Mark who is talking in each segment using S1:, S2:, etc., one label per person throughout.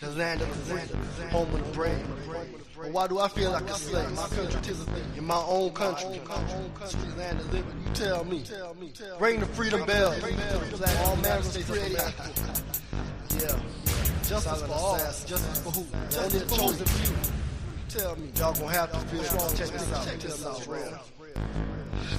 S1: The land of the free, home of the brave. But why do I feel like a slave? My country tis a thing. In my own country, sweet land of liberty. You tell me. Ring the freedom bell. All men are created equal. Yeah. Justice for all. Justice for who? Only the chosen few. Tell me. Y'all gonna have to feel strong. Check this out. Check this out. Real.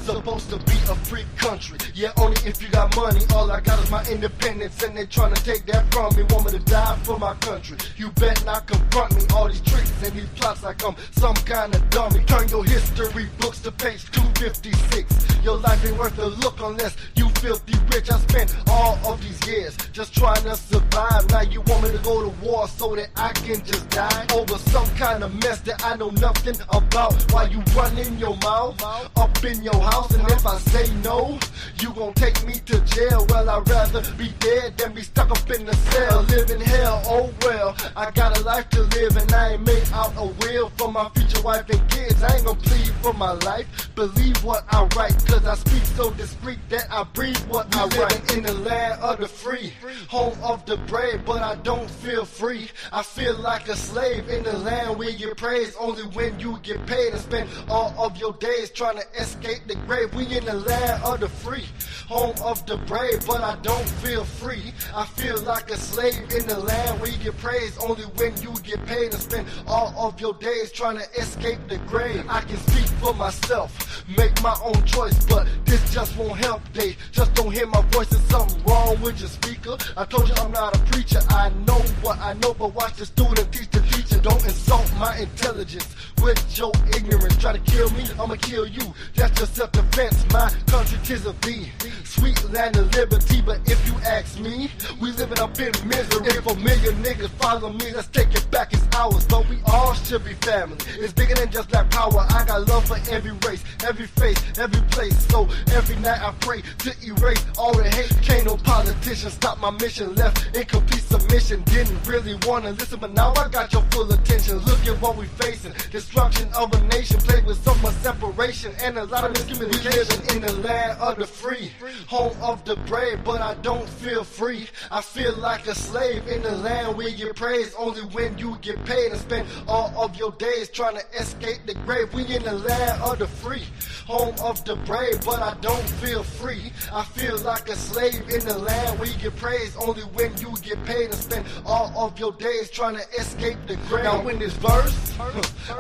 S1: Supposed to be a free country, yeah, only if you got money. All I got is my independence, and they tryna take that from me. Want me to die for my country? You bet not confront me. All these tricks and these plots like I'm some kind of dummy. Turn your history books to page 256. Your life ain't worth a look unless you filthy rich. I spent all of these years just trying to survive. Now you want me to go to war so that I can just die over some kind of mess that I know nothing about. While you running your mouth up in your house, and if I say no, you gon' take me to jail. Well, I'd rather be dead than be stuck up in the cell. Live in hell, oh well, I got a life to live, and I ain't made out a will for my future wife and kids. I ain't gon' plead for my life, believe what I write, cause I speak so discreet that I breathe what I write. In the land of the free, home of the brave, but I don't feel free. I feel like a slave in the land where you praise only when you get paid, and spend all of your days trying to escape the grave. We in the land of the free, home of the brave, but I don't feel free. I feel like a slave in the land where you get praised only when you get paid, and spend all of your days trying to escape the grave. I can speak for myself, make my own choice, but this just won't help. They just don't hear my voice. There's something wrong with your speaker. I told you I'm not a preacher. I know what I know, but watch the student teach the teacher. Don't insult my intelligence with your ignorance. Try to kill me, I'ma kill you. That's just self-defense. My country tis of thee, sweet land of liberty. But if you ask me, we living up in misery. If a million niggas follow me, let's take it back, it's ours. But we all should be family. It's bigger than just black power. I got love for every race, every face, every place. So every night I pray to erase all the hate. Can't no politician stop my mission. Left incomplete submission. Didn't really wanna listen, but now I got your full attention. Look at what we facing, destruction of a nation, played with so much separation and a lot of miscommunication. We living in the land of the free, home of the brave, but I don't feel free. I feel like a slave in the land where you praise only when you get paid, and spend all of your days trying to escape the grave. We in the land of the free, home of the brave, but I don't feel free. I feel like a slave in the land where you get praised only when you get paid, and spend all of your days trying to escape the grave. Now in this verse,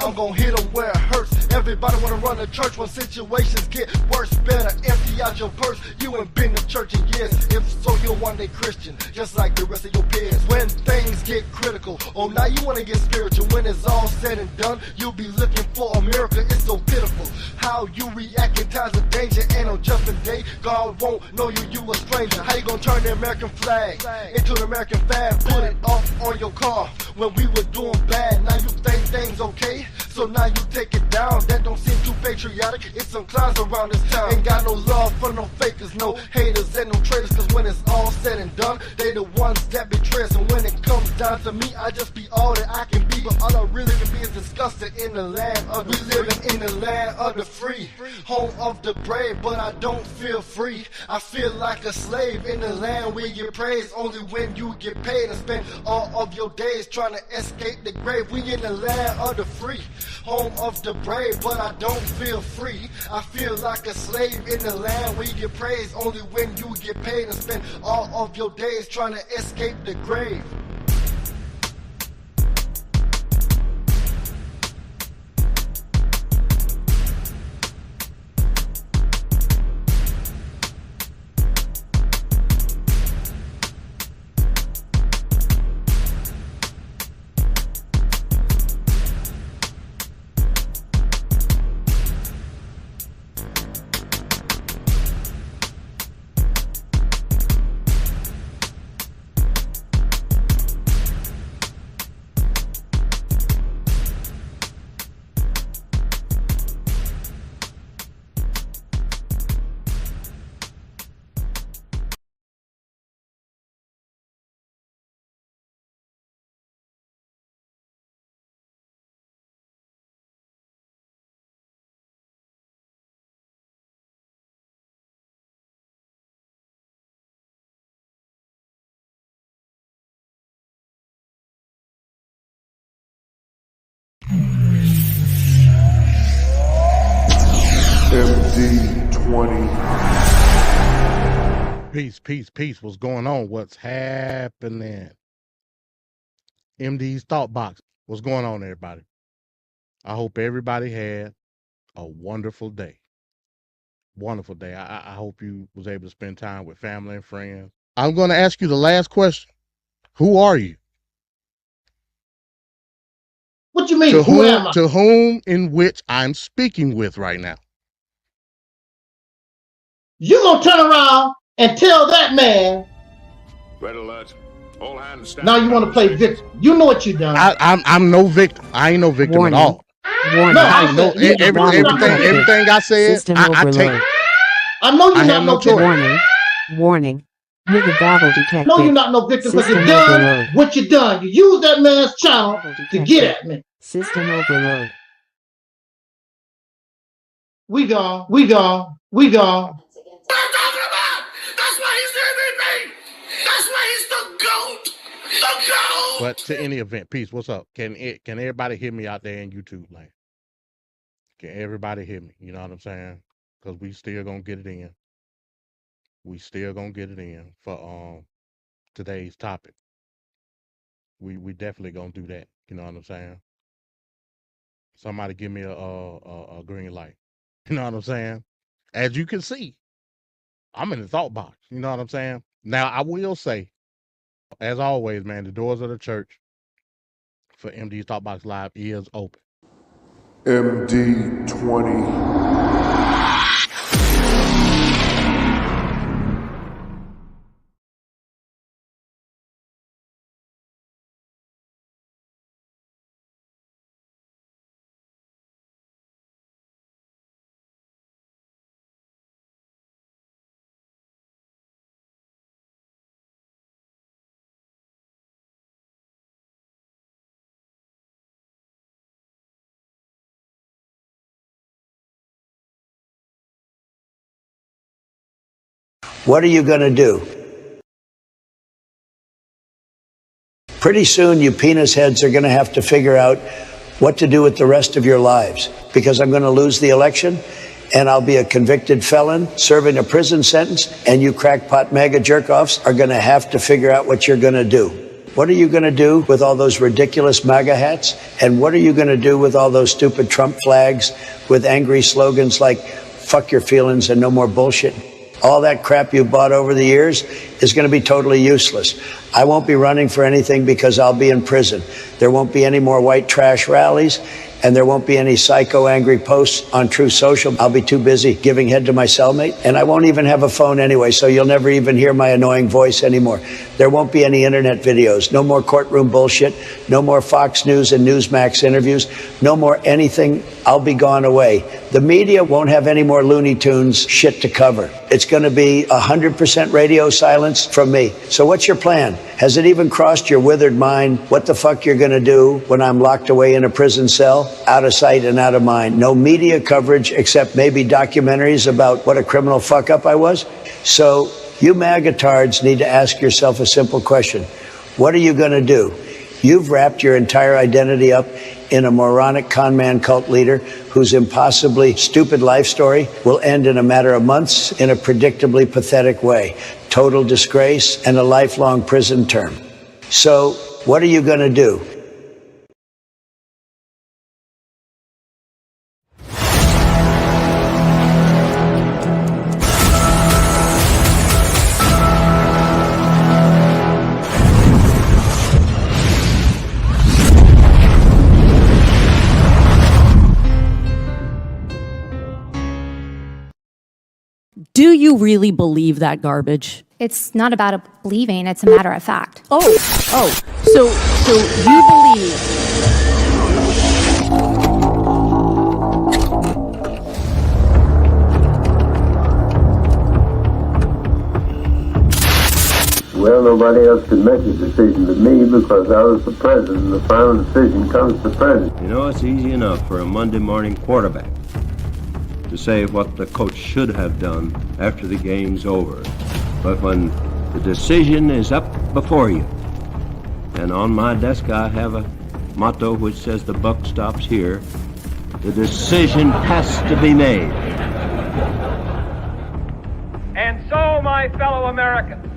S1: I'm gonna hit them where it hurts. Everybody wanna run a church when situations get worse. Better empty out your purse. You ain't been to church in years. If so, you're one day Christian, just like the rest of your peers. When things get critical, oh now you wanna get spiritual. When it's all said and done, you'll be looking for a miracle. It's so pitiful how you react in times of danger, and on judgment day, God won't know you a stranger. How you gonna turn the American flag into an American flag? Put it off on your car when we were doing bad. Now you think things okay, so now you take it down. That don't seem too patriotic. It's some clowns around this town. Ain't got no love for no fakers, no haters and no traitors, cause when it's all said and done, they the ones that betray us. And when it comes down to me, I just be all that I can be, but all I really can be is disgusted in the land of the free. Living in the land of the free, home of the brave, but I don't feel free. I feel like a slave in the land where you praise only when you get paid, and spend all of your days trying to escape the grave. We in the land of the free, home of the brave, but I don't feel free. I feel like a slave in the land where you get praised only when you get paid, and spend all of your days trying to escape the grave.
S2: MD20.
S3: Peace. What's going on? What's happening? MD's Thought Box. What's going on, everybody? I hope everybody had a wonderful day. Wonderful day. I hope you was able to spend time with family and friends. I'm going to ask you the last question. Who are you?
S4: What you mean, who am I?
S3: To whom in which I'm speaking with right now.
S4: You gonna turn around and tell that man.
S2: Red alert. All hands stand.
S4: Now you want to play victim. You know what you done.
S3: I'm no victim. I ain't no victim
S5: Warning.
S3: at all.
S5: Warning.
S4: No,
S3: I know everything I said. I take.
S4: I know you're not no
S3: choice.
S5: Warning. Warning. Nigga battle detected.
S4: No, you're not no victim because you
S5: System
S4: done
S5: overload.
S4: what you done. You used that man's channel to get at me.
S5: System overload.
S4: We gone.
S2: What I'm talking about! That's why he's MVP! That's why he's the GOAT! The GOAT!
S3: But to any event, peace. What's up? Can everybody hear me out there in YouTube land? Can everybody hear me? You know what I'm saying? Because we still gonna get it in. We still gonna get it in for today's topic. We definitely gonna do that. You know what I'm saying? Somebody give me a green light. You know what I'm saying? As you can see, I'm in the thought box. You know what I'm saying? Now I will say, as always, man, the doors of the church for MD's Thought Box Live is open.
S2: MD20.
S6: What are you going to do? Pretty soon, you penis heads are going to have to figure out what to do with the rest of your lives, because I'm going to lose the election and I'll be a convicted felon serving a prison sentence, and you crackpot mega jerk-offs are going to have to figure out what you're going to do. What are you going to do with all those ridiculous MAGA hats? And what are you going to do with all those stupid Trump flags with angry slogans like fuck your feelings and no more bullshit? All that crap you bought over the years is going to be totally useless. I won't be running for anything because I'll be in prison. There won't be any more white trash rallies, and there won't be any psycho angry posts on True Social. I'll be too busy giving head to my cellmate, and I won't even have a phone anyway, so you'll never even hear my annoying voice anymore. There won't be any internet videos, no more courtroom bullshit, no more Fox News and Newsmax interviews, no more anything. I'll be gone away. The media won't have any more Looney Tunes shit to cover. It's going to be 100% radio silence from me. So what's your plan? Has it even crossed your withered mind what the fuck you're going to do when I'm locked away in a prison cell? Out of sight and out of mind. No media coverage except maybe documentaries about what a criminal fuck up I was. So you MAGA-tards need to ask yourself a simple question. What are you going to do? You've wrapped your entire identity up in a moronic con man cult leader whose impossibly stupid life story will end in a matter of months in a predictably pathetic way. Total disgrace and a lifelong prison term. So what are you going to do?
S7: Do you really believe that garbage?
S8: It's not about a believing, it's a matter of fact.
S7: So you believe.
S9: Well, nobody else could make a decision but me because I was the president, and the final decision comes to the president.
S10: You know, it's easy enough for a Monday morning quarterback to say what the coach should have done after the game's over. But when the decision is up before you, and on my desk I have a motto which says the buck stops here, the decision has to be made.
S11: my fellow Americans,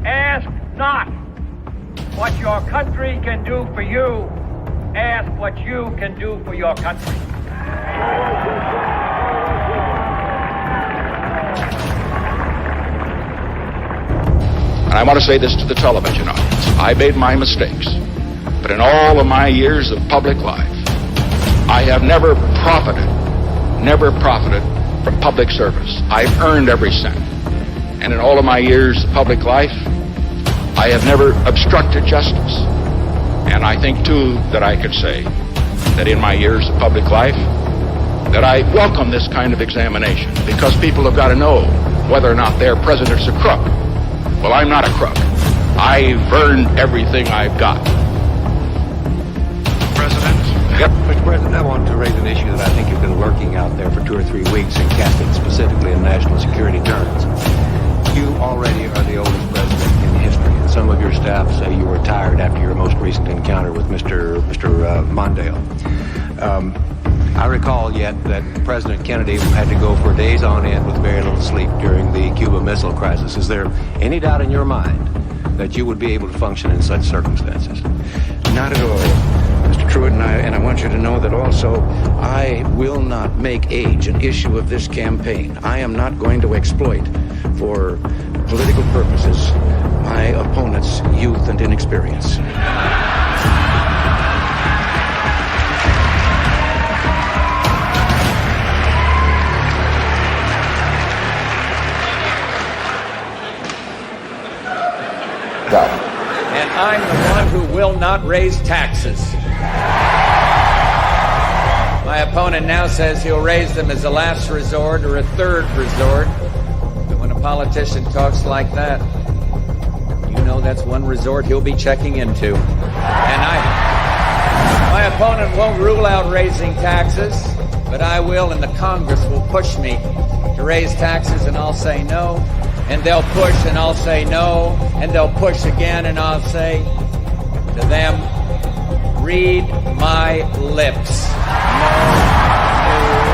S11: ask not what your country can do for you, ask what you can do for your country.
S12: And I want to say this to the television audience. I made my mistakes, but in all of my years of public life, I have never profited from public service. I've earned every cent. And in all of my years of public life, I have never obstructed justice. And I think, too, that I could say that in my years of public life, that I welcome this kind of examination, because people have got to know whether or not their president's a crook. Well, I'm not a crook. I've earned everything I've got. President? Yep.
S10: Mr. President, I want to raise an issue that I think has been lurking out there for 2 or 3 weeks and cast it specifically in national security terms. You already are the oldest president in history. Some of your staff say you were retired after your most recent encounter with Mr. Mondale. I recall yet that President Kennedy had to go for days on end with very little sleep during the Cuba Missile Crisis. Is there any doubt in your mind that you would be able to function in such circumstances?
S13: Not at all, Mr. Truitt, and I want you to know that also I will not make age an issue of this campaign. I am not going to exploit for political purposes my opponent's youth and inexperience.
S11: And I'm the one who will not raise taxes. My opponent now says he'll raise them as a last resort or a third resort. But when a politician talks like that, you know that's one resort he'll be checking into. And my opponent won't rule out raising taxes, but I will, and the Congress will push me to raise taxes, and I'll say no. And they'll push, and I'll say no. And they'll push again, and I'll say to them, read my lips. No new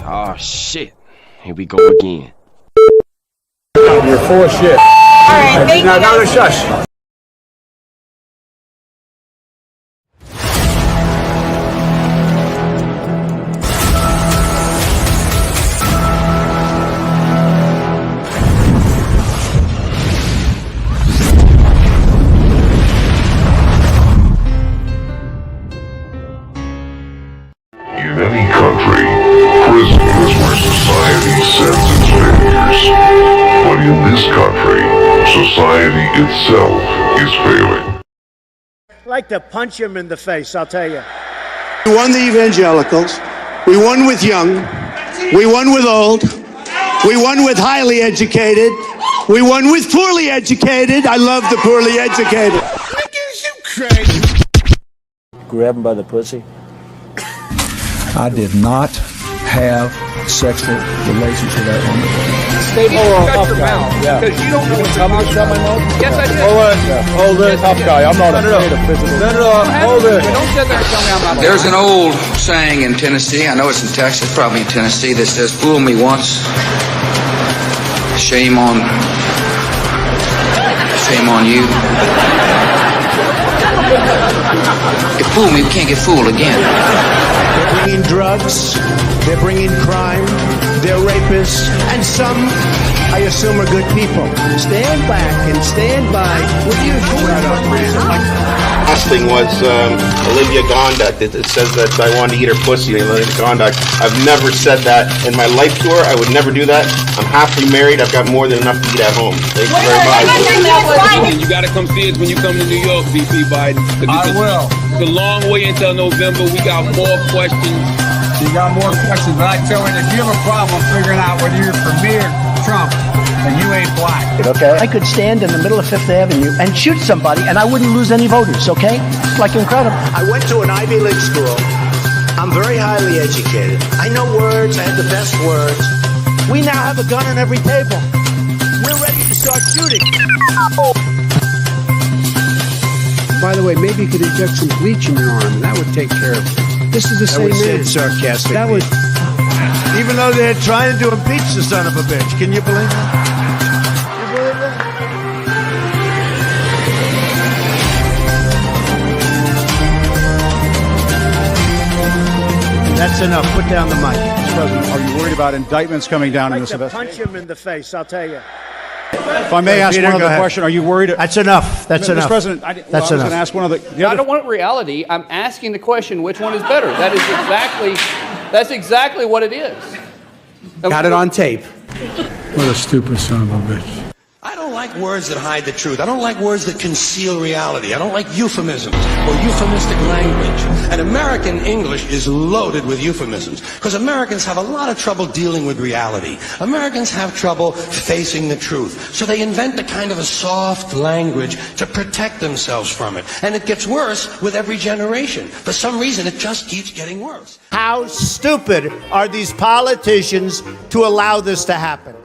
S14: Oh, shit. Here we go again.
S15: You're full of shit. All
S14: right, thank you.
S15: Now, shush.
S2: In any country, prison is where society sends its failures. But in this country, society itself is failing.
S16: I'd like to punch him in the face, I'll tell you.
S6: We won the evangelicals. We won with young. We won with old. We won with highly educated. We won with poorly educated. I love the poorly educated.
S16: You crazy.
S17: Grab him by the pussy.
S18: I did not have sexual relations with that woman.
S15: Stay shut your mouth, because you don't know what you're talking about. Yes, I did.
S18: Hold it, tough guy. I'm not afraid of physical.
S15: Hold it. Don't sit there and tell me I'm not.
S19: There's an old saying in Tennessee, I know it's in Texas, probably in Tennessee, that says, fool me once, shame on you. If fool me, we can't get fooled again.
S6: They're bringing drugs, they're bringing crime, they're rapists, and some, I assume, are good people. Stand back and stand by. What are you doing?
S20: Last thing was Olivia Gondak. It says that I wanted to eat her pussy. Olivia Gondak. I've never said that in my life tour. I would never do that. I'm happily married. I've got more than enough to eat at home. Thank you very much.
S21: You got to come see us when you come to New York, VP Biden.
S15: I will.
S21: It's a long way until November. We got more questions.
S15: You got more questions, but I tell you, if you have a problem figuring out whether you're for me or Trump, then you ain't black.
S16: Okay. I could stand in the middle of Fifth Avenue and shoot somebody, and I wouldn't lose any voters, okay? It's like incredible.
S6: I went to an Ivy League school. I'm very highly educated. I know words. I have the best words. We now have a gun on every table. We're ready to start shooting.
S1: By the way, maybe you could inject some bleach in your arm, and that would take care of it. This is the same man.
S6: Sarcastically.
S1: That was...
S4: Even though they're trying to impeach the son of a bitch. Can you believe that? You believe that? That's enough. Put down the mic.
S22: Mr. President, are you worried about indictments coming down in this investigation?
S16: Punch him in the face, I'll tell you.
S22: If I may ask
S4: Peter,
S22: one other
S4: go ahead.
S22: question, are you worried?
S4: That's enough. That's
S22: Mr.
S4: enough.
S22: President, I was going to ask one other.
S23: I don't want reality. I'm asking the question: which one is better? That's exactly what it is.
S1: Got it on tape.
S18: What a stupid son of a bitch.
S24: I don't like words that hide the truth. I don't like words that conceal reality. I don't like euphemisms or euphemistic language. And American English is loaded with euphemisms because Americans have a lot of trouble dealing with reality. Americans have trouble facing the truth. So they invent a kind of a soft language to protect themselves from it. And it gets worse with every generation. For some reason, it just keeps getting worse.
S4: How stupid are these politicians to allow this to happen?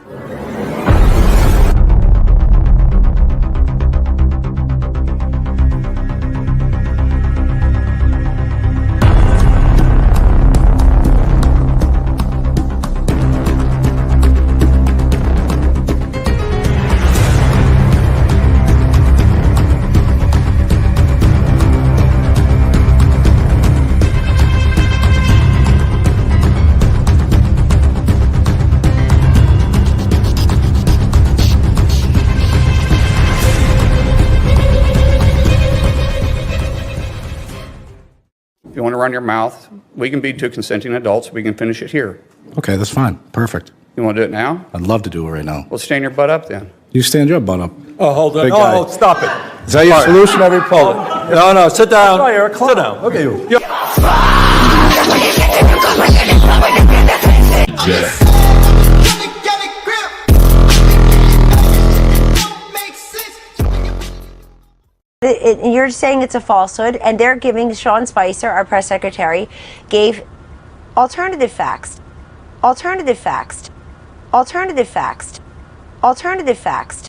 S23: If you want to run your mouth, we can be two consenting adults. We can finish it here.
S18: Okay, that's fine. Perfect.
S23: You want to do it now?
S18: I'd love to do it right now.
S23: Well, stand your butt up then.
S18: You stand your butt up.
S25: Oh, hold on.
S18: Big guy.
S25: Oh, stop it.
S18: Is that your solution every poll?
S25: No, sit down. Oh, you're a clown. Sit down. Look at you.
S26: You're saying it's a falsehood, and they're giving Sean Spicer, our press secretary, gave alternative facts. Alternative facts. Alternative facts. Alternative facts.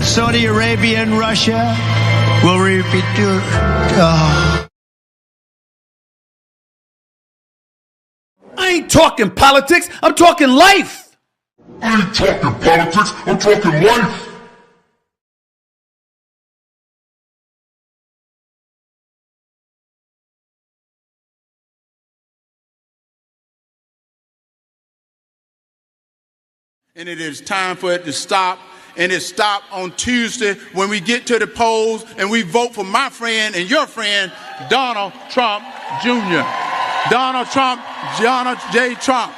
S4: Saudi Arabia and Russia will repeat your.
S27: I ain't talking politics, I'm talking life.
S2: I ain't talking politics, I'm talking life.
S27: And it is time for it to stop. And it stopped on Tuesday when we get to the polls and we vote for my friend and your friend, Donald Trump Jr. Donald J. Trump.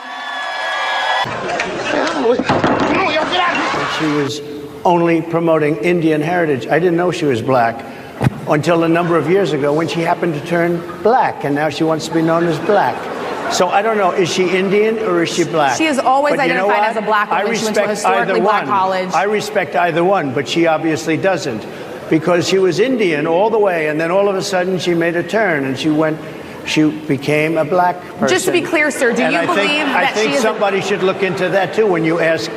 S6: She was only promoting Indian heritage. I didn't know she was black until a number of years ago when she happened to turn black, and now she wants to be known as black. So I don't know, is she Indian or is she black?
S28: She has always identified as a black woman. She went to a historically black college.
S6: I respect either one, but she obviously doesn't, because she was Indian all the way, and then all of a sudden she made a turn and she became a black person.
S28: Just to be clear, sir, do you believe that she is?
S6: I think somebody should look into that too when you ask.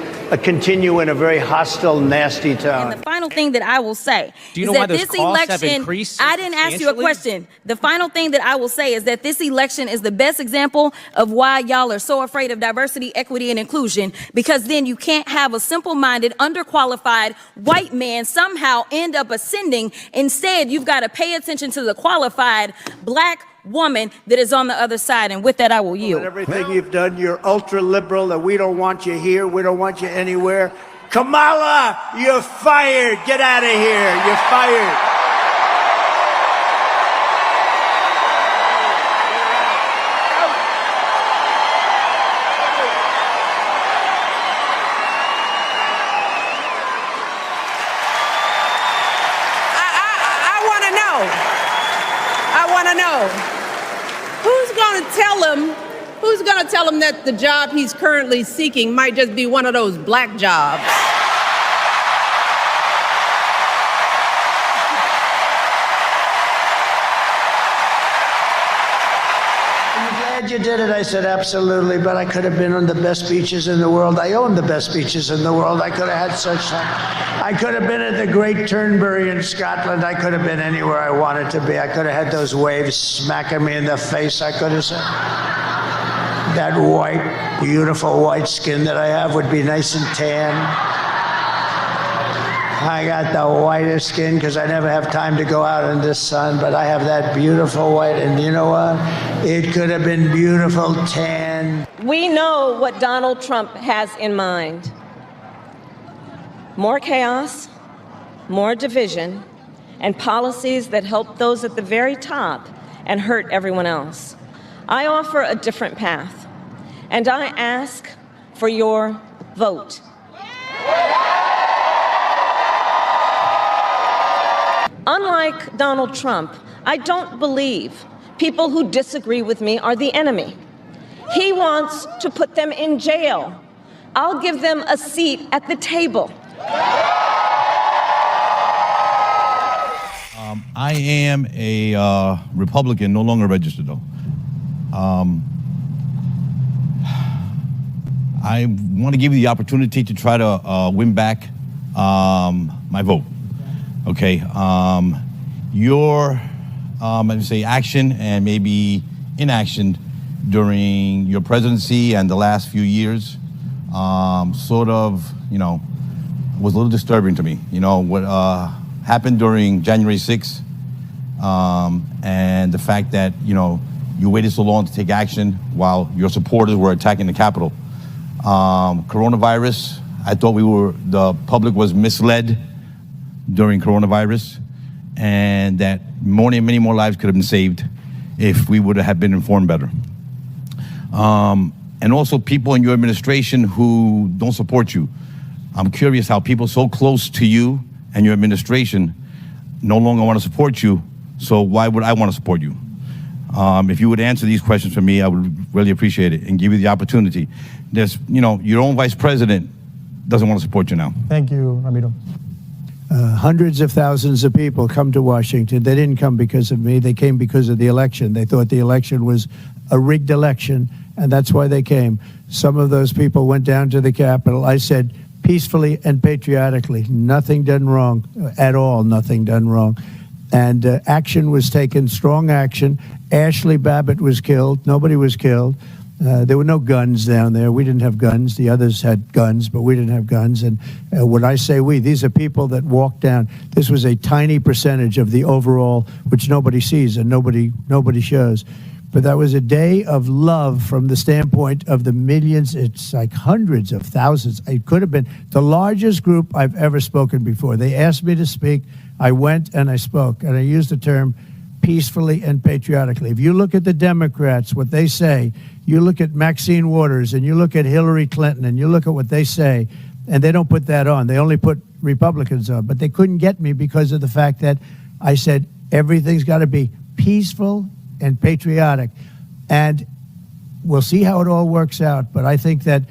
S6: Continue in a very hostile, nasty tone.
S29: And the final thing that I will say
S30: Do you
S29: is
S30: know why
S29: that
S30: those
S29: this
S30: costs have
S29: election,
S30: increased
S29: I didn't ask you a question. The final thing that I will say is that this election is the best example of why y'all are so afraid of diversity, equity, and inclusion, because then you can't have a simple-minded, underqualified white man somehow end up ascending. Instead, you've got to pay attention to the qualified black woman that is on the other side. And with that, I will yield.
S4: Everything you've done, you're ultra liberal, that we don't want you here, we don't want you anywhere. Kamala, you're fired. Get out of here. You're fired.
S28: I want to know. Who's who's going to tell him that the job he's currently seeking might just be one of those black jobs?
S6: You did it. I said, absolutely, but I could have been on the best beaches in the world. I own the best beaches in the world. I could have had such time. I could have been at the Great Turnberry in Scotland. I could have been anywhere I wanted to be. I could have had those waves smacking me in the face. I could have said, that white, beautiful white skin that I have would be nice and tan. I got the whitest skin because I never have time to go out in this sun, but I have that beautiful white, and you know what? It could have been beautiful tan.
S28: We know what Donald Trump has in mind. More chaos, more division, and policies that help those at the very top and hurt everyone else. I offer a different path, and I ask for your vote. Unlike Donald Trump, I don't believe people who disagree with me are the enemy. He wants to put them in jail. I'll give them a seat at the table.
S3: I am a Republican, no longer registered though. I want to give you the opportunity to try to win back my vote. Okay, your, I'd say, action and maybe inaction during your presidency and the last few years, sort of, was a little disturbing to me. What happened during January 6th, and the fact that, you waited so long to take action while your supporters were attacking the Capitol. Coronavirus, I thought the public was misled during coronavirus, and that many more lives could have been saved if we would have been informed better. And also people in your administration who don't support you. I'm curious how people so close to you and your administration no longer want to support you, so why would I want to support you? If you would answer these questions for me, I would really appreciate it and give you the opportunity. There's, your own vice president doesn't want to support you now.
S5: Thank you, Ramiro.
S6: Hundreds of thousands of people come to Washington. They didn't come because of me. They came because of the election. They thought the election was a rigged election, and that's why they came. Some of those people went down to the Capitol. I said, peacefully and patriotically, nothing done wrong at all, nothing done wrong. And action was taken, strong action. Ashley Babbitt was killed. Nobody was killed. There were no guns down there. We didn't have guns. The others had guns, but we didn't have guns. And when I say we, these are people that walked down. This was a tiny percentage of the overall, which nobody sees and nobody shows. But that was a day of love from the standpoint of the millions. It's like hundreds of thousands. It could have been the largest group I've ever spoken before. They asked me to speak. I went and I spoke, and I used the term peacefully and patriotically. If you look at the Democrats, what they say, you look at Maxine Waters and you look at Hillary Clinton and you look at what they say, and they don't put that on. They only put Republicans on. But they couldn't get me because of the fact that I said everything's got to be peaceful and patriotic. And we'll see how it all works out. But I think that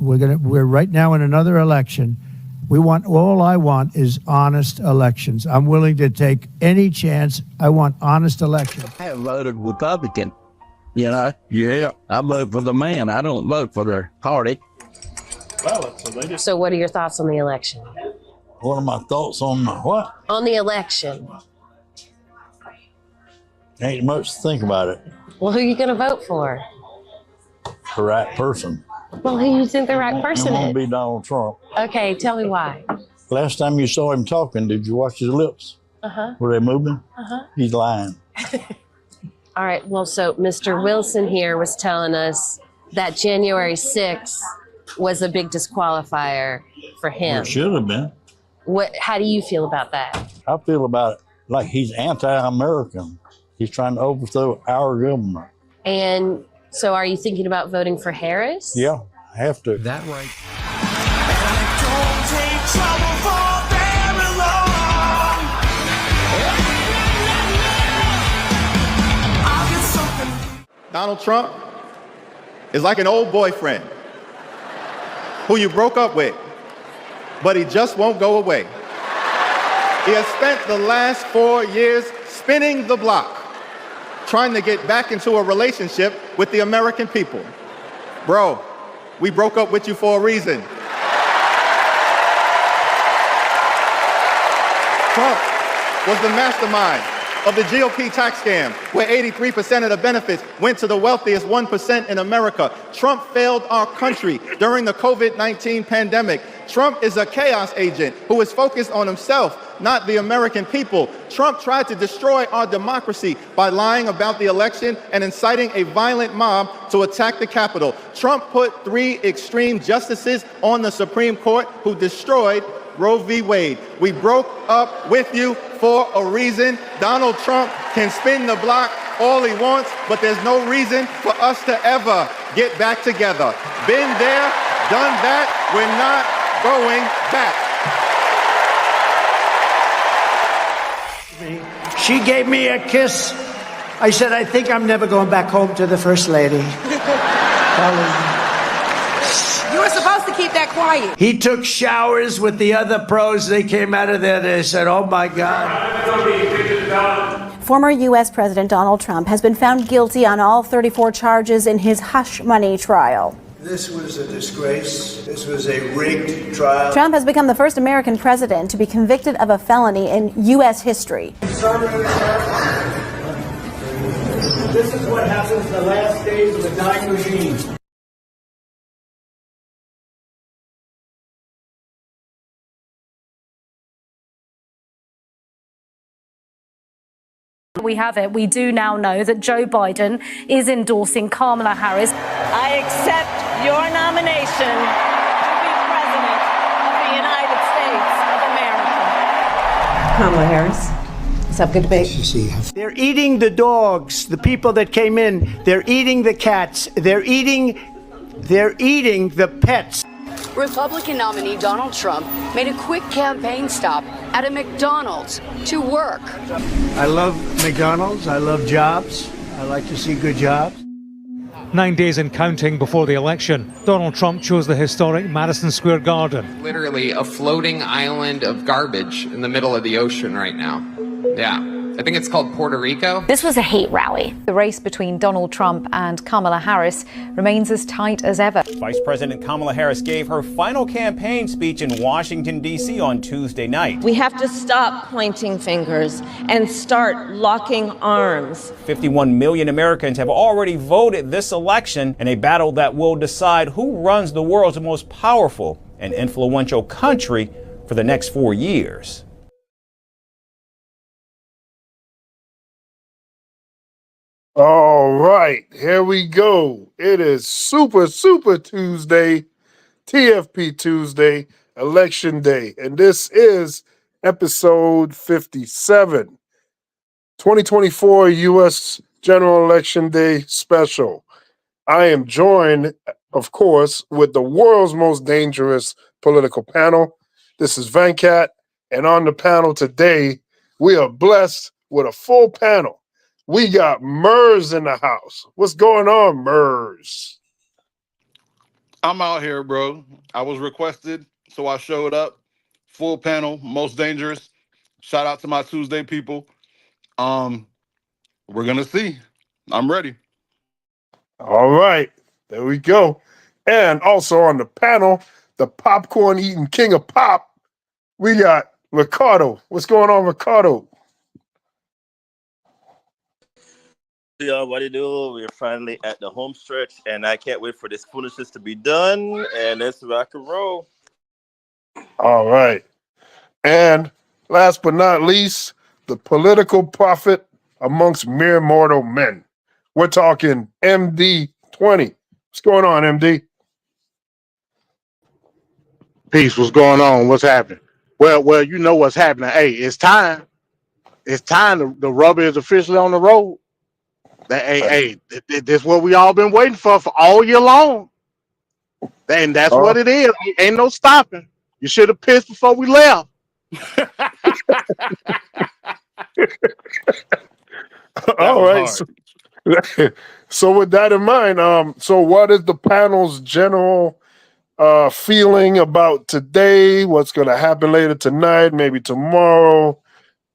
S6: we're right now in another election. All I want is honest elections. I'm willing to take any chance. I want honest elections.
S7: I have voted Republican, Yeah, I vote for the man. I don't vote for the party.
S8: Well, so what are your thoughts on the election?
S7: What are my thoughts on what?
S8: On the election.
S7: Ain't much to think about it.
S8: Well, who are you going to vote for?
S7: The right person.
S8: Well, who you think the right person
S7: I'm
S8: is?
S7: going to be Donald Trump.
S8: Okay, tell me why.
S7: Last time you saw him talking, did you watch his lips?
S8: Uh-huh.
S7: Were they moving?
S8: Uh-huh.
S7: He's lying.
S8: All right, well, so Mr. Wilson here was telling us that January 6th was a big disqualifier for him.
S7: Well, it should have been.
S8: How do you feel about that?
S7: I feel about it like he's anti-American. He's trying to overthrow our government.
S8: And so are you thinking about voting for Harris?
S7: Yeah, I have to.
S8: That right.
S27: Donald Trump,
S5: is like an old boyfriend who you broke up with, but he just won't go away. He has spent the last 4 years spinning the block, trying to get back into a relationship with the American people. Bro, we broke up with you for a reason. Trump was the mastermind of the GOP tax scam, where 83% of the benefits went to the wealthiest 1% in America. Trump failed our country during the COVID-19 pandemic. Trump is a chaos agent who is focused on himself, not the American people. Trump tried to destroy our democracy by lying about the election and inciting a violent mob to attack the Capitol. Trump put 3 extreme justices on the Supreme Court who destroyed Roe v. Wade. We broke up with you for a reason. Donald Trump can spin the block all he wants, but there's no reason for us to ever get back together. Been there, done that, we're not going back.
S4: She gave me a kiss. I said, I think I'm never going back home to the First Lady.
S9: You were supposed to keep that quiet.
S4: He took showers with the other pros. They came out of there. They said, oh, my God.
S10: Former U.S. President Donald Trump has been found guilty on all 34 charges in his hush money trial.
S6: This was a disgrace. This was a rigged trial.
S10: Trump has become the first American president to be convicted of a felony in U.S. history.
S4: This is what happens the last days of a dying regime.
S11: We have it. We do now know that Joe Biden is endorsing Kamala Harris.
S28: I accept your nomination to be President of the United States of America.
S26: Kamala Harris. What's up? Good debate.
S4: They're eating the dogs, the people that came in. They're eating the cats. They're eating the pets.
S12: Republican nominee Donald Trump made a quick campaign stop at a McDonald's to work.
S4: I love McDonald's. I love jobs. I like to see good jobs.
S13: 9 days and counting before the election, Donald Trump chose the historic Madison Square Garden.
S14: Literally a floating island of garbage in the middle of the ocean right now. Yeah. I think it's called Puerto Rico.
S17: This was a hate rally. The race between Donald Trump and Kamala Harris remains as tight as ever.
S19: Vice President Kamala Harris gave her final campaign speech in Washington, D.C. on Tuesday night.
S28: We have to stop pointing fingers and start locking arms.
S19: 51 million Americans have already voted this election in a battle that will decide who runs the world's most powerful and influential country for the next 4 years.
S30: All right, here we go. It is Super Tuesday, TFP Tuesday, Election Day, and this is episode 57, 2024 U.S. General Election Day special. I am joined, of course, with the world's most dangerous political panel. This is Venkat, and on the panel today, we are blessed with a full panel. We got Murs in the house. What's going on, Murs?
S22: I'm out here, bro. I was requested, so I showed up. Full panel, most dangerous. Shout out to my Tuesday people. We're gonna see. I'm ready.
S30: All right, there we go. And also on the panel, the popcorn eating king of pop, we got Ricardo. What's going on, Ricardo?
S31: Y'all, what do you do? We're finally at the home stretch, and I can't wait for this foolishness to be done. And let's rock and roll.
S30: All right. And last but not least, the political prophet amongst mere mortal men. We're talking MD 20. What's going on, MD?
S32: Peace. What's going on? What's happening? Well, you know what's happening. Hey, it's time. It's time. The rubber is officially on the road. Hey, this is what we all been waiting for all year long. And that's what it is. Ain't no stopping. You should have pissed before we left.
S30: All right. So with that in mind, so what is the panel's general feeling about today? What's going to happen later tonight? Maybe tomorrow?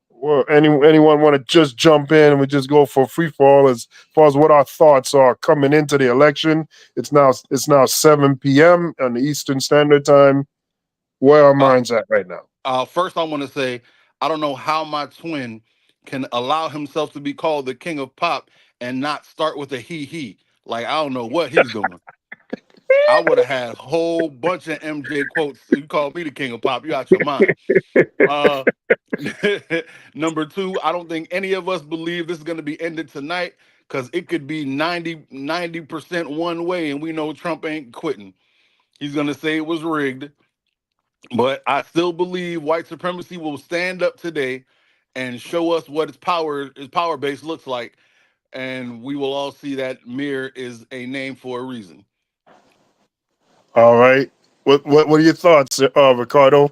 S30: Well, anyone want to just jump in and we just go for free fall as far as what our thoughts are coming into the election? It's now 7 p.m. on the Eastern Standard Time. Where our minds at right now?
S22: First, I want to say I don't know how my twin can allow himself to be called the king of pop and not start with a he. Like I don't know what he's doing. I would have had a whole bunch of MJ quotes. You called me the king of pop. You out your mind. Uh, Number two, I don't think any of us believe this is going to be ended tonight because it could be 90% one way, and we know Trump ain't quitting. He's going to say it was rigged. But I still believe white supremacy will stand up today and show us what its power base looks like. And we will all see that Mir is a name for a reason.
S30: All right. What are your thoughts, Ricardo?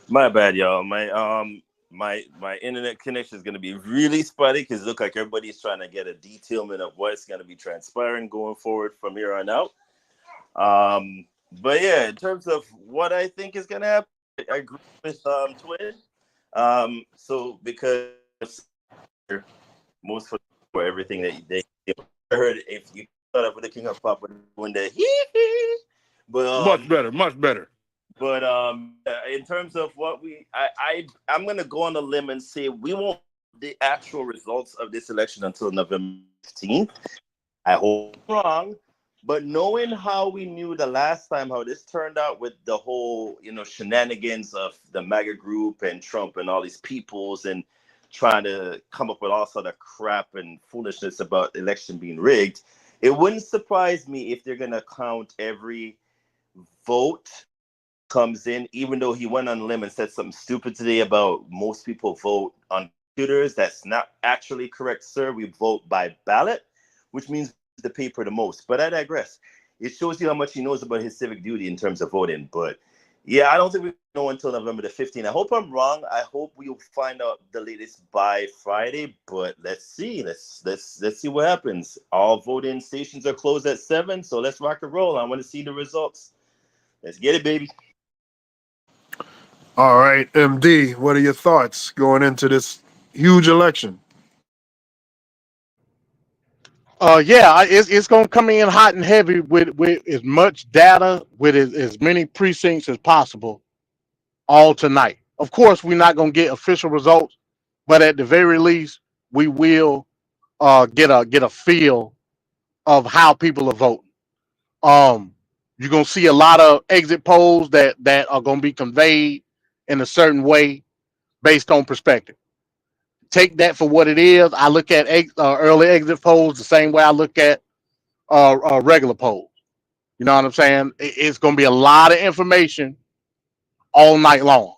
S31: My bad, y'all. My internet connection is gonna be really spotty because it looks like everybody's trying to get a detailment of what's gonna be transpiring going forward from here on out. But yeah, in terms of what I think is gonna happen, I agree with Twin. So because most for everything that they heard, if you thought of the King of Pop when the but
S22: much better.
S31: But in terms of what I'm gonna go on a limb and say we won't the actual results of this election until November 15th. I hope I'm wrong, but knowing how we knew the last time how this turned out with the whole shenanigans of the MAGA group and Trump and all these peoples and trying to come up with all sort of crap and foolishness about election being rigged, it wouldn't surprise me if they're gonna count every vote comes in, even though he went on a limb and said something stupid today about most people vote on computers. That's not actually correct, sir. We vote by ballot, which means the paper the most. But I digress. It shows you how much he knows about his civic duty in terms of voting. But yeah, I don't think we know until November the 15th. I hope I'm wrong. I hope we'll find out the latest by Friday. But let's see. Let's see what happens. All voting stations are closed at 7, so let's rock and roll. I want to see the results. Let's get it, baby.
S30: All right, MD, what are your thoughts going into this huge election?
S32: Yeah, it's gonna come in hot and heavy with as much data, with as many precincts as possible, all tonight. Of course, we're not gonna get official results, but at the very least, we will get a feel of how people are voting. You're gonna see a lot of exit polls that are gonna be conveyed in a certain way based on perspective. Take that for what it is. I look at early exit polls the same way I look at regular polls. You know what I'm saying? It's going to be a lot of information all night long.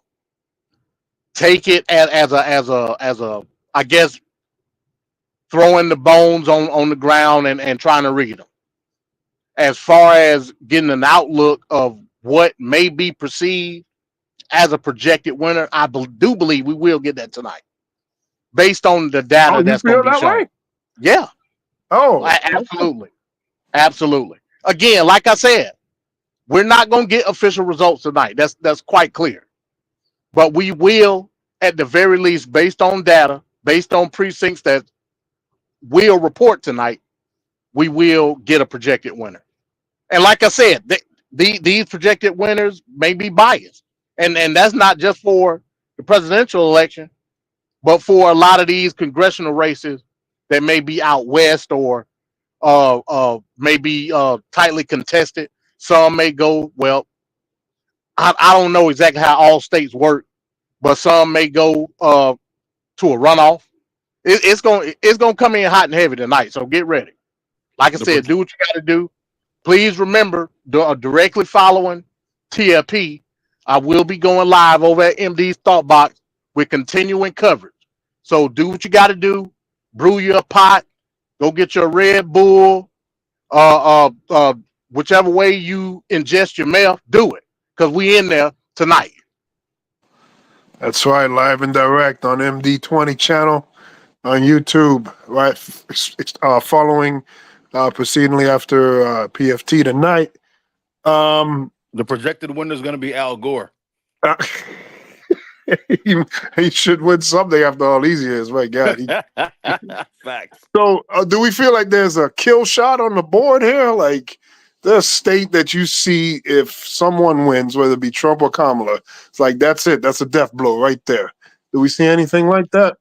S32: Take it as a I guess throwing the bones on the ground and trying to read them. As far as getting an outlook of what may be perceived as a projected winner, I do believe we will get that tonight, based on the data that's going to be shown. Way? Yeah.
S30: Oh,
S32: absolutely. Absolutely. Again, like I said, we're not going to get official results tonight. That's quite clear. But we will, at the very least, based on data, based on precincts that will report tonight, we will get a projected winner. And like I said, these projected winners may be biased. And that's not just for the presidential election, but for a lot of these congressional races that may be out west or may be tightly contested. Some may go, well, I don't know exactly how all states work, but some may go to a runoff. It's gonna come in hot and heavy tonight, so get ready. Like I said, do what you got to do. Please remember, directly following TFP, I will be going live over at MD's Thought Box with continuing coverage. So do what you got to do. Brew your pot. Go get your Red Bull. Whichever way you ingest your meth, do it, because we in there tonight.
S30: That's right, live and direct on MD20 channel on YouTube, right? Following, proceedingly after PFT tonight.
S22: The projected winner is going to be Al Gore.
S30: He should win something after all these years, my God.
S22: Facts.
S30: So, do we feel like there's a kill shot on the board here? Like, the state that you see if someone wins, whether it be Trump or Kamala, it's like, that's it. That's a death blow right there. Do we see anything like that?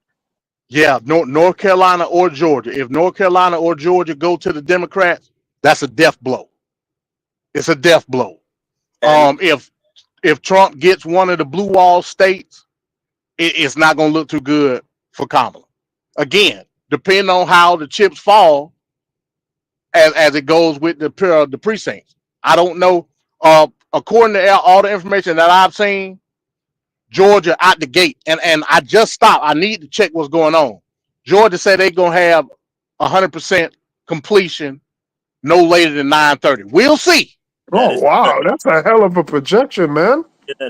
S32: Yeah, North Carolina or Georgia. If North Carolina or Georgia go to the Democrats, that's a death blow. It's a death blow. If Trump gets one of the blue wall states, it's not going to look too good for Kamala. Again, depending on how the chips fall, as it goes with the precincts. I don't know. According to all the information that I've seen, Georgia out the gate, and I just stopped. I need to check what's going on. Georgia said they're gonna have 100% completion no later than 9:30. We'll see.
S30: Oh wow, that's a hell of a projection, man.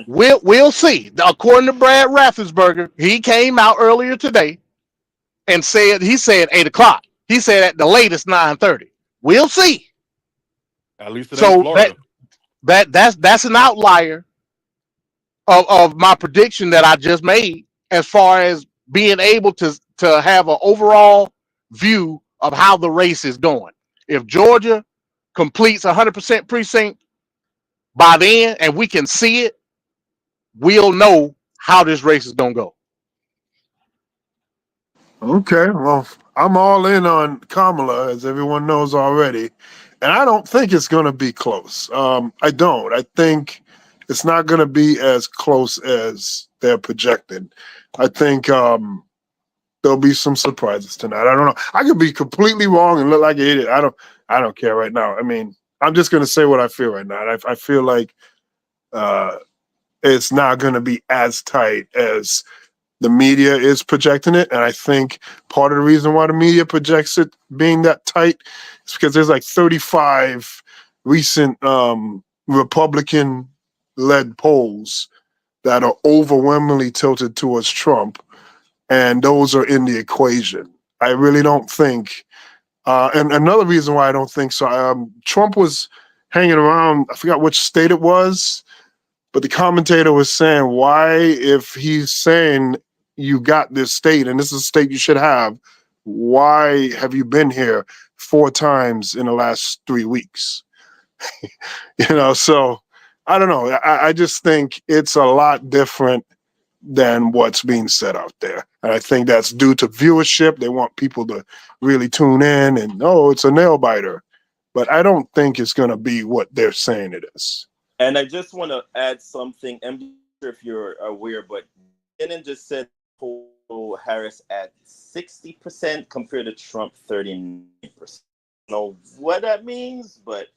S32: We'll see. According to Brad Raffensperger, he came out earlier today and said 8 o'clock. He said at the latest 9:30. We'll see.
S22: At least it ain't Florida.
S32: That's an outlier of my prediction that I just made as far as being able to have an overall view of how the race is going. If Georgia completes 100% precinct by then and we can see it, we'll know how this race is going to go.
S30: Okay, well, I'm all in on Kamala, as everyone knows already. And I don't think it's going to be close. I don't. I think it's not going to be as close as they're projected. I think there'll be some surprises tonight. I don't know. I could be completely wrong and look like an idiot. I don't care right now. I mean, I'm just going to say what I feel right now. I feel like it's not going to be as tight as the media is projecting it. And I think part of the reason why the media projects it being that tight is because there's like 35 recent Republican-led polls that are overwhelmingly tilted towards Trump. And those are in the equation. I really don't think, and another reason why I don't think so, Trump was hanging around, I forgot which state it was, but the commentator was saying, why, if he's saying you got this state and this is a state you should have, why have you been here 4 times in the last 3 weeks? So I don't know. I just think it's a lot different than what's being said out there. And I think that's due to viewership. They want people to really tune in and, it's a nail biter. But I don't think it's going to be what they're saying it is.
S31: And I just want to add something. I'm not sure if you're aware, but Biden just said Harris at 60% compared to Trump 39%. I don't know what that means, but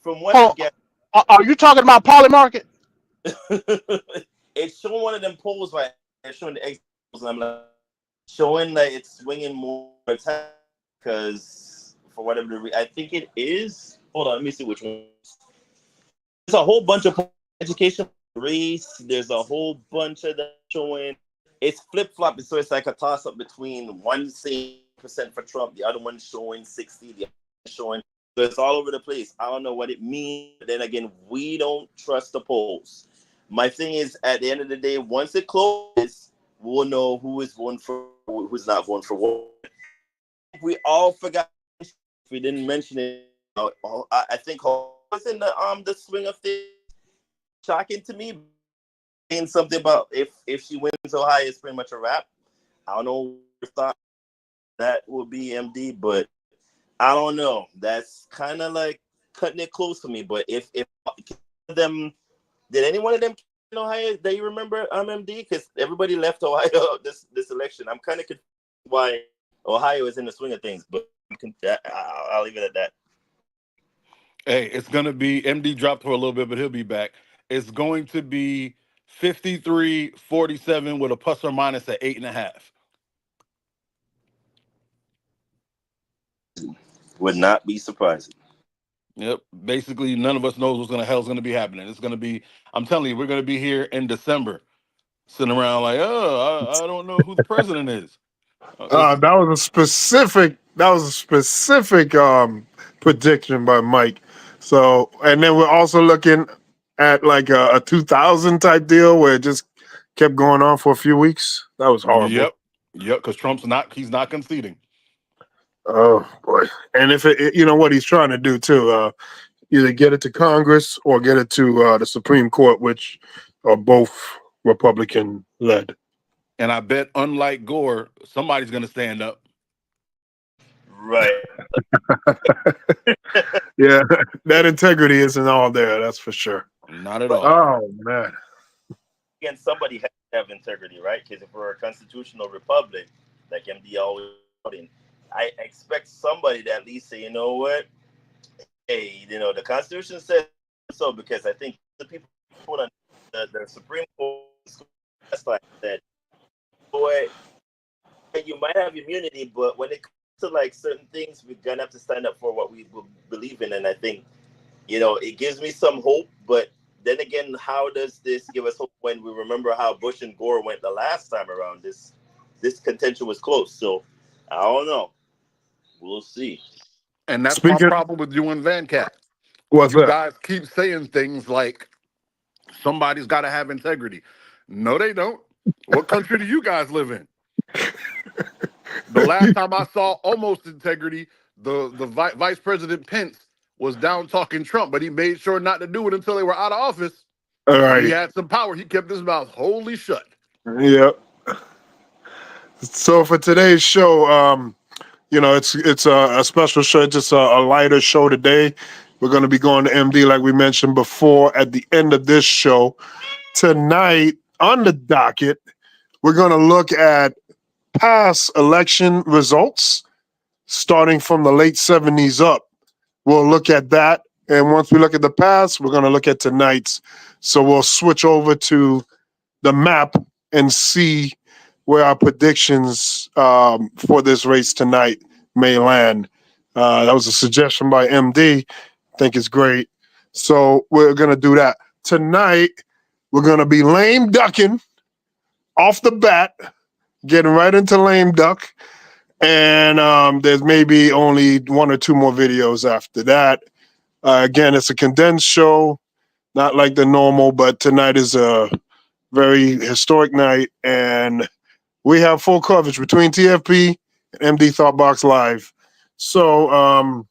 S31: from what I get,
S32: are you talking about Polymarket?
S31: It's showing one of them polls, right? It's showing the exit polls, and I'm like, showing that it's swinging more because for whatever the reason, I think it is. Hold on, let me see which one. There's a whole bunch of education, race. There's a whole bunch of that showing. It's flip-flopping, so it's like a toss-up between one saying percent for Trump, the other one showing 60, the other one showing. So it's all over the place. I don't know what it means. But then again, we don't trust the polls. My thing is, at the end of the day, once it closes, we'll know who is voting for, who's not voting for what. We all forgot. If we didn't mention it, I think was in the swing of things. Shocking to me. Saying something about if she wins Ohio, it's pretty much a wrap. I don't know if thought that will be MD, but I don't know. That's kind of like cutting it close for me. But if them. Did any one of them in Ohio that you remember MD? Because everybody left Ohio this election. I'm kind of confused why Ohio is in the swing of things, but I'll leave it at that.
S22: Hey, it's going to be, MD dropped for a little bit, but he'll be back. It's going to be 53-47 with a plus or minus at 8.5.
S31: Would not be surprising.
S22: Yep. Basically, none of us knows what's hell's going to be happening. It's going to be, I'm telling you, we're going to be here in December sitting around like, oh, I don't know who the president is.
S30: That was a specific prediction by Mike. So, and then we're also looking at like a 2000 type deal where it just kept going on for a few weeks. That was horrible.
S22: Yep, because he's not conceding.
S30: Oh boy! And if you know what he's trying to do too, either get it to Congress or get it to the Supreme Court, which are both Republican led.
S22: And I bet, unlike Gore, somebody's going to stand up.
S31: Right.
S30: Yeah, that integrity isn't all there. That's for sure.
S22: Not at all.
S30: Oh man.
S31: Again, somebody has to have integrity, right? Because if we're a constitutional republic, like MD always putting, I expect somebody to at least say, you know what? Hey, you know, the Constitution says so, because I think the people on the Supreme Court that, boy, you might have immunity, but when it comes to like certain things, we're gonna have to stand up for what we believe in. And I think, you know, it gives me some hope, but then again, how does this give us hope when we remember how Bush and Gore went the last time around? This contention was close. So I don't know. We'll see.
S22: And that's my problem with you and Van Cat.
S30: What's
S22: you
S30: that?
S22: guys keep saying things like somebody's got to have integrity. No, they don't. What country do you guys live in? The last time I saw almost integrity, the Vice President Pence was down talking Trump, but he made sure not to do it until they were out of office.
S30: All right.
S22: He had some power. He kept his mouth wholly shut.
S30: Yep. So for today's show, you know, it's a special show, just a lighter show today. We're going to be going to MD like we mentioned before at the end of this show. Tonight on the docket, we're going to look at past election results starting from the late 70s up. We'll look at that. And once we look at the past, we're going to look at tonight's. So we'll switch over to the map and see where our predictions for this race tonight may land. That was a suggestion by MD. I think it's great. So we're going to do that. Tonight, we're going to be lame ducking off the bat, getting right into lame duck. And there's maybe only one or two more videos after that. Again, it's a condensed show, not like the normal, but tonight is a very historic night. And we have full coverage between TFP and MD Thoughtbox Live. So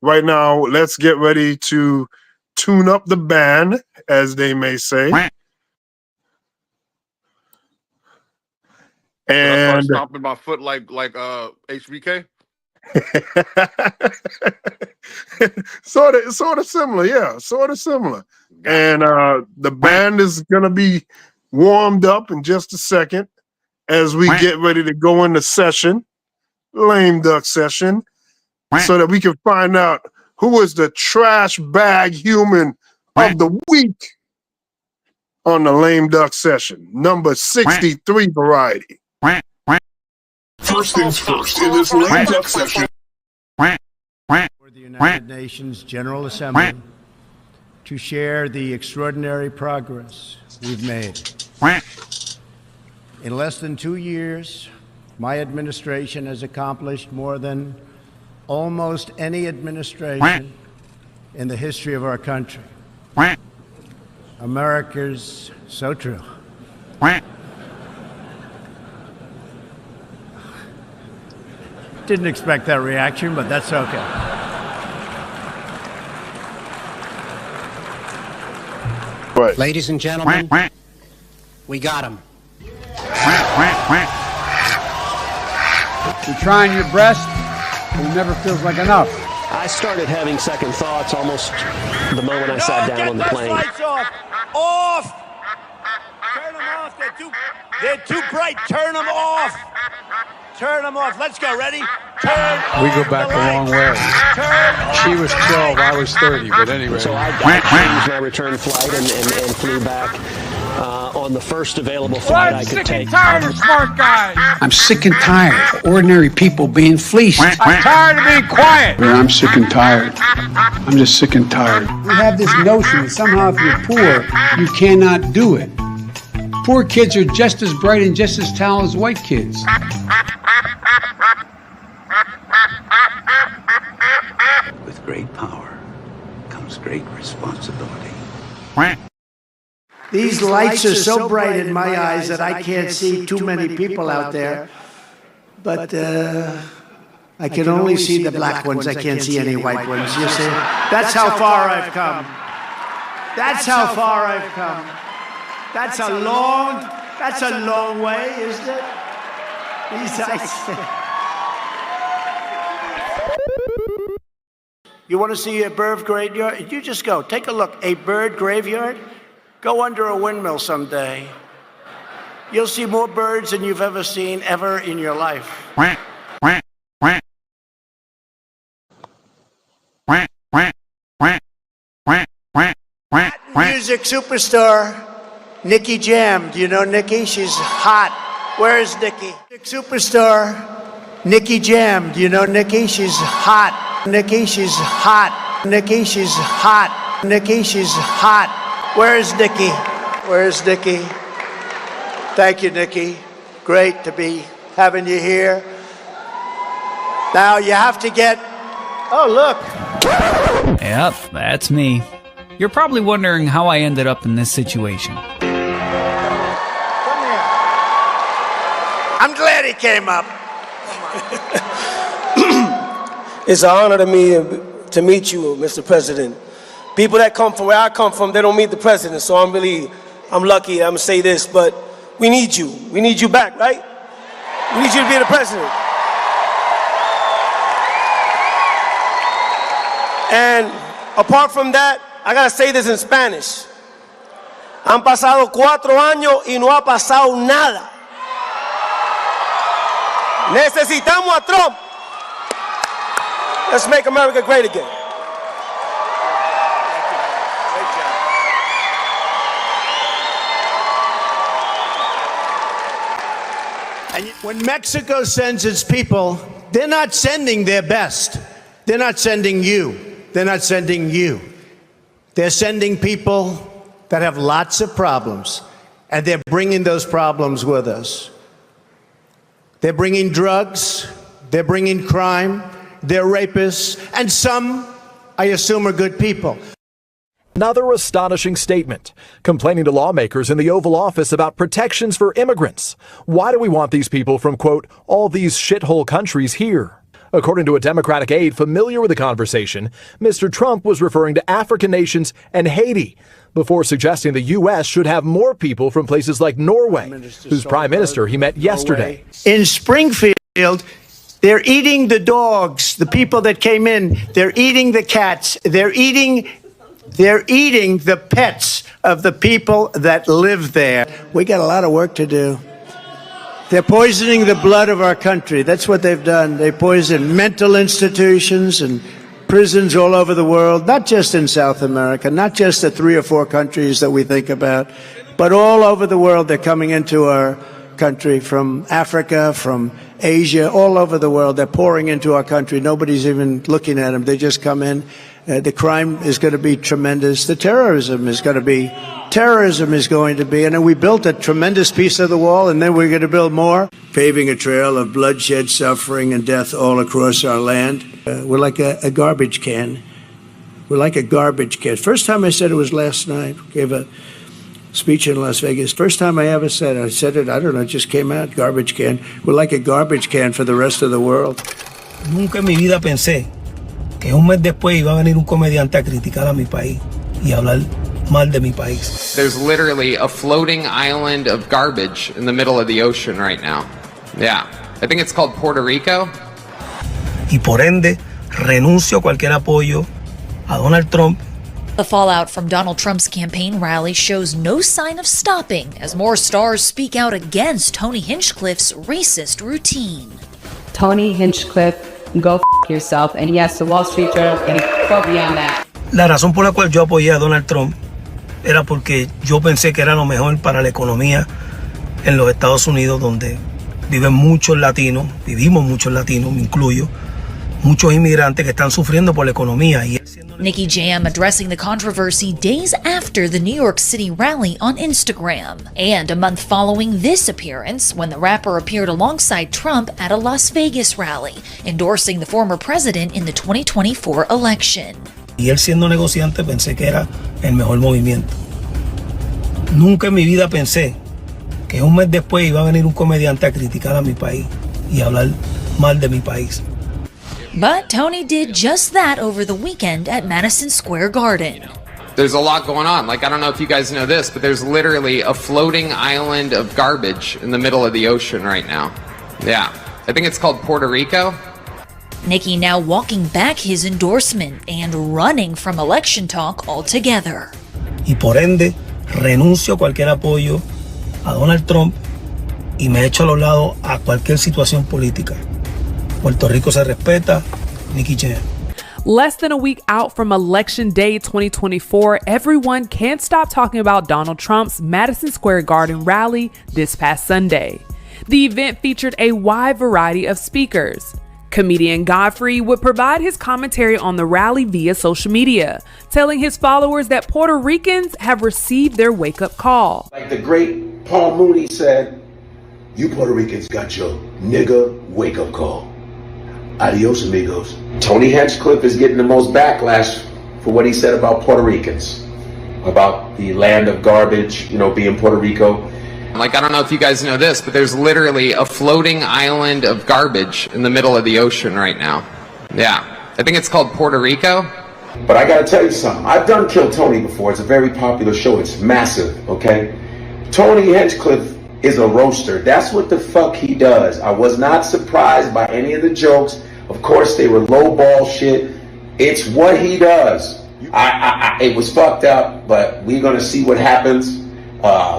S30: right now, let's get ready to tune up the band, as they may say. And
S22: stomping my foot like HBK.
S30: sort of similar, yeah, sort of similar. And the band is gonna be warmed up in just a second as we get ready to go into session, lame duck session, so that we can find out who is the trash bag human of the week on the lame duck session, number 63 variety.
S1: First things first, in this lame duck session.
S2: For the United Nations General Assembly to share the extraordinary progress we've made. In less than 2 years, my administration has accomplished more than almost any administration in the history of our country. America's so true. Didn't expect that reaction, but that's okay.
S30: Right.
S3: Ladies and gentlemen, we got him.
S15: You're trying your best, but it never feels like enough.
S16: I started having second thoughts almost the moment I sat down on the plane.
S4: Lights off! Off! Turn them off. They're too bright. Turn them off. Turn them off. Let's go. Ready? Turn
S15: We go back a long way. She was 12, I was 30, but anyway.
S16: So I changed my return flight and flew back on the first available flight I could take.
S15: I'm sick and tired of smart guys.
S3: I'm sick and tired of ordinary people being fleeced.
S15: I'm tired of being quiet.
S3: I'm sick and tired. I'm just sick and tired. We have this notion that somehow if you're poor, you cannot do it. Poor kids are just as bright and just as talented as white kids.
S5: With great power comes great responsibility.
S2: These lights are so bright in my eyes that I can't see too many people out there. But I can only see the black ones. I can't see any white ones. You see? That's how far I've come. That's how far I've come. That's a long way, isn't it? These eyes. You want to see a bird graveyard? You just go. Take a look. A bird graveyard? Go under a windmill someday. You'll see more birds than you've ever seen ever in your life. Music superstar Nikki Jam. Do you know Nikki? She's hot. Where is Nikki? Music superstar Nikki Jam. Do you know Nikki? She's hot. Nikki, she's hot. Nikki, she's hot. Nikki, she's hot. Where is Nikki? Where is Nikki? Thank you, Nikki. Great to be having you here. Now you have to get... Oh, look.
S7: Yep, that's me. You're probably wondering how I ended up in this situation.
S2: Come here. I'm glad he came up.
S8: It's an honor to me to meet you, Mr. President. People that come from where I come from, they don't meet the president, so I'm lucky. I'm gonna say this, but we need you. We need you back, right? We need you to be the president. And apart from that, I gotta say this in Spanish. Han pasado 4 años y no ha pasado nada. Necesitamos a Trump. Let's make America great again.
S2: And when Mexico sends its people, they're not sending their best. They're not sending you. They're not sending you. They're sending people that have lots of problems, and they're bringing those problems with us. They're bringing drugs, they're bringing crime, they're rapists, and some, I assume, are good people.
S9: Another astonishing statement, complaining to lawmakers in the Oval Office about protections for immigrants. Why do we want these people from, quote, all these shithole countries here? According to a Democratic aide familiar with the conversation, Mr. Trump was referring to African nations and Haiti before suggesting the U.S. should have more people from places like Norway, whose prime minister he met yesterday.
S2: In Springfield, they're eating the dogs, the people that came in. They're eating the cats. They're eating the pets of the people that live there. We got a lot of work to do. They're poisoning the blood of our country. That's what they've done. They poison mental institutions and prisons all over the world, not just in South America, not just the 3 or 4 countries that we think about, but all over the world. They're coming into our country from Africa, from Asia, all over the world. They're pouring into our country. Nobody's even looking at them. They just come in. The crime is going to be tremendous. The terrorism is going to be, and then we built a tremendous piece of the wall, and then we're going to build more, paving a trail of bloodshed, suffering, and death all across our land. We're like a garbage can. We're like a garbage can. First time I said it was last night. Gave a speech in Las Vegas. First time I ever said it. I said it, I don't know, it just came out, garbage can. We're like a garbage can for the rest of the world.
S8: Nunca en mi vida pensé que un mes después iba a venir un comediante a criticar a mi país y hablar mal de mi país.
S14: There's literally a floating island of garbage in the middle of the ocean right now. Yeah, I think it's called Puerto Rico.
S8: Y por ende, renuncio a cualquier apoyo a Donald Trump.
S18: The fallout from Donald Trump's campaign rally shows no sign of stopping as more stars speak out against Tony Hinchcliffe's racist routine.
S20: Tony Hinchcliffe, go f yourself, and yes, the Wall Street Journal, and quote beyond that.
S8: La razón por la cual yo apoyé a Donald Trump era porque yo pensé que era lo mejor para la economía en los Estados Unidos, donde vivimos muchos latinos, me incluyo, muchos inmigrantes que están sufriendo por la economía.
S18: Nicky Jam addressing the controversy days after the New York City rally on Instagram, and a month following this appearance when the rapper appeared alongside Trump at a Las Vegas rally, endorsing the former president in the 2024 election.
S8: Y él siendo negociante pensé que era el mejor movimiento. Nunca en mi vida pensé que un mes después iba a venir un comediante a criticar a mi país y hablar mal de mi país.
S18: But Tony did just that over the weekend at Madison Square Garden.
S14: There's a lot going on. Like, I don't know if you guys know this, but there's literally a floating island of garbage in the middle of the ocean right now. Yeah. I think it's called Puerto Rico.
S18: Nicky now walking back his endorsement and running from election talk altogether.
S8: Y por ende, renuncio a cualquier apoyo a Donald Trump y me echo a los lados a cualquier situación política. Puerto Rico se respeta, Nicky Jam.
S6: Less than a week out from Election Day 2024, everyone can't stop talking about Donald Trump's Madison Square Garden rally this past Sunday. The event featured a wide variety of speakers. Comedian Godfrey would provide his commentary on the rally via social media, telling his followers that Puerto Ricans have received their wake-up call.
S10: Like the great Paul Mooney said, you Puerto Ricans got your nigga wake-up call. Adios, amigos. Tony Hinchcliffe is getting the most backlash for what he said about Puerto Ricans, about the land of garbage, you know, being Puerto Rico.
S14: Like, I don't know if you guys know this, but there's literally a floating island of garbage in the middle of the ocean right now. Yeah. I think it's called Puerto Rico.
S10: But I gotta tell you something. I've done Kill Tony before. It's a very popular show. It's massive, okay? Tony Hinchcliffe is a roaster. That's what the fuck he does. I was not surprised by any of the jokes. Of course, they were low ball shit. It's what he does. It was fucked up, but we're gonna see what happens.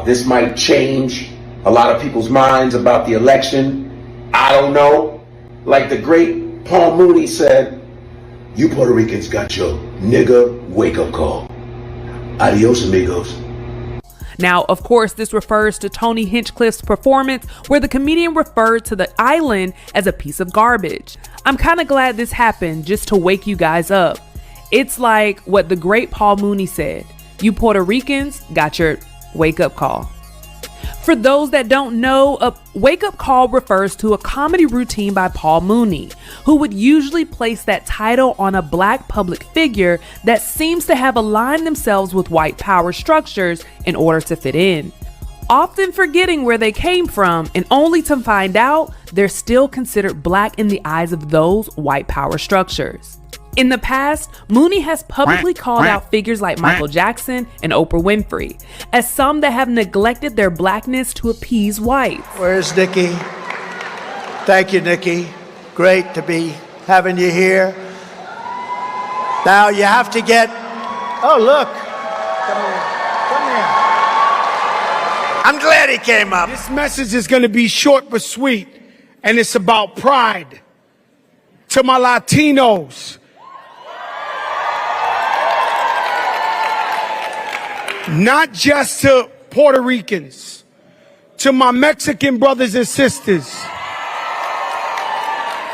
S10: This might change a lot of people's minds about the election. I don't know. Like the great Paul Mooney said, you Puerto Ricans got your nigga wake-up call. Adios, amigos.
S6: Now, of course, this refers to Tony Hinchcliffe's performance where the comedian referred to the island as a piece of garbage. I'm kind of glad this happened just to wake you guys up. It's like what the great Paul Mooney said, you Puerto Ricans got your wake-up call. For those that don't know, a wake-up call refers to a comedy routine by Paul Mooney, who would usually place that title on a black public figure that seems to have aligned themselves with white power structures in order to fit in, often forgetting where they came from and only to find out they're still considered black in the eyes of those white power structures. In the past, Mooney has publicly called out figures like Michael Jackson and Oprah Winfrey as some that have neglected their blackness to appease whites.
S2: Where's Nikki? Thank you, Nikki. Great to be having you here. Now you have to get, oh look, come here. I'm glad he came up.
S11: This message is going to be short but sweet, and it's about pride. To my Latinos, not just to Puerto Ricans, to my Mexican brothers and sisters.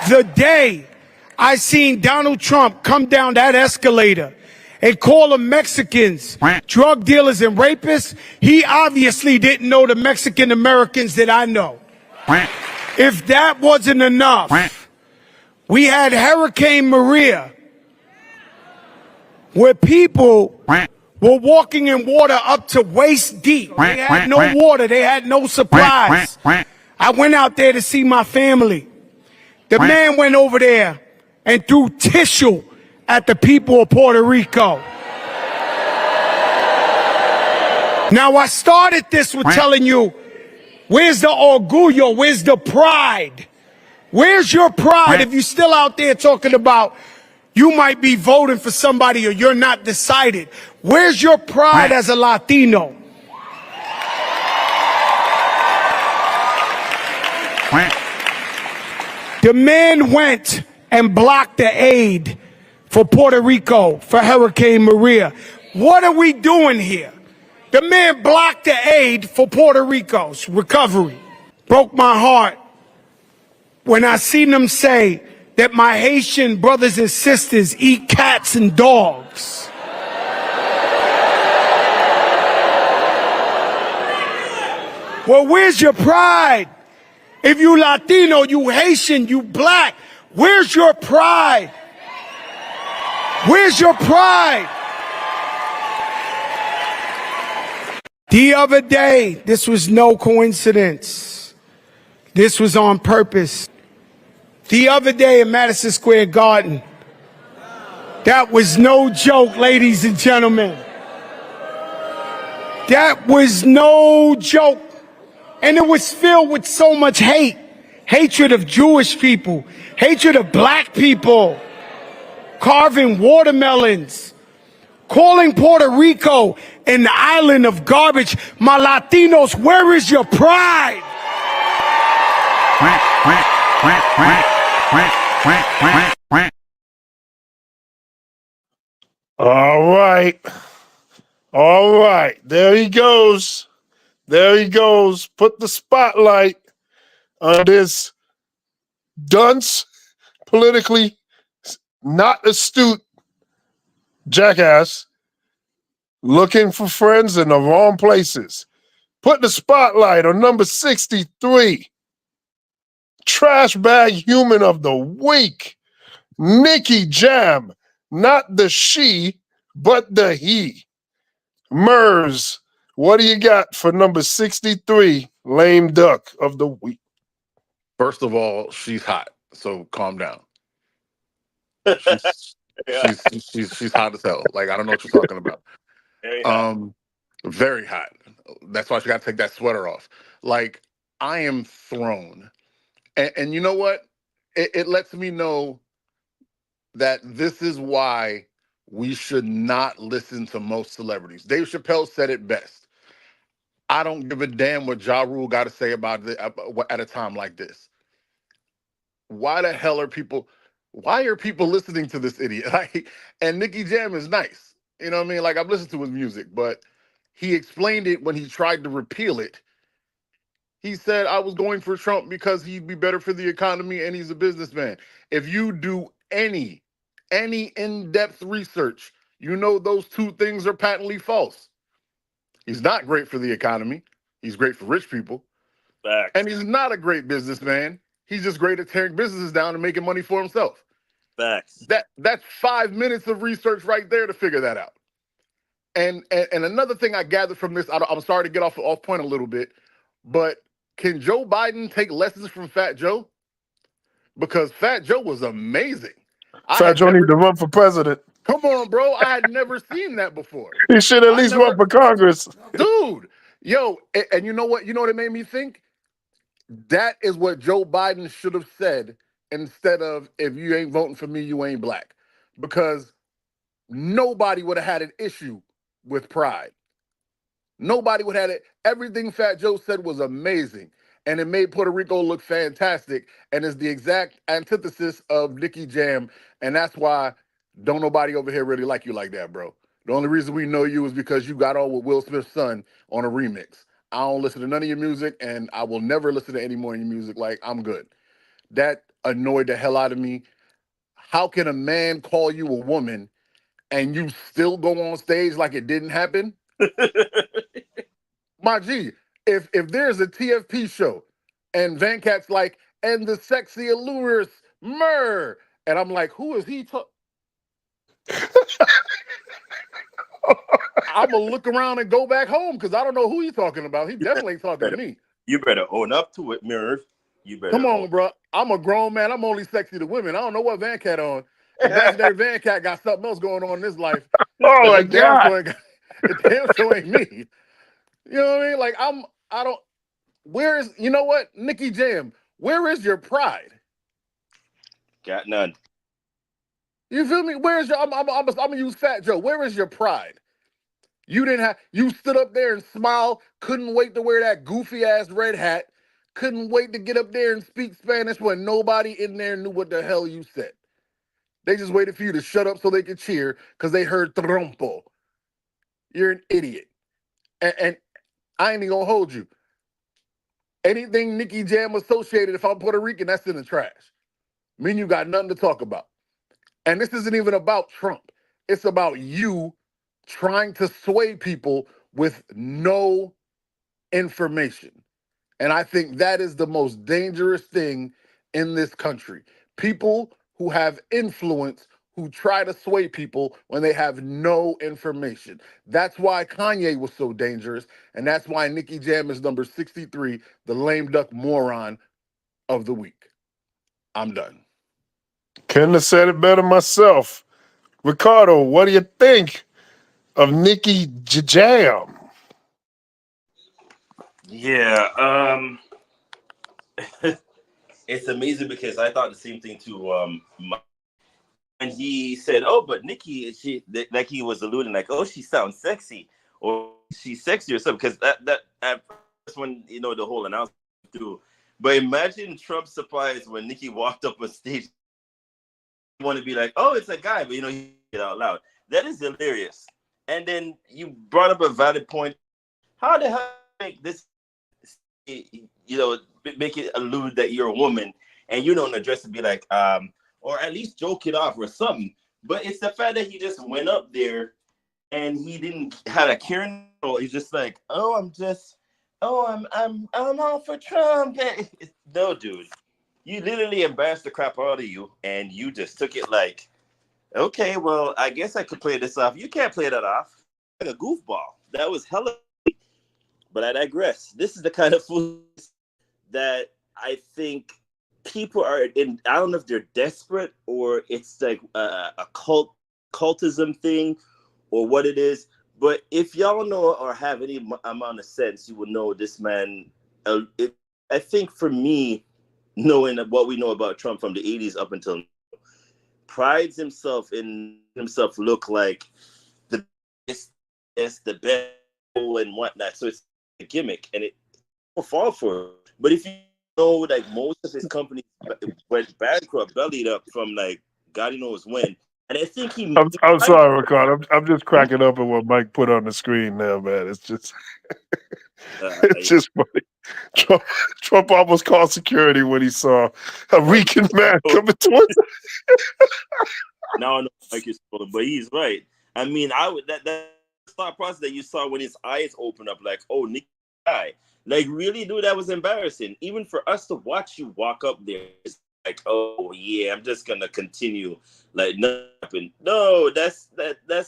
S11: The day I seen Donald Trump come down that escalator and call them Mexicans drug dealers and rapists, he obviously didn't know the Mexican Americans that I know. If that wasn't enough, we had Hurricane Maria, where people were walking in water up to waist deep. They had no water. They had no supplies. I went out there to see my family. The man went over there and threw tissue at the people of Puerto Rico. Now, I started this with telling you, where's the orgullo? Where's the pride? Where's your pride if you're still out there talking about you might be voting for somebody or you're not decided? Where's your pride as a Latino? The man went and blocked the aid for Puerto Rico for Hurricane Maria. What are we doing here? The man blocked the aid for Puerto Rico's recovery. Broke my heart when I seen them say that my Haitian brothers and sisters eat cats and dogs. Well, where's your pride? If you Latino, you Haitian, you black, where's your pride? Where's your pride? The other day, this was no coincidence. This was on purpose. The other day in Madison Square Garden, that was no joke, ladies and gentlemen. That was no joke. And it was filled with so much hate. Hatred of Jewish people. Hatred of black people. Carving watermelons. Calling Puerto Rico an island of garbage. My Latinos, where is your pride?
S30: All right. All right. There he goes. There he goes. Put the spotlight on this dunce, politically not astute jackass looking for friends in the wrong places. Put the spotlight on number 63. Trash bag human of the week. Nikki Jam. Not the she, but the he. Mers, what do you got for number 63, lame duck of the week?
S22: First of all, she's hot, so calm down. She's hot as hell. Like, I don't know what you're talking about. Very hot. That's why she got to take that sweater off. Like, I am thrown. And you know what? It lets me know that this is why we should not listen to most celebrities. Dave Chappelle said it best. I don't give a damn what Ja Rule got to say about it at a time like this. Why the hell are people listening to this idiot? Like, and Nicky Jam is nice. You know what I mean? Like, I've listened to his music, but he explained it when he tried to repeal it. He said, I was going for Trump because he'd be better for the economy and he's a businessman. If you do any in-depth research, you know those two things are patently false. He's not great for the economy. He's great for rich people.
S31: Facts.
S22: And he's not a great businessman. He's just great at tearing businesses down and making money for himself.
S31: Facts.
S22: That's 5 minutes of research right there to figure that out. And another thing I gathered from this, I'm sorry to get off point a little bit, but can Joe Biden take lessons from Fat Joe? Because Fat Joe was amazing.
S30: Fat Joe need to run for president.
S22: Come on, bro. I had never seen that before.
S30: He should at least run for Congress.
S22: Dude, yo, and you know what? You know what it made me think? That is what Joe Biden should have said instead of, if you ain't voting for me, you ain't black. Because nobody would have had an issue with pride. Nobody would have had it. Everything Fat Joe said was amazing. And it made Puerto Rico look fantastic. And it's the exact antithesis of Nicky Jam. And that's why don't nobody over here really like you like that, bro. The only reason we know you is because you got on with Will Smith's son on a remix. I don't listen to none of your music, and I will never listen to any more of your music. Like, I'm good. That annoyed the hell out of me. How can a man call you a woman and you still go on stage like it didn't happen? My G, if there's a TFP show and Van Cat's like, and the sexy allures, Myrrh, and I'm like, who is he talking? I'm going to look around and go back home because I don't know who he's talking about. He definitely ain't talking to me.
S31: You better own up to it, Mirror. You better.
S22: Come on, bro. I'm a grown man. I'm only sexy to women. I don't know what Van Cat on. Imaginary Van Cat got something else going on in his life.
S30: Oh, my God.
S22: It damn sure ain't me. You know what I mean? Like, you know what? Nicky Jam, where is your pride?
S31: Got none.
S22: You feel me? Where's your, I'm gonna use Fat Joe. Where is your pride? You stood up there and smiled, couldn't wait to wear that goofy ass red hat, couldn't wait to get up there and speak Spanish when nobody in there knew what the hell you said. They just waited for you to shut up so they could cheer because they heard trompo. You're an idiot. And I ain't even gonna hold you. Anything Nicky Jam associated, if I'm Puerto Rican, that's in the trash. mean you got nothing to talk about. And this isn't even about Trump. It's about you trying to sway people with no information. And I think that is the most dangerous thing in this country. People who have influence who try to sway people when they have no information. That's why Kanye was so dangerous. And that's why Nicky Jam is number 63, the lame duck moron of the week. I'm done.
S30: Couldn't have said it better myself. Ricardo, what do you think of Nicky Jam?
S31: Yeah, it's amazing because I thought the same thing too. And he said, "Oh, but Nikki, like he was alluding, like, oh, she sounds sexy, or she's sexy or something." Because that at first when the whole announcement through. But imagine Trump's surprise when Nikki walked up on stage. You want to be like, "Oh, it's a guy," but he said it out loud. That is hilarious. And then you brought up a valid point. How the hell make this? Make it allude that you're a woman, and you don't address it, be like, or at least joke it off or something. But it's the fact that he just went up there and he didn't have a Karen. He's just like, oh, I'm all for Trump. No, dude, you literally embarrassed the crap out of you, and you just took it like, okay, well, I guess I could play this off. You can't play that off like a goofball. That was hella. But I digress. This is the kind of food that I think people are in. I don't know if they're desperate or it's like a cultism thing or what it is. But if y'all know or have any amount of sense, you will know this man. I think for me, knowing what we know about Trump from the 80s up until now, prides himself in himself look like the best, the best and whatnot. So it's a gimmick, and it will fall for it. But if you know, like most of his companies went bankrupt, bellied up from like God knows when, and I think
S30: I'm sorry, Ricardo. I'm just cracking up at what Mike put on the screen now, man. It's just it's just funny. Trump almost called security when he saw a reeking man coming towards him.
S31: No, Mike is spoiling, but he's right. I mean, I would that thought process that you saw when his eyes opened up, like, oh, Nick guy. Like, really, dude, that was embarrassing. Even for us to watch you walk up there, it's like, oh yeah, I'm just gonna continue. Like, nothing. No, that's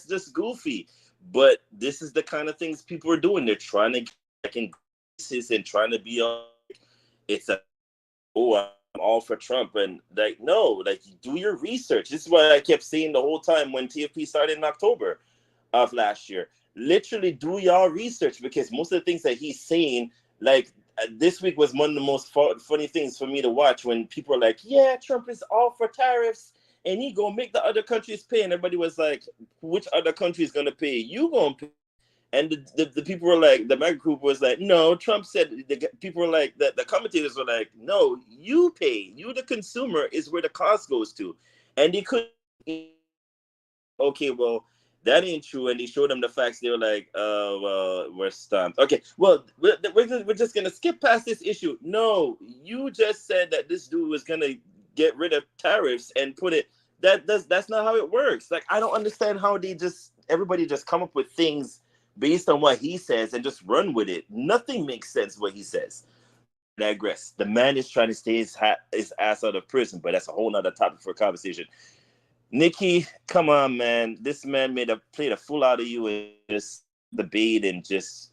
S31: just goofy. But this is the kind of things people are doing. They're trying to get in graces and trying to be on. It's a I'm all for Trump, and like, no, like, do your research. This is what I kept saying the whole time when TFP started in October of last year. Literally do y'all research, because most of the things that he's saying, like this week was one of the most funny things for me to watch when people are like, yeah, Trump is all for tariffs and he gonna make the other countries pay, and everybody was like, which other country is gonna pay? You gonna pay? And the people were like, the mega group was like, no, Trump said, the people were like, the commentators were like, no, you pay. You, the consumer, is where the cost goes to. And they couldn't, okay, well, that ain't true. And they showed them the facts. They were like, well, we're stumped. Okay, well, we're just going to skip past this issue. No, you just said that this dude was going to get rid of tariffs and put it, that's not how it works. Like, I don't understand how everybody just come up with things based on what he says and just run with it. Nothing makes sense what he says. I digress. The man is trying to stay his ass out of prison, but that's a whole nother topic for a conversation. Nikki, come on, man. This man played a fool out of you and just the bait and just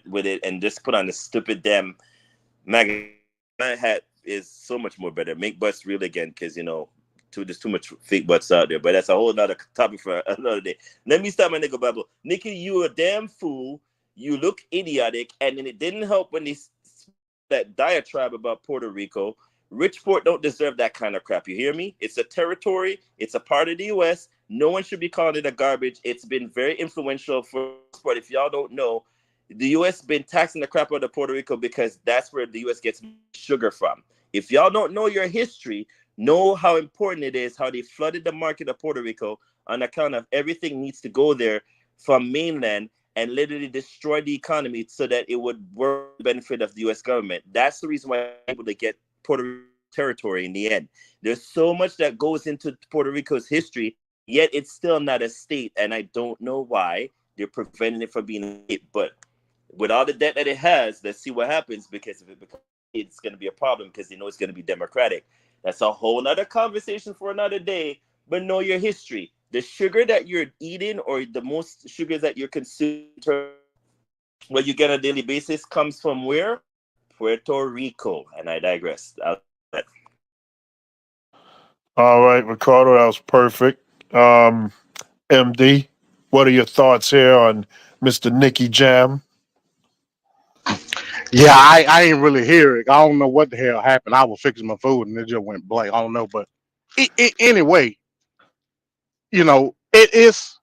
S31: with it and just put on the stupid damn MAGA hat is so much more better. Make butts real again, because there's too much fake butts out there. But that's a whole nother topic for another day. Let me start my nigga babble. Nikki, you a damn fool. You look idiotic, and then it didn't help when that diatribe about Puerto Rico. Richport don't deserve that kind of crap. You hear me? It's a territory. It's a part of the U.S. No one should be calling it a garbage. It's been very influential for sport. If y'all don't know, the U.S. been taxing the crap out of Puerto Rico because that's where the U.S. gets sugar from. If y'all don't know your history, know how important it is, how they flooded the market of Puerto Rico on account of everything needs to go there from mainland and literally destroy the economy so that it would work the benefit of the U.S. government. That's the reason why I'm able to get Puerto Rico territory in the end. There's so much that goes into Puerto Rico's history, yet it's still not a state, and I don't know why they're preventing it from being a state. But with all the debt that it has, let's see what happens, because if it becomes, it's going to be a problem because they know it's going to be democratic. That's a whole other conversation for another day. But know your history. The sugar that you're eating, or the most sugars that you're consuming, what you get on a daily basis, comes from where? Puerto Rico. And I digress.
S30: All right, Ricardo, that was perfect. MD, what are your thoughts here on Mr. Nicky Jam?
S32: Yeah, I ain't really hear it. I don't know what the hell happened. I was fixing my food and it just went blank. I don't know, but anyway, you know, it is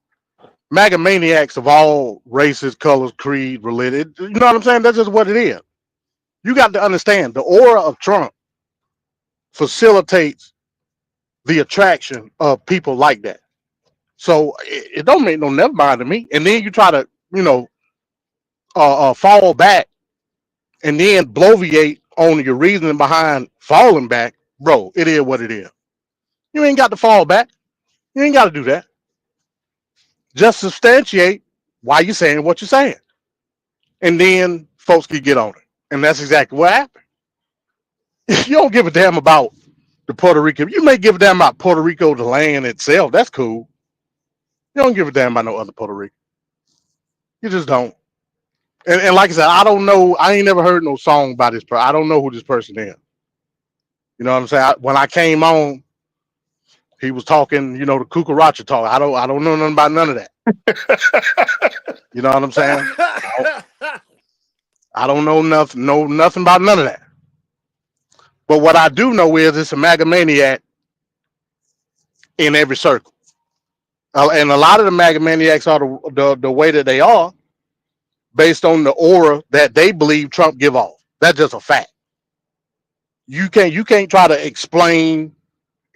S32: MAGA maniacs of all races, colors, creed, religion. You know what I'm saying? That's just what it is. You got to understand the aura of Trump facilitates the attraction of people like that. So it don't make no never mind to me. And then you try to, you know, fall back and then bloviate on your reasoning behind falling back, bro. It is what it is. You ain't got to fall back. You ain't got to do that. Just substantiate why you're saying what you're saying, and then folks can get on it. And that's exactly what happened. You don't give a damn about the Puerto Rico. You may give a damn about Puerto Rico, the land itself. That's cool. You don't give a damn about no other Puerto Rico. You just don't. And like I said, I don't know. I ain't never heard no song by this person. I don't know who this person is. You know what I'm saying? When I came on, he was talking, you know, the cucaracha talk. I don't know nothing about none of that. You know what I'm saying? I don't know nothing about none of that. But what I do know is it's a MAGA maniac in every circle. And a lot of the MAGA maniacs are the way that they are based on the aura that they believe Trump give off. That's just a fact. You can't try to explain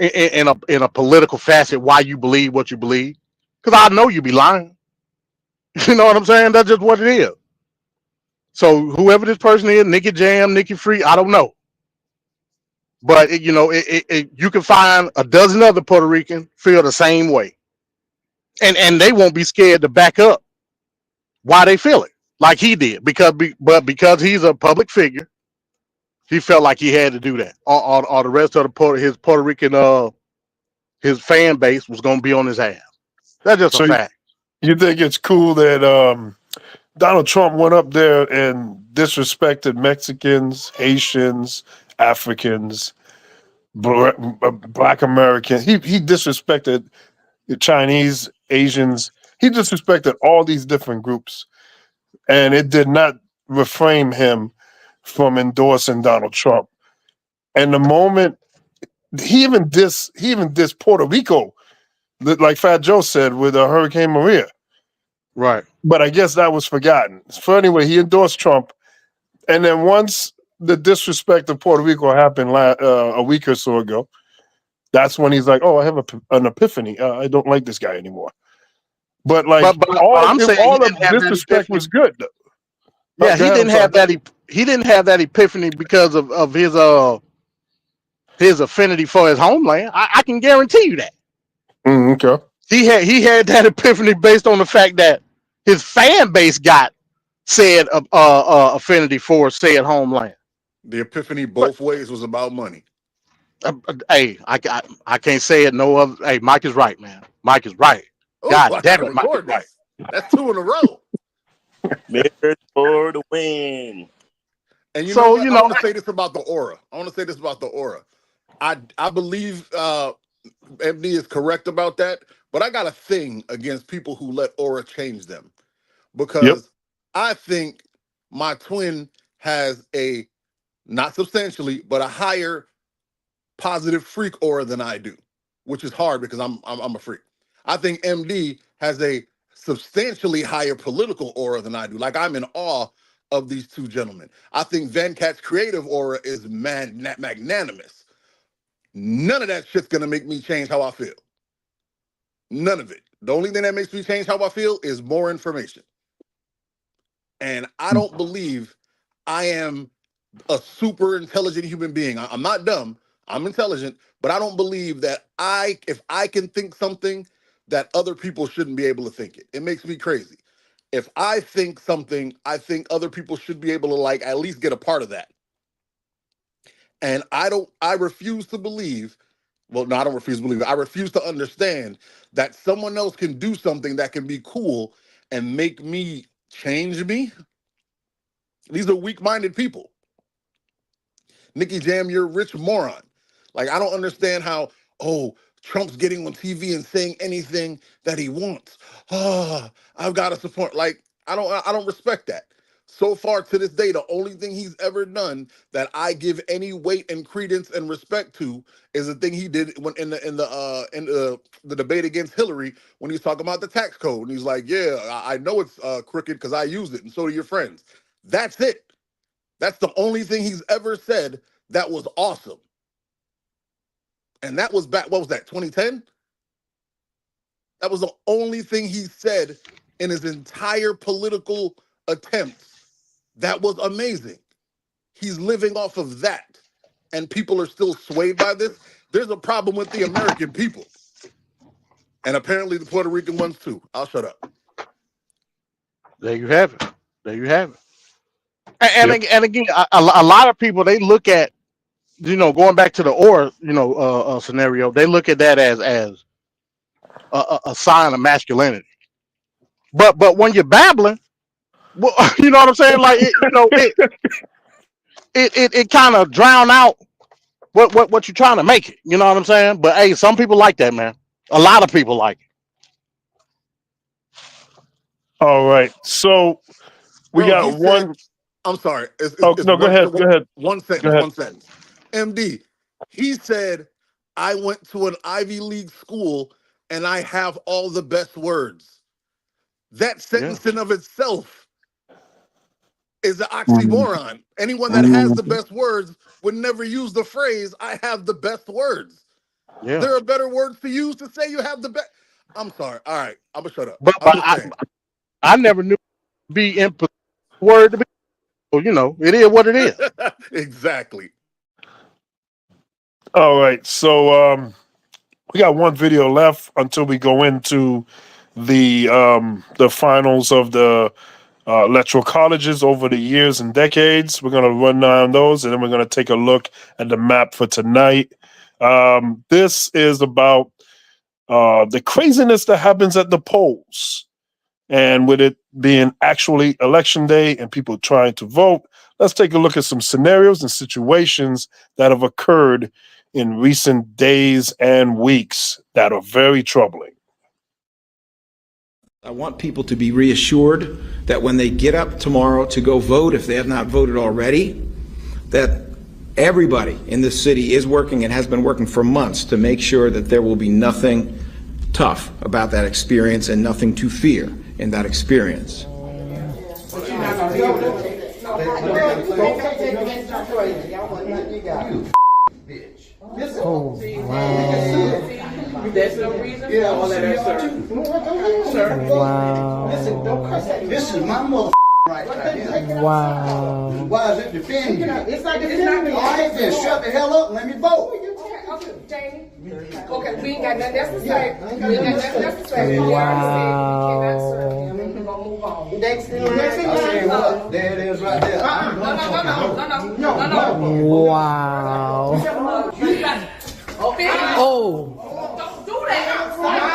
S32: in a political facet why you believe what you believe, because I know you be lying. You know what I'm saying? That's just what it is. So whoever this person is, Nicky Jam, Nicky Free, I don't know. But you know, you can find a dozen other Puerto Ricans feel the same way, and they won't be scared to back up why they feel it like he did, because he's a public figure, he felt like he had to do that. Or the rest of his Puerto Rican his fan base was going to be on his ass. That's just a fact.
S30: You think it's cool that Donald Trump went up there and disrespected Mexicans, Haitians, Africans, Black Americans? He disrespected the Chinese, Asians. He disrespected all these different groups, and it did not refrain him from endorsing Donald Trump. And the moment he even dissed Puerto Rico, like Fat Joe said with Hurricane Maria.
S32: Right.
S30: But I guess that was forgotten. So anyway, he endorsed Trump. And then once the disrespect of Puerto Rico happened a week or so ago, that's when he's like, oh, I have an epiphany. I don't like this guy anymore. But like all of the disrespect was good.
S32: Yeah, he didn't have that. He didn't have that epiphany because of his affinity for his homeland. I can guarantee you that.
S30: Okay.
S32: He had that epiphany based on the fact that his fan base got said affinity for said homeland.
S22: The epiphany both ways was about money.
S32: Hey, I can't say it no other. Hey, Mike is right, man. Mike is right.
S22: Ooh,
S32: God damn it, Mike is right.
S22: That's 2 in a row.
S31: Mayor for the win.
S22: And you know what? I want to say this about the aura. I believe MD is correct about that, but I got a thing against people who let aura change them, because I think my twin has a, not substantially, but a higher positive freak aura than I do, which is hard because I'm a freak. I think MD has a substantially higher political aura than I do. Like, I'm in awe of these two gentlemen. I think Van Cat's creative aura is magnanimous. None of that shit's gonna make me change how I feel. None of it. The only thing that makes me change how I feel is more information. And I don't believe I am a super intelligent human being. I'm not dumb. I'm intelligent, but I don't believe that if I can think something, that other people shouldn't be able to think it. It makes me crazy. If I think something, I think other people should be able to like at least get a part of that. And I refuse to believe, well, no, I don't refuse to believe it. I refuse to understand that someone else can do something that can be cool and make me change me. These are weak-minded people. Nicky Jam, you're a rich moron. Like, I don't understand how, Trump's getting on TV and saying anything that he wants. I've got to support. Like, I don't respect that. So far to this day, the only thing he's ever done that I give any weight and credence and respect to is the thing he did when in the debate against Hillary, when he was talking about the tax code. And he's like, yeah, I know it's crooked because I used it, and so do your friends. That's it. That's the only thing he's ever said that was awesome. And that was back, what was that, 2010? That was the only thing he said in his entire political attempts. That was amazing. He's living off of that. And people are still swayed by this. There's a problem with the American people. And apparently the Puerto Rican ones too. I'll shut up.
S32: There you have it. There you have it. And again, a lot of people, they look at, going back to the scenario, they look at that as a sign of masculinity. But when you're babbling, well, you know what I'm saying? Like, it kind of drown out what you're trying to make it. You know what I'm saying? But hey, some people like that, man. A lot of people like it.
S30: All right. So we got one.
S22: I'm sorry.
S30: Go ahead. Go ahead.
S22: One sentence. MD, he said, I went to an Ivy League school and I have all the best words. That sentence in of itself is an oxymoron. Anyone that has the best words would never use the phrase, I have the best words.
S32: Yeah.
S22: There are better words to use to say you have the best. I'm sorry. All right. I'm going to shut up.
S32: But I never knew be in word to be. Well, it is what it is.
S22: Exactly.
S30: All right. So we got one video left until we go into the finals of the electoral colleges over the years and decades. We're going to run down those, and then we're going to take a look at the map for tonight. This is about the craziness that happens at the polls. And with it being actually election day and people trying to vote, let's take a look at some scenarios and situations that have occurred in recent days and weeks that are very troubling.
S12: I want people to be reassured that when they get up tomorrow to go vote, if they have not voted already, that everybody in this city is working and has been working for months to make sure that there will be nothing tough about that experience and nothing to fear in that experience.
S13: Oh, wow. There's no reason for all of that, sir. Wow. Listen, don't cuss at me. This is my mother right here. Wow. Why is it defending you? It's not defending me. All right, then shut the hell up and let me vote. Okay, Jamie. Okay, we ain't got nothing else to say. We ain't got nothing else to say. Wow. We're gonna move on. Next thing. There it is right there. No. Wow. Oh. Don't do that. Wow.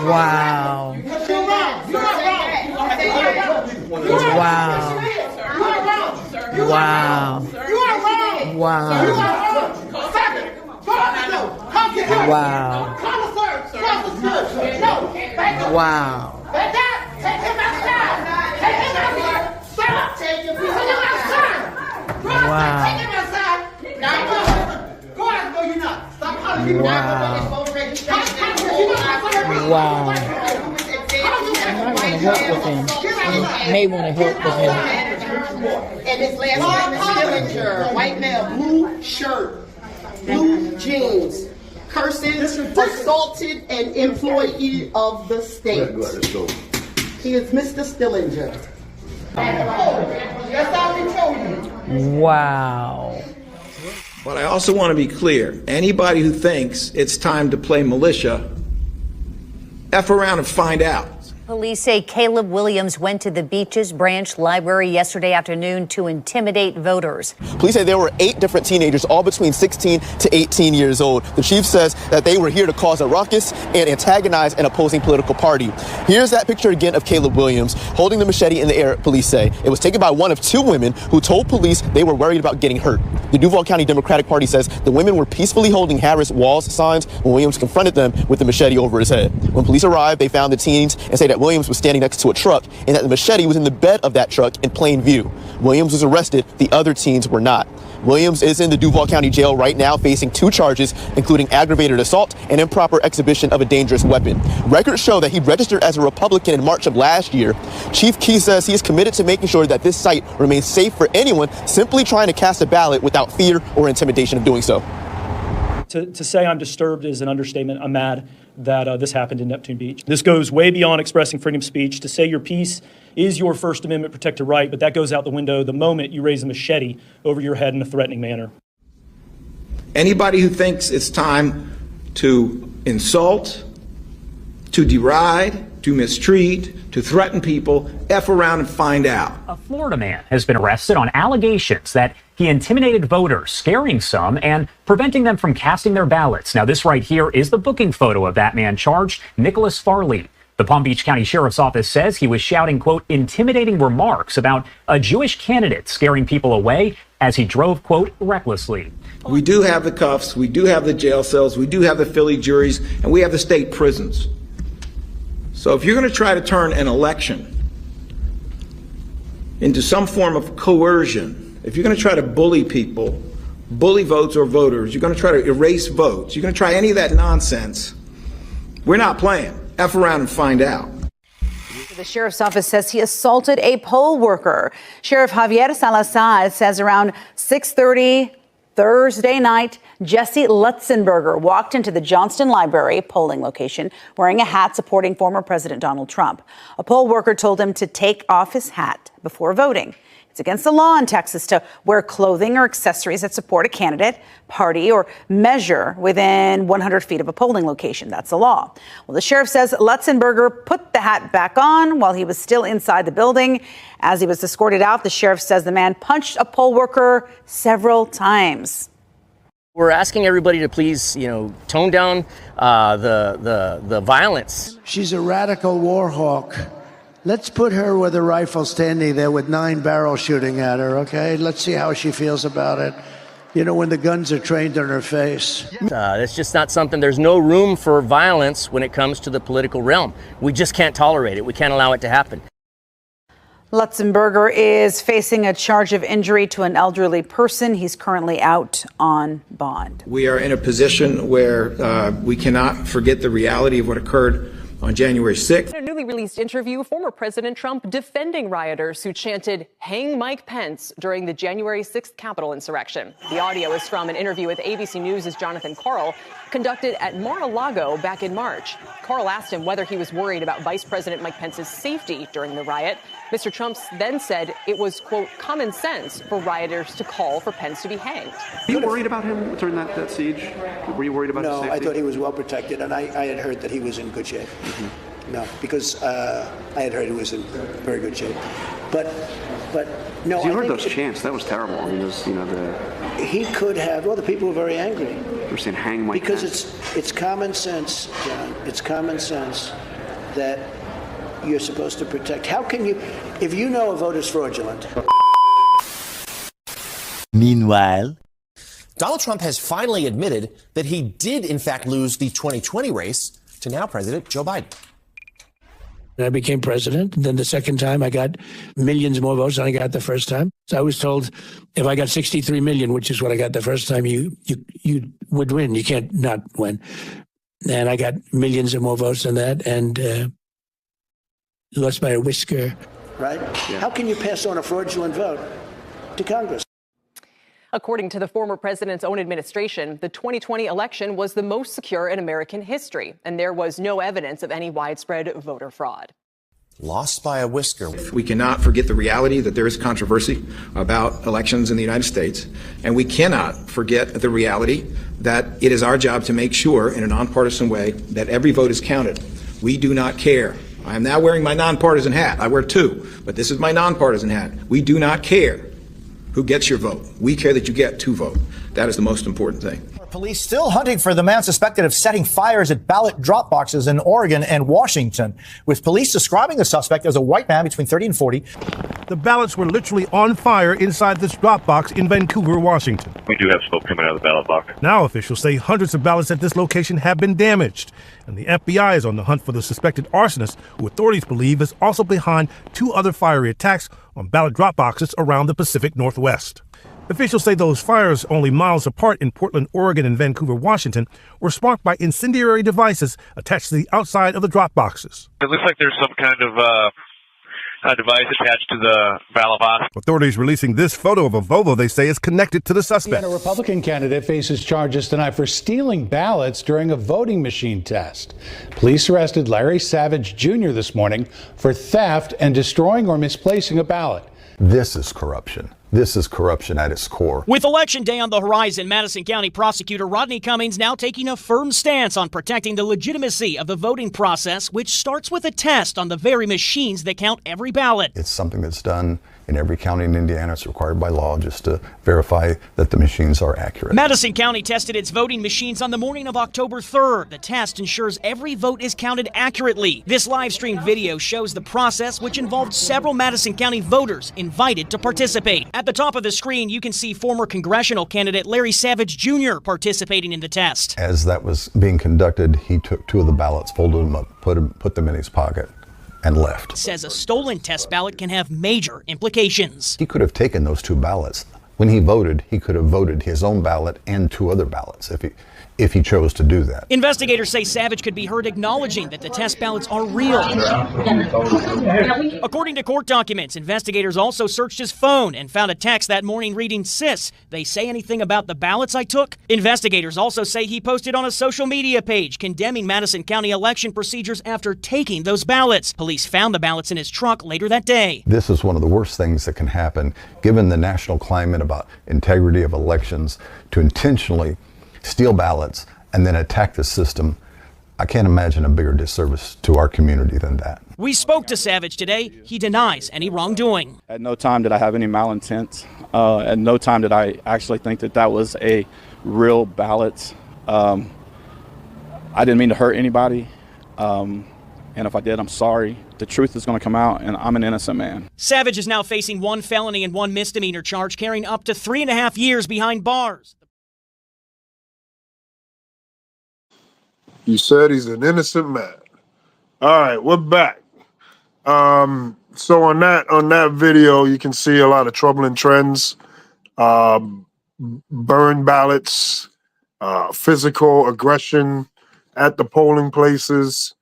S13: Wow. Wow. Wow. Wow. Wow. I might want to help with him. I may want to help with him. And his last name is Stillinger. White male, blue shirt, blue jeans. Cursing, assaulted an employee of the state. He is Mr. Stillinger. That's all we told you. Wow.
S12: But I also want to be clear. Anybody who thinks it's time to play militia, F around and find out.
S1: Police say Caleb Williams went to the Beaches Branch Library yesterday afternoon to intimidate voters.
S4: Police say there were 8 different teenagers, all between 16 to 18 years old. The chief says that they were here to cause a ruckus and antagonize an opposing political party. Here's that picture again of Caleb Williams holding the machete in the air, police say. It was taken by one of 2 women who told police they were worried about getting hurt. The Duval County Democratic Party says the women were peacefully holding Harris Walls signs when Williams confronted them with the machete over his head. When police arrived, they found the teens and say that Williams was standing next to a truck and that the machete was in the bed of that truck in plain view. Williams was arrested. The other teens were not. Williams is in the Duval County Jail right now facing 2 charges, including aggravated assault and improper exhibition of a dangerous weapon. Records show that he registered as a Republican in March of last year. Chief Key says he is committed to making sure that this site remains safe for anyone simply trying to cast a ballot without fear or intimidation of doing so.
S17: To say I'm disturbed is an understatement. I'm mad that this happened in Neptune Beach. This goes way beyond expressing freedom of speech. To say your piece is your First Amendment protected right, but that goes out the window the moment you raise a machete over your head in a threatening manner.
S12: Anybody who thinks it's time to insult, to deride, to mistreat, to threaten people, F around and find out.
S19: A Florida man has been arrested on allegations that he intimidated voters, scaring some and preventing them from casting their ballots. Now, this right here is the booking photo of that man charged, Nicholas Farley. The Palm Beach County Sheriff's Office says he was shouting, quote, intimidating remarks about a Jewish candidate, scaring people away as he drove, quote, recklessly.
S12: We do have the cuffs, we do have the jail cells, we do have the Philly juries, and we have the state prisons. So if you're going to try to turn an election into some form of coercion, if you're going to try to bully people, bully votes or voters, you're going to try to erase votes, you're going to try any of that nonsense, we're not playing. F around and find out.
S21: The sheriff's office says he assaulted a poll worker. Sheriff Javier Salazar says around 6:30 Thursday night, Jesse Lutzenberger walked into the Johnston Library polling location wearing a hat supporting former President Donald Trump. A poll worker told him to take off his hat before voting. It's against the law in Texas to wear clothing or accessories that support a candidate, party, or measure within 100 feet of a polling location. That's the law. Well, the sheriff says Lutzenberger put the hat back on while he was still inside the building. As he was escorted out, the sheriff says the man punched a poll worker several times.
S23: We're asking everybody to please, tone down the violence.
S24: She's a radical war hawk. Let's put her with a rifle standing there with 9 barrels shooting at her, okay? Let's see how she feels about it. When the guns are trained on her face.
S23: It's just not something, there's no room for violence when it comes to the political realm. We just can't tolerate it. We can't allow it to happen.
S21: Lutzenberger is facing a charge of injury to an elderly person. He's currently out on bond.
S12: We are in a position where we cannot forget the reality of what occurred on January 6th.
S25: In a newly released interview, former President Trump defending rioters who chanted, "Hang Mike Pence," during the January 6th Capitol insurrection. The audio is from an interview with ABC News' Jonathan Karl, conducted at Mar-a-Lago back in March. Karl asked him whether he was worried about Vice President Mike Pence's safety during the riot. Mr. Trump then said it was, quote, common sense for rioters to call for Pence to be hanged.
S26: Were you worried about him during that siege? Were you worried about his safety?
S24: No, I thought he was well protected, and I had heard that he was in good shape. Mm-hmm. No, because I had heard he was in very good shape. But no.
S26: You heard those chants. That was terrible. I mean,
S24: he could have. Well, the people were very angry.
S26: We're saying hang Mike
S24: Because
S26: Pence.
S24: it's common sense, John. It's common sense that you're supposed to protect. How can you, if you know a vote is fraudulent?
S26: Meanwhile, Donald Trump has finally admitted that he did, in fact, lose the 2020 race to now President Joe Biden.
S24: I became president. Then the second time I got millions more votes than I got the first time. So I was told if I got 63 million, which is what I got the first time, you would win. You can't not win. And I got millions of more votes than that and lost by a whisker. Right? Yeah. How can you pass on a fraudulent vote to Congress?
S25: According to the former president's own administration, the 2020 election was the most secure in American history, and there was no evidence of any widespread voter fraud.
S26: Lost by a whisker.
S12: We cannot forget the reality that there is controversy about elections in the United States, and we cannot forget the reality that it is our job to make sure in a nonpartisan way that every vote is counted. We do not care. I am now wearing my nonpartisan hat. I wear two, but this is my nonpartisan hat. We do not care who gets your vote. We care that you get to vote. That is the most important thing.
S3: Police still hunting for the man suspected of setting fires at ballot drop boxes in Oregon and Washington, with police describing the suspect as a white man between 30 and 40.
S5: The ballots were literally on fire inside this drop box in Vancouver, Washington.
S7: We do have smoke coming out of the ballot box.
S5: Now officials say hundreds of ballots at this location have been damaged, and the FBI is on the hunt for the suspected arsonist, who authorities believe is also behind two other fiery attacks on ballot drop boxes around the Pacific Northwest. Officials say those fires, only miles apart in Portland, Oregon and Vancouver, Washington, were sparked by incendiary devices attached to the outside of the drop boxes.
S7: It looks like there's some kind of device attached to the ballot box.
S5: Authorities releasing this photo of a Volvo they say is connected to the suspect.
S8: A Republican candidate faces charges tonight for stealing ballots during a voting machine test. Police arrested Larry Savage Jr. this morning for theft and destroying or misplacing a ballot.
S9: This is corruption. This is corruption at its core.
S15: With Election Day on the horizon, Madison County Prosecutor Rodney Cummings now taking a firm stance on protecting the legitimacy of the voting process, which starts with a test on the very machines that count every ballot.
S9: It's something that's done in every county in Indiana. It's required by law just to verify that the machines are accurate.
S15: Madison County tested its voting machines on the morning of October 3rd. The test ensures every vote is counted accurately. This live stream video shows the process, which involved several Madison County voters invited to participate. At the top of the screen, you can see former congressional candidate Larry Savage Jr. participating in the test.
S9: As that was being conducted, he took two of the ballots, folded them up, put them in his pocket, and left.
S15: Says a stolen test ballot can have major implications.
S9: He could have taken those two ballots. When he voted, he could have voted his own ballot and two other ballots if he chose to do that.
S15: Investigators say Savage could be heard acknowledging that the test ballots are real. According to court documents, investigators also searched his phone and found a text that morning reading, "Sis, they say anything about the ballots I took?" Investigators also say he posted on a social media page condemning Madison County election procedures after taking those ballots. Police found the ballots in his truck later that day.
S9: This is one of the worst things that can happen, given the national climate about integrity of elections, to intentionally steal ballots and then attack the system. I can't imagine a bigger disservice to our community than that.
S15: We spoke to Savage today. He denies any wrongdoing.
S16: At no time did I have any malintent. At no time did I actually think that that was a real ballot. I didn't mean to hurt anybody. And if I did, I'm sorry. The truth is going to come out, and I'm an innocent man.
S15: Savage is now facing one felony and one misdemeanor charge, carrying up to 3.5 years behind bars.
S30: You said he's an innocent man. All right, we're back. So on that video, you can see a lot of troubling trends. Burned ballots, physical aggression at the polling places,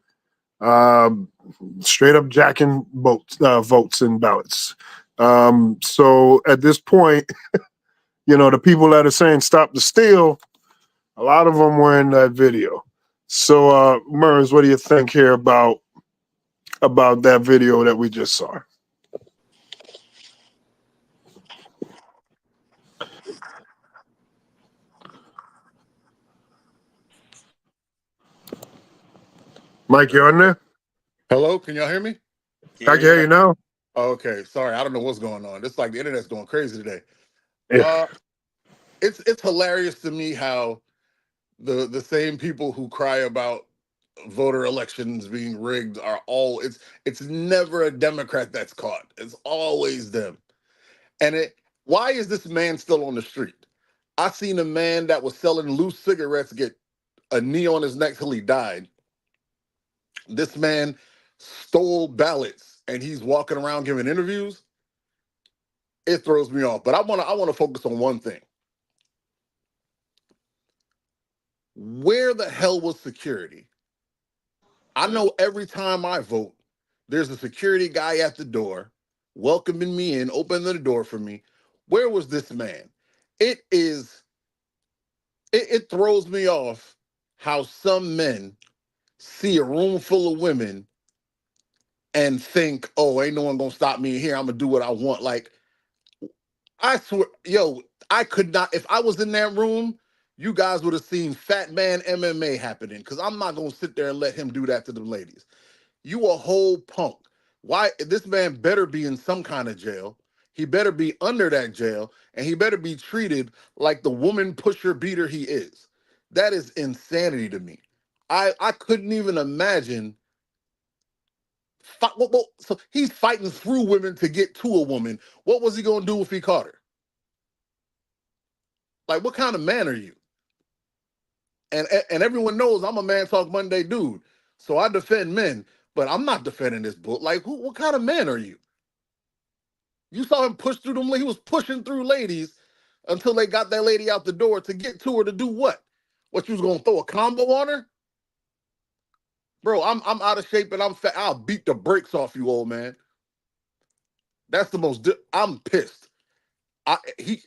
S30: straight up jacking votes and ballots. So at this point, the people that are saying stop the steal, a lot of them were in that video. So, Mers, what do you think here about that video that we just saw? Mike, you on there?
S22: Hello, can y'all hear me?
S30: I can hear you now.
S22: Oh, okay, sorry, I don't know what's going on. It's like the internet's going crazy today.
S30: Yeah.
S22: It's hilarious to me how the same people who cry about voter elections being rigged are all it's never a Democrat that's caught. It's always them. And why is this man still on the street? I seen a man that was selling loose cigarettes get a knee on his neck till he died. This man stole ballots and he's walking around giving interviews. It throws me off. But I want to focus on one thing. Where the hell was security? I know every time I vote, there's a security guy at the door welcoming me in, opening the door for me. Where was this man? It throws me off how some men see a room full of women and think, oh, ain't no one gonna stop me here. I'm gonna do what I want. Like, I swear, yo, I could not. If I was in that room, you guys would have seen Fat Man MMA happening. Because I'm not gonna sit there and let him do that to the ladies. You a whole punk. Why? This man better be in some kind of jail. He better be under that jail, and he better be treated like the woman pusher beater he is. That is insanity to me. I couldn't even imagine. So he's fighting through women to get to a woman. What was he gonna do if he caught her? Like, what kind of man are you? And everyone knows I'm a Man Talk Monday dude, so I defend men, but I'm not defending this book. Like, what kind of man are you? You saw him push through them. He was pushing through ladies until they got that lady out the door to get to her to do what? What, you was gonna throw a combo on her? Bro, I'm out of shape and I'm fat. I'll beat the brakes off you, old man. That's the most. I'm pissed. He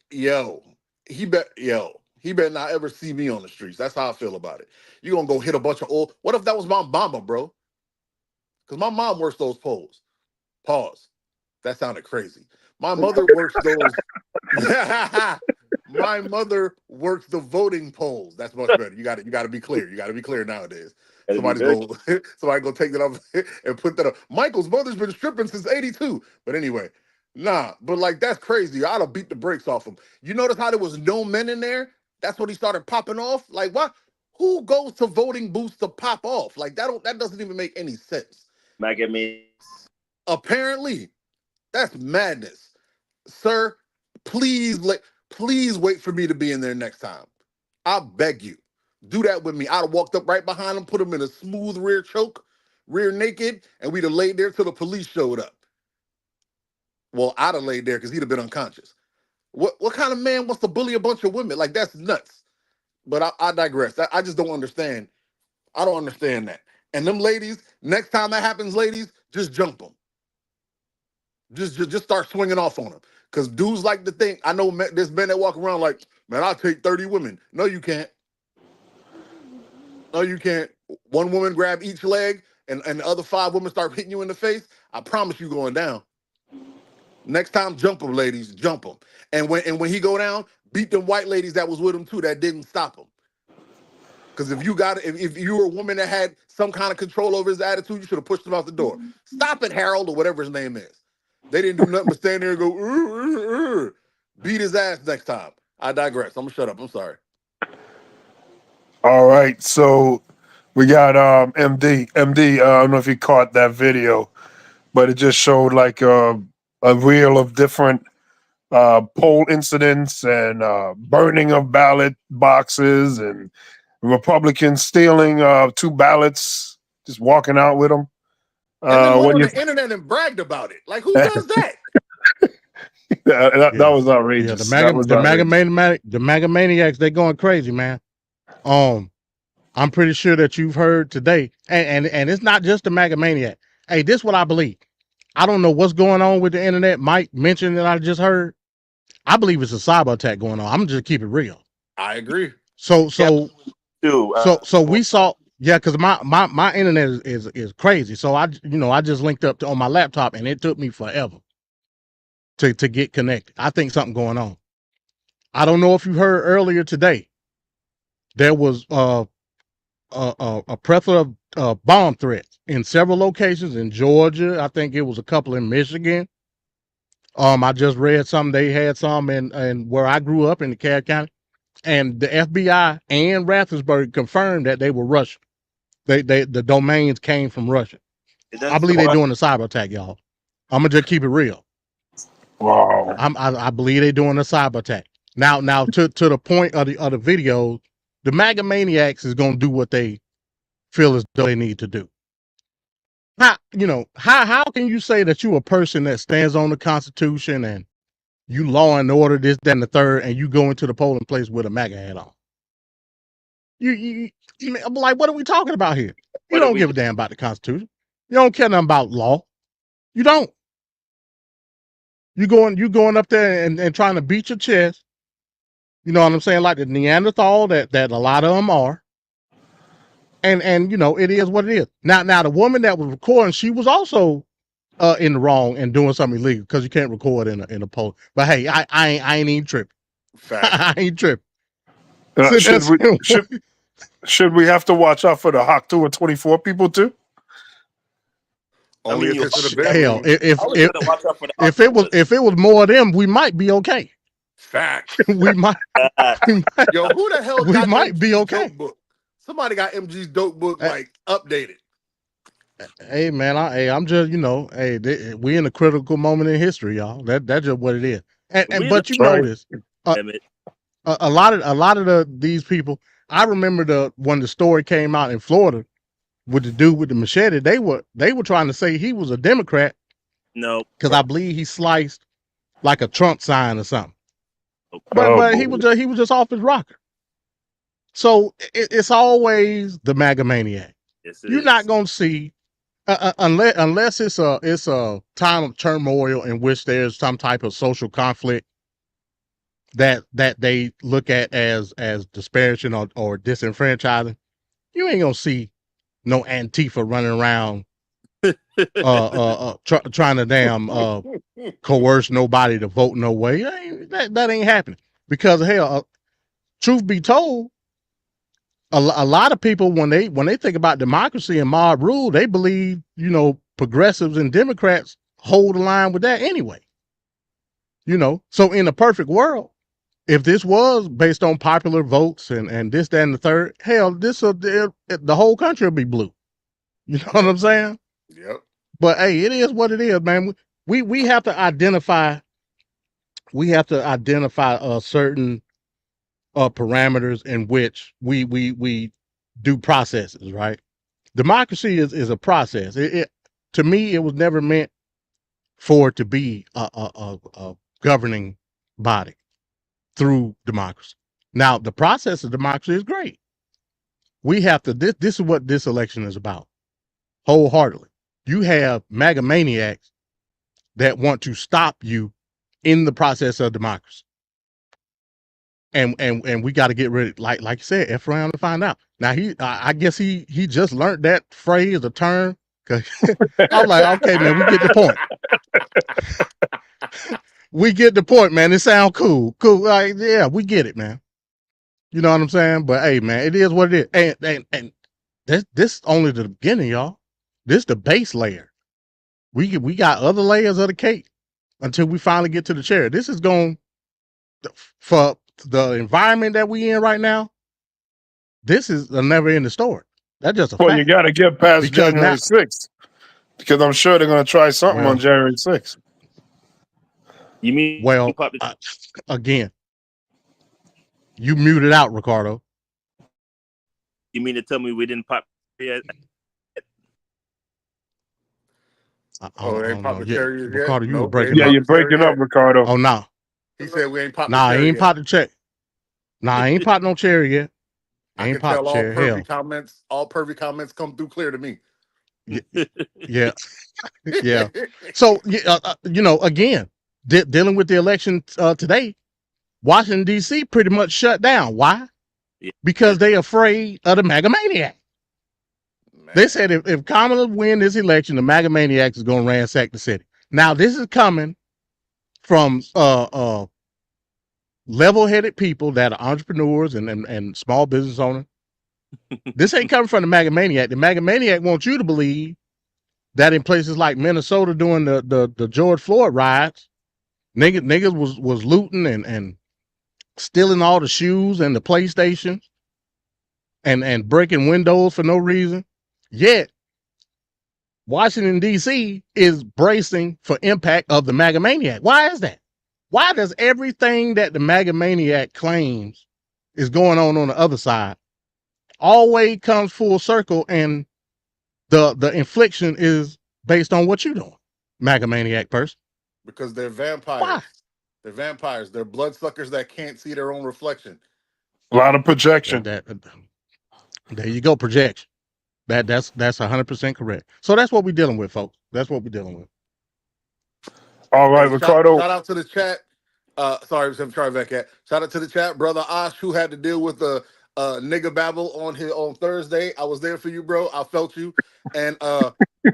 S22: better not ever see me on the streets. That's how I feel about it. You gonna go hit a bunch of old. What if that was my mama, bro? Because my mom works those polls. Pause. That sounded crazy. My mother works those. My mother works the voting polls. That's much better. You got to be clear. You got to be clear nowadays. Somebody go take that up and put that up. Michael's mother's been stripping since '82. But anyway, but like, that's crazy. I'd have beat the brakes off him. You notice how there was no men in there? That's when he started popping off. Like, what? Who goes to voting booths to pop off? Like, that doesn't even make any sense. Apparently, that's madness. Sir, please wait for me to be in there next time. I beg you. Do that with me. I'd have walked up right behind him, put him in a smooth rear choke, rear naked, and we'd have laid there till the police showed up. Well, I'd have laid there because he'd have been unconscious. What kind of man wants to bully a bunch of women? Like, that's nuts. But I digress. I just don't understand. I don't understand that. And them ladies, next time that happens, ladies, just jump them. Just start swinging off on them. Because dudes like to think, I know there's men that walk around like, man, I'll take 30 women. No, you can't. No, you can't. One woman grab each leg and the other 5 women start hitting you in the face. I promise you going down. Next time, jump them, ladies. Jump them. And when he go down, beat them white ladies that was with him too that didn't stop him. Because if you were a woman that had some kind of control over his attitude, you should have pushed him out the door. Stop it, Harold, or whatever his name is. They didn't do nothing but stand there and go, beat his ass next time. I digress. I'm gonna shut up. I'm sorry.
S30: All right, so we got MD. MD, I don't know if you caught that video, but it just showed like a reel of different poll incidents and burning of ballot boxes and Republicans stealing 2 ballots, just walking out with them.
S22: And then went on the internet and bragged about it. Like, who does that?
S30: that was outrageous.
S2: Yeah, the MAGA maniacs, they going crazy, man. I'm pretty sure that you've heard today, and it's not just the MAGA maniac. Hey, this is what I believe. I don't know what's going on with the internet. Mike mentioned that I just heard. I believe it's a cyber attack going on. I'm just keep it real.
S22: I agree.
S2: So we saw, because my internet is crazy. So I just linked up on my laptop, and it took me forever to get connected. I think something going on. I don't know if you heard earlier today. There was a plethora of bomb threats in several locations in Georgia. I think it was a couple in Michigan. I just read some. They had some in where I grew up in DeKalb County, and the FBI and Rathensburg confirmed that they were Russian. The domains came from Russia. I believe they're doing a cyber attack, y'all. I'm gonna just keep it real.
S30: Wow.
S2: I believe they're doing a cyber attack. Now to the point of the video, the MAGA maniacs is gonna do what they feel as though they need to do. How can you say that you a person that stands on the Constitution and you law and order this, that, and the third, and you go into the polling place with a MAGA hat on? I'm like, what are we talking about here? You don't give a damn about the Constitution. You don't care nothing about law. You don't. You going up there and trying to beat your chest. You know what I'm saying? Like the Neanderthal that a lot of them are. And it is what it is. Now the woman that was recording, she was also in the wrong and doing something illegal because you can't record in a poll. But hey, I ain't even tripping. I ain't tripping.
S30: Should we have to watch out for the Hawk 2 or 24 people too?
S22: Only if it's an event.
S2: Hell, if it was more of them, we might be okay.
S22: Facts.
S2: we might.
S22: Yo, who the hell
S2: We
S22: got
S2: might be
S22: MG's
S2: okay.
S22: dope book? Somebody got MG's dope book like updated.
S2: Hey man, I'm just we in a critical moment in history, y'all. That's just what it is. And but you notice, a lot of these people. I remember when the story came out in Florida with the dude with the machete. They were trying to say he was a Democrat.
S6: No,
S2: because I believe he sliced like a Trump sign or something. But he was just off his rocker. So it's always the MAGA maniac.
S6: Yes,
S2: You're not gonna see. Unless it's a time of turmoil in which there's some type of social conflict that they look at as disparaging or disenfranchising, you ain't gonna see no Antifa running around trying to damn coerce nobody to vote no way. That ain't happening because hell, truth be told, a lot of people when they think about democracy and mob rule, they believe progressives and Democrats hold the line with that anyway. So in a perfect world, if this was based on popular votes and this, that, and the third, hell, the whole country would be blue. You know what I'm saying?
S22: Yep.
S2: But hey, it is what it is, man. We have to identify. We have to identify certain parameters in which we do processes, right? Democracy is a process. To me, it was never meant for it to be a governing body through democracy. Now, the process of democracy is great. We have to. This is what this election is about, wholeheartedly. You have MAGA maniacs that want to stop you in the process of democracy. And we got to get rid of, like you said, F around and find out. Now I guess he just learned that phrase, the term. Cause I'm like, okay, man, we get the point. We get the point, man. It sounds cool. Like, yeah, we get it, man. You know what I'm saying? But hey, man, it is what it is. And this only the beginning, y'all. This the base layer. We got other layers of the cake until we finally get to the cherry. This is going for the environment that we in right now. This is a never ending story. That's just a fact.
S30: You got to get past January 6th because I'm sure they're going to try something on January 6th.
S6: You mean
S2: again? You muted out, Ricardo.
S6: You mean to tell me we didn't pop?
S22: They ain't popped the cherry yet?
S2: Ricardo, you were
S22: Nope,
S2: breaking
S30: Yeah,
S2: up.
S30: you're breaking up, Ricardo.
S2: Oh, no.
S22: He said we ain't popped the
S2: Nah,
S22: cherry
S2: he ain't
S22: yet.
S2: popped the check. Nah, I ain't popped no cherry yet.
S22: I
S2: Ain't
S22: can tell
S2: popped
S22: all
S2: cherry. Hell.
S22: pervy comments come through clear to me.
S2: Yeah. Yeah. So, again, dealing with the election today, Washington, D.C. pretty much shut down. Why? Because they afraid of the MAGA maniac. They said if Kamala win this election, the MAGA maniac is going to ransack the city. Now, this is coming from level-headed people that are entrepreneurs and small business owners. This ain't coming from the MAGA maniac. The MAGA maniac wants you to believe that in places like Minnesota during the George Floyd riots, niggas was looting and stealing all the shoes and the PlayStation and breaking windows for no reason. Yet Washington, D.C. is bracing for impact of the MAGA maniac. Why is that? Why does everything that the MAGA maniac claims is going on the other side always comes full circle, and the infliction is based on what you're doing, MAGA maniac person?
S22: Because they're vampires.
S2: Why?
S22: They're vampires. They're bloodsuckers that can't see their own reflection.
S30: A lot of projection.
S2: There you go, projection. That's 100% correct. So that's what we're dealing with, folks. That's what we're dealing with.
S30: All right, Ricardo.
S22: Shout out to the chat. Sorry, Veccat. Shout out to the chat, brother Osh, who had to deal with the nigga babble on Thursday. I was there for you, bro. I felt you. And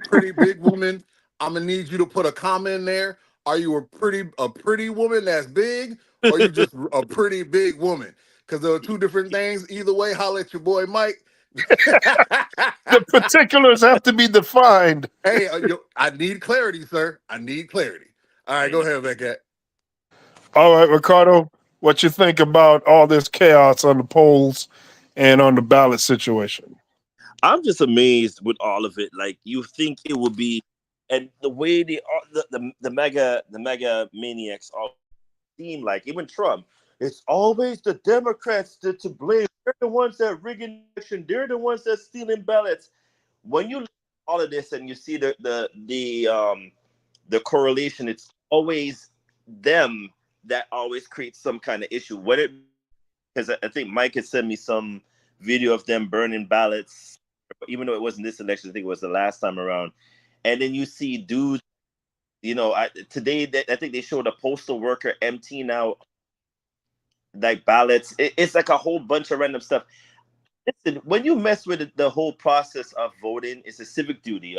S22: pretty big woman I'm gonna need you to put a comma in there. Are you a pretty woman that's big, or are you just a pretty big woman? Because there are two different things. Either way, holla at your boy Mike.
S30: The particulars have to be defined.
S22: Hey, I need clarity, sir. I need clarity. All right, go ahead, Beckett.
S30: All right, Ricardo, what you think about all this chaos on the polls and on the ballot situation?
S6: I'm just amazed with all of it. Like, you think it would be, and the way the mega maniacs all seem like, even Trump, it's always the Democrats to blame. They're the ones that rigging election. They're the ones that stealing ballots. When you look at all of this and you see the correlation, it's always them that always creates some kind of issue. Because I think Mike had sent me some video of them burning ballots, even though it wasn't this election. I think it was the last time around. And then you see dudes, today I think they showed a postal worker emptying out like ballots. It's like a whole bunch of random stuff. Listen, when you mess with the whole process of voting, it's a civic duty.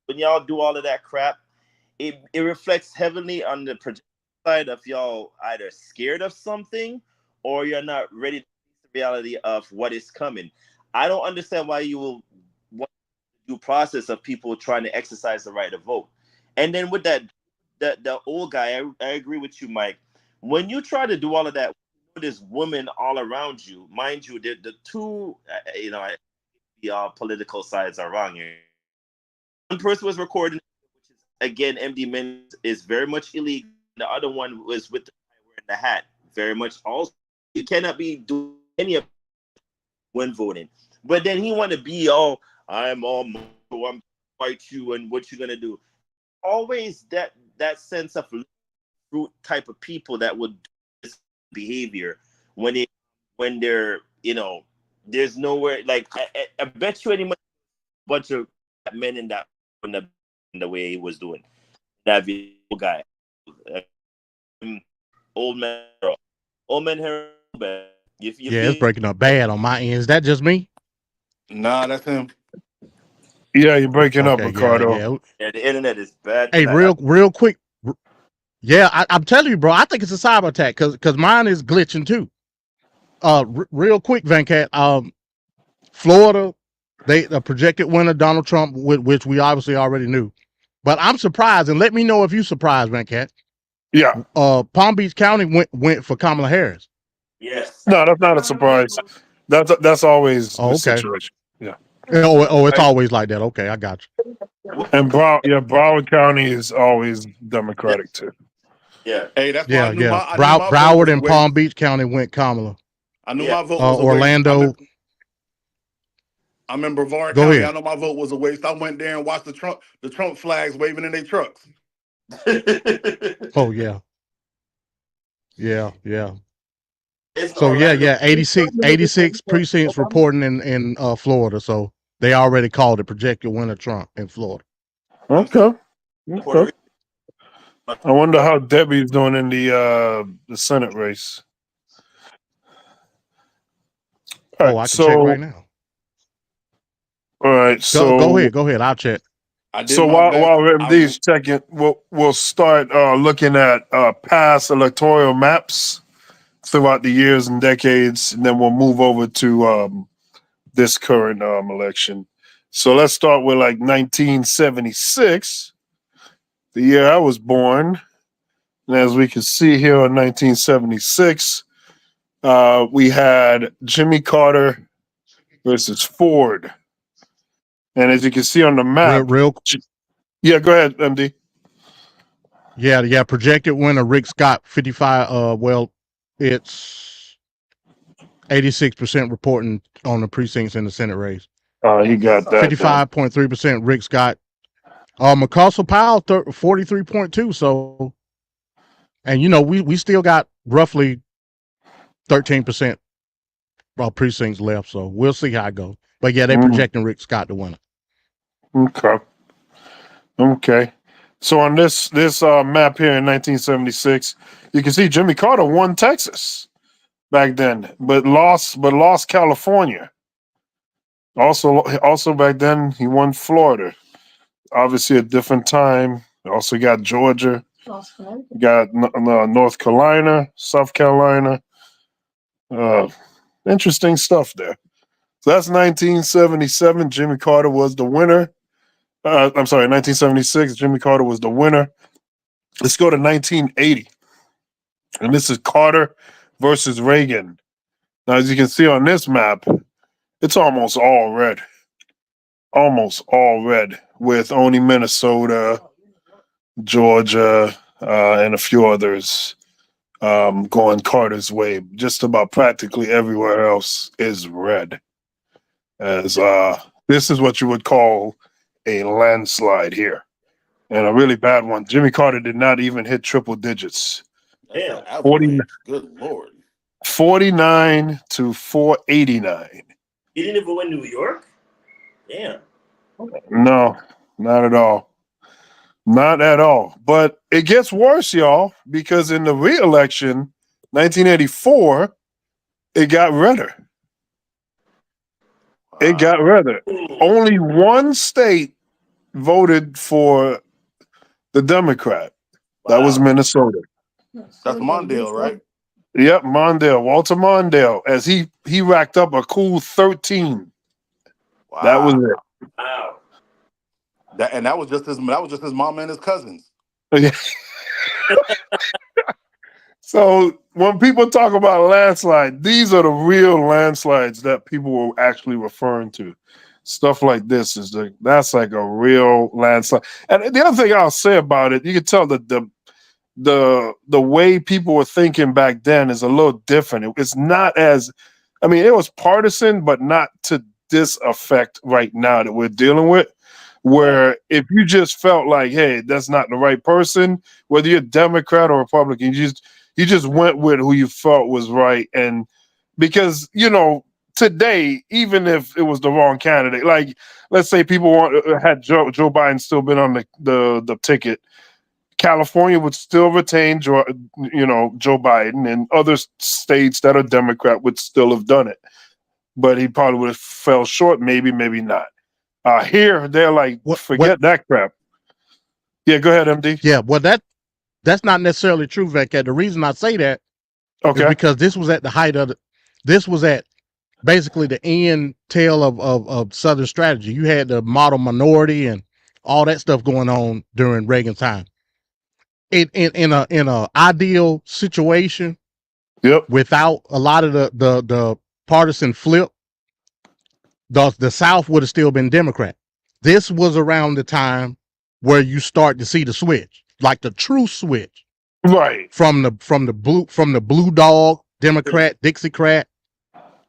S6: When y'all do all of that crap, it reflects heavily on the side of y'all either scared of something or you're not ready to face the reality of what is coming. I don't understand why you will want the due process of people trying to exercise the right to vote. And then with the old guy, I agree with you, Mike. When you try to do all of that, this woman all around you, mind you, the two, the political sides are wrong here. One person was recording, which is, again, MD Men is very much illegal. The other one was with the guy wearing the hat, very much also. You cannot be doing any of it when voting. But then he want to be I'm fight you and what you're gonna do. Always that sense of root type of people that would do this behavior when they're there's nowhere, like I bet you any bunch of men in that in the way he was doing that video guy, old man hair.
S2: It's breaking up bad on my end. Is that just me?
S22: Nah, that's him.
S30: Yeah, you're breaking up, Ricardo.
S6: Yeah, the internet is bad.
S2: Hey, real quick. Yeah, I'm telling you, bro. I think it's a cyber attack because mine is glitching too. Real quick, Venkat. Florida, the projected winner, Donald Trump, which we obviously already knew. But I'm surprised, and let me know if you surprised, Venkat.
S30: Yeah.
S2: Palm Beach County went for Kamala Harris.
S6: Yes.
S30: No, that's not a surprise. That's always the situation. Yeah.
S2: It's always like that. Okay, I got you.
S30: And Broward County is always Democratic too.
S22: Yeah. Hey, that's why
S2: Yeah,
S22: I knew my
S2: Broward and Palm Beach County went Kamala.
S22: I knew my vote was
S2: Orlando.
S22: I remember Broward
S2: Go
S22: County.
S2: ahead.
S22: I know my vote was a waste. I went there and watched the Trump flags waving in their trucks.
S2: Oh yeah. So yeah, 86 precincts reporting in Florida. So they already called it projected winner Trump in Florida.
S30: Okay. I wonder how Debbie's doing in the Senate race. All right,
S2: I can check right now.
S30: All right, so
S2: go ahead. I'll check.
S30: So while MD's checking, we'll start looking at past electoral maps throughout the years and decades, and then we'll move over to this current election. So let's start with like 1976, the year I was born. And as we can see here in 1976, we had Jimmy Carter versus Ford. And as you can see on the map, yeah, go ahead, MD.
S2: Yeah, projected winner Rick Scott, 55. It's 86% reporting on the precincts in the Senate race.
S30: He got that.
S2: 55.3% Rick Scott. McCausell Powell, 43.2. So, and we still got roughly 13% precincts left. So we'll see how it goes. But yeah, they're projecting Rick Scott to win.
S30: Okay. So on this map here in 1976, you can see Jimmy Carter won Texas back then, but lost California. Also back then he won Florida. obviously a different time. You also got Georgia, you got North Carolina, South Carolina. Interesting stuff there. So that's 1977. Jimmy Carter was the winner. I'm sorry, 1976. Jimmy Carter was the winner. Let's go to 1980. And this is Carter versus Reagan. Now, as you can see on this map, it's almost all red. Almost all red, with only Minnesota, Georgia, and a few others going Carter's way. Just about practically everywhere else is red. As this is what you would call a landslide here, and a really bad one. Jimmy Carter did not even hit triple digits.
S22: Damn.
S30: 40,
S22: Good Lord.
S30: 49 to 489.
S6: He didn't even win New York? Damn.
S30: No, not at all. Not at all. But it gets worse, y'all, because in the re-election, 1984, it got redder. It got redder. Only one state voted for the Democrat. That was Minnesota.
S22: That's Mondale, right?
S30: Yep, Mondale, Walter Mondale, as he racked up a cool 13.
S22: Wow.
S30: That was it.
S6: Wow.
S22: That was just his mom and his cousins.
S30: So when people talk about landslide, these are the real landslides that people were actually referring to. Stuff like this that's like a real landslide. And the other thing I'll say about it, you can tell that the way people were thinking back then is a little different. It's not as, I mean, it was partisan, but not to this effect right now that we're dealing with. Where if you just felt like, hey, that's not the right person, whether you're Democrat or Republican, you just went with who you felt was right. And because, today, even if it was the wrong candidate, like let's say people had Joe Biden still been on the ticket, California would still retain Joe Biden, and other states that are Democrat would still have done it. But he probably would have fell short, maybe not. Here, they're like, forget that crap. Yeah, go ahead, MD.
S2: Yeah, well, that's not necessarily true, Venkat. The reason I say that is because this was at the height of this was at basically the end tail of Southern strategy. You had the model minority and all that stuff going on during Reagan's time. In a ideal situation, without a lot of the partisan flip, the South would have still been Democrat. This was around the time where you start to see the switch, like the true switch,
S30: right?
S2: From the blue dog Democrat Dixiecrat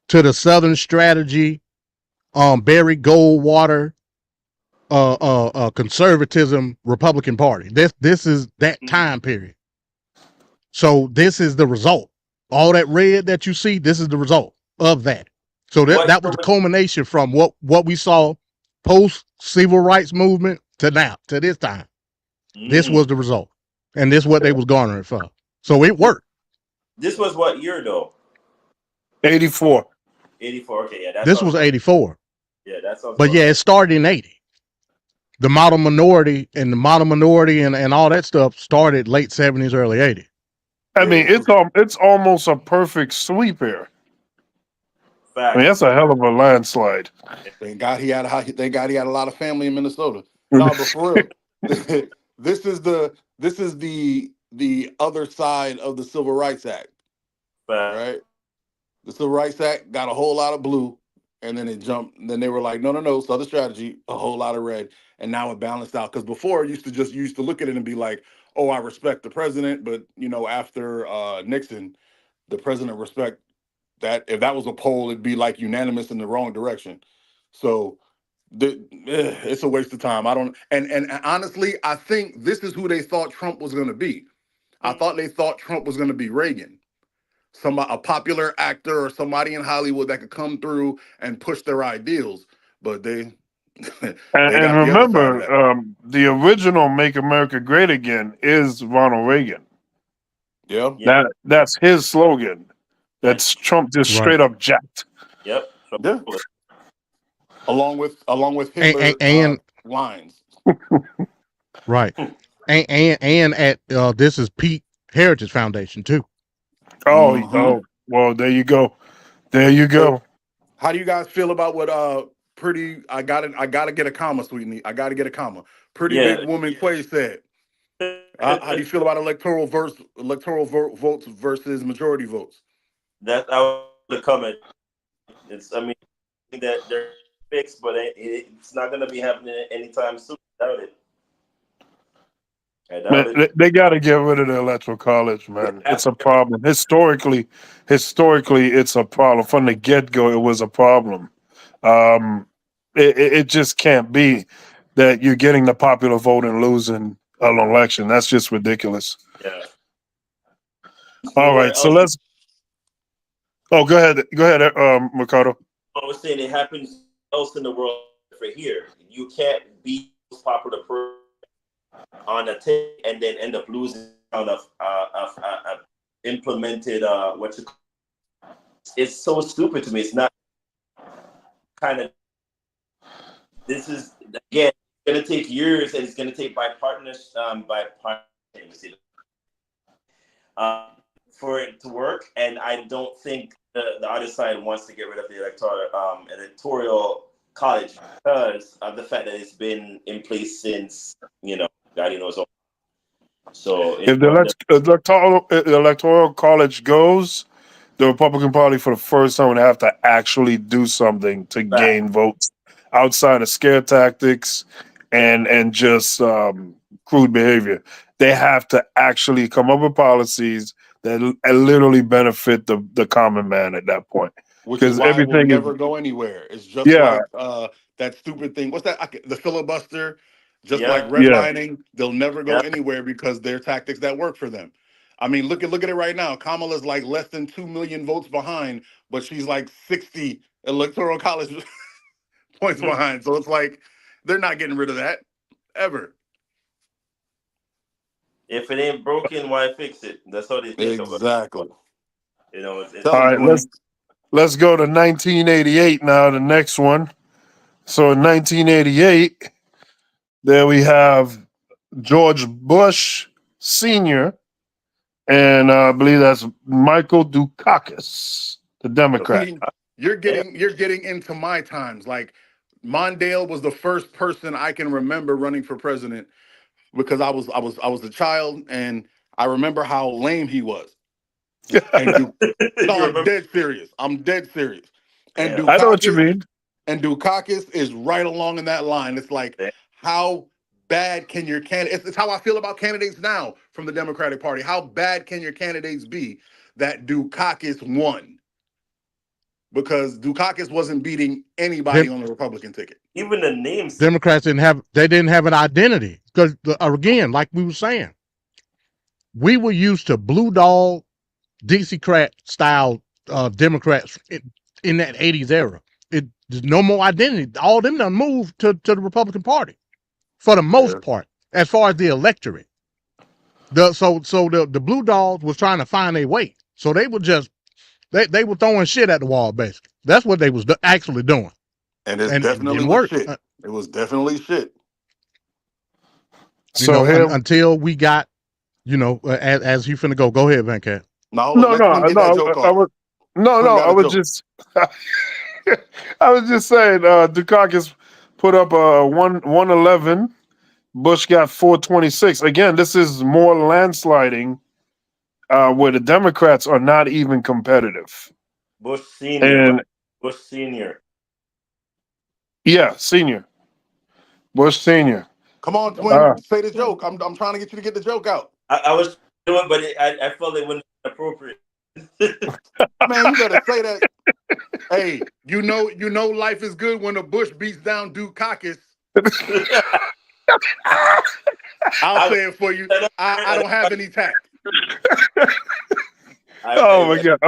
S2: to the Southern strategy, Barry Goldwater, conservatism Republican Party. This is that time period. So this is the result. All that red that you see, this is the result of that. So that was the culmination from what we saw post civil rights movement to now, to this time. This was the result. And this is what they was garnering for. So it worked.
S6: This was what year though?
S30: 84.
S6: 84. Okay, yeah.
S2: This was 84.
S6: Yeah, that's.
S2: But yeah, it started in 80. The model minority and all that stuff started late 70s, early 80s.
S30: I mean, it's almost a perfect sweep here.
S6: Fact.
S30: I mean, that's a hell of a landslide.
S22: Thank God he had a lot of family in Minnesota. No, but for real, this is the other side of the Civil Rights Act.
S6: Fact.
S22: Right? The Civil Rights Act got a whole lot of blue, and then it jumped. And then they were like, no, Southern strategy, a whole lot of red, and now it balanced out. Because before, you used to look at it and be like, oh, I respect the president, but after Nixon, the president respect that. If that was a poll, it'd be like unanimous in the wrong direction. So it's a waste of time. I don't. And honestly, I think this is who they thought Trump was going to be. I thought they thought Trump was going to be Reagan. A popular actor or somebody in Hollywood that could come through and push their ideals, but they
S30: and remember, the original "Make America Great Again" is Ronald Reagan.
S22: Yeah,
S30: that's his slogan. That's Trump just straight up jacked.
S6: Yep.
S22: Yeah. Along with Hitler
S2: and
S22: lines.
S2: Right. And at this is Pete Heritage Foundation too.
S30: Oh, well, there you go. There you go.
S22: How do you guys feel about what I gotta get a comma, sweetie. I gotta get a comma. Pretty
S6: Yeah.
S22: big woman Quay said. How do you feel about electoral votes versus majority votes?
S6: That I would comment. I mean that they're fixed, but it's not going to be happening anytime soon. I doubt it.
S30: Man, they got to get rid of the electoral college, man. It's a problem. Historically, it's a problem. From the get-go, it was a problem. It just can't be that you're getting the popular vote and losing an election. That's just ridiculous.
S6: Yeah.
S30: All right, so let's. Oh, go ahead, Ricardo.
S6: I was saying it happens else in the world for here. You can't be the most popular person on a ticket and then end up losing on a implemented what you call. It's so stupid to me. It's not kind of. This is again going to take years, and it's going to take bipartisan for it to work. And I don't think the other side wants to get rid of the electoral college because of the fact that it's been in place since God knows all. So
S30: if the electoral college goes, the Republican Party for the first time would have to actually do something to gain votes outside of scare tactics and just crude behavior. They have to actually come up with policies that literally benefit the common man at that point.
S22: Which is why it will never go anywhere. It's just like that stupid thing. What's that? The filibuster, just like redlining. They'll never go anywhere because they're tactics that work for them. I mean, look at it right now. Kamala's like less than 2 million votes behind, but she's like 60 electoral college points behind. So it's like they're not getting rid of that ever.
S6: If it ain't broken, why fix it? That's how they think of it.
S22: Exactly.
S6: It's
S30: all right. Let's go to 1988 now. The next one. So in 1988, there we have George Bush Sr. and I believe that's Michael Dukakis, the Democrat.
S22: See, you're getting into my times. Like Mondale was the first person I can remember running for president because I was a child and I remember how lame he was. And I'm dead serious. And Dukakis,
S30: I know what you mean.
S22: And Dukakis is right along in that line. It's like, how bad can your candidate? It's how I feel about candidates now from the Democratic Party. How bad can your candidates be that Dukakis won? Because Dukakis wasn't beating anybody on the Republican ticket.
S6: Even the names.
S2: Democrats didn't have an identity because again, like we were saying, we were used to blue dog, Dixiecrat style Democrats in that 80s era. There's no more identity. All of them done moved to the Republican Party for the most part, as far as the electorate. The blue dogs was trying to find their way. So they were just they were throwing shit at the wall, basically. That's what they was actually doing.
S22: And it definitely was shit. It was definitely shit.
S2: So until we got, as you finna go ahead, Venkat.
S30: I was just saying, Dukakis put up 111. Bush got 426. Again, this is more landsliding, where the Democrats are not even competitive.
S6: Bush Senior. Bush Senior.
S30: Yeah, Senior. Bush Senior.
S22: Come on, twin, say the joke. I'm trying to get you to get the joke out.
S6: I was doing, but I felt it wasn't appropriate.
S22: Man, you better say that. Hey, you know, life is good when the Bush beats down Dukakis. I'll say it for you. I don't have any tact.
S30: Oh my God!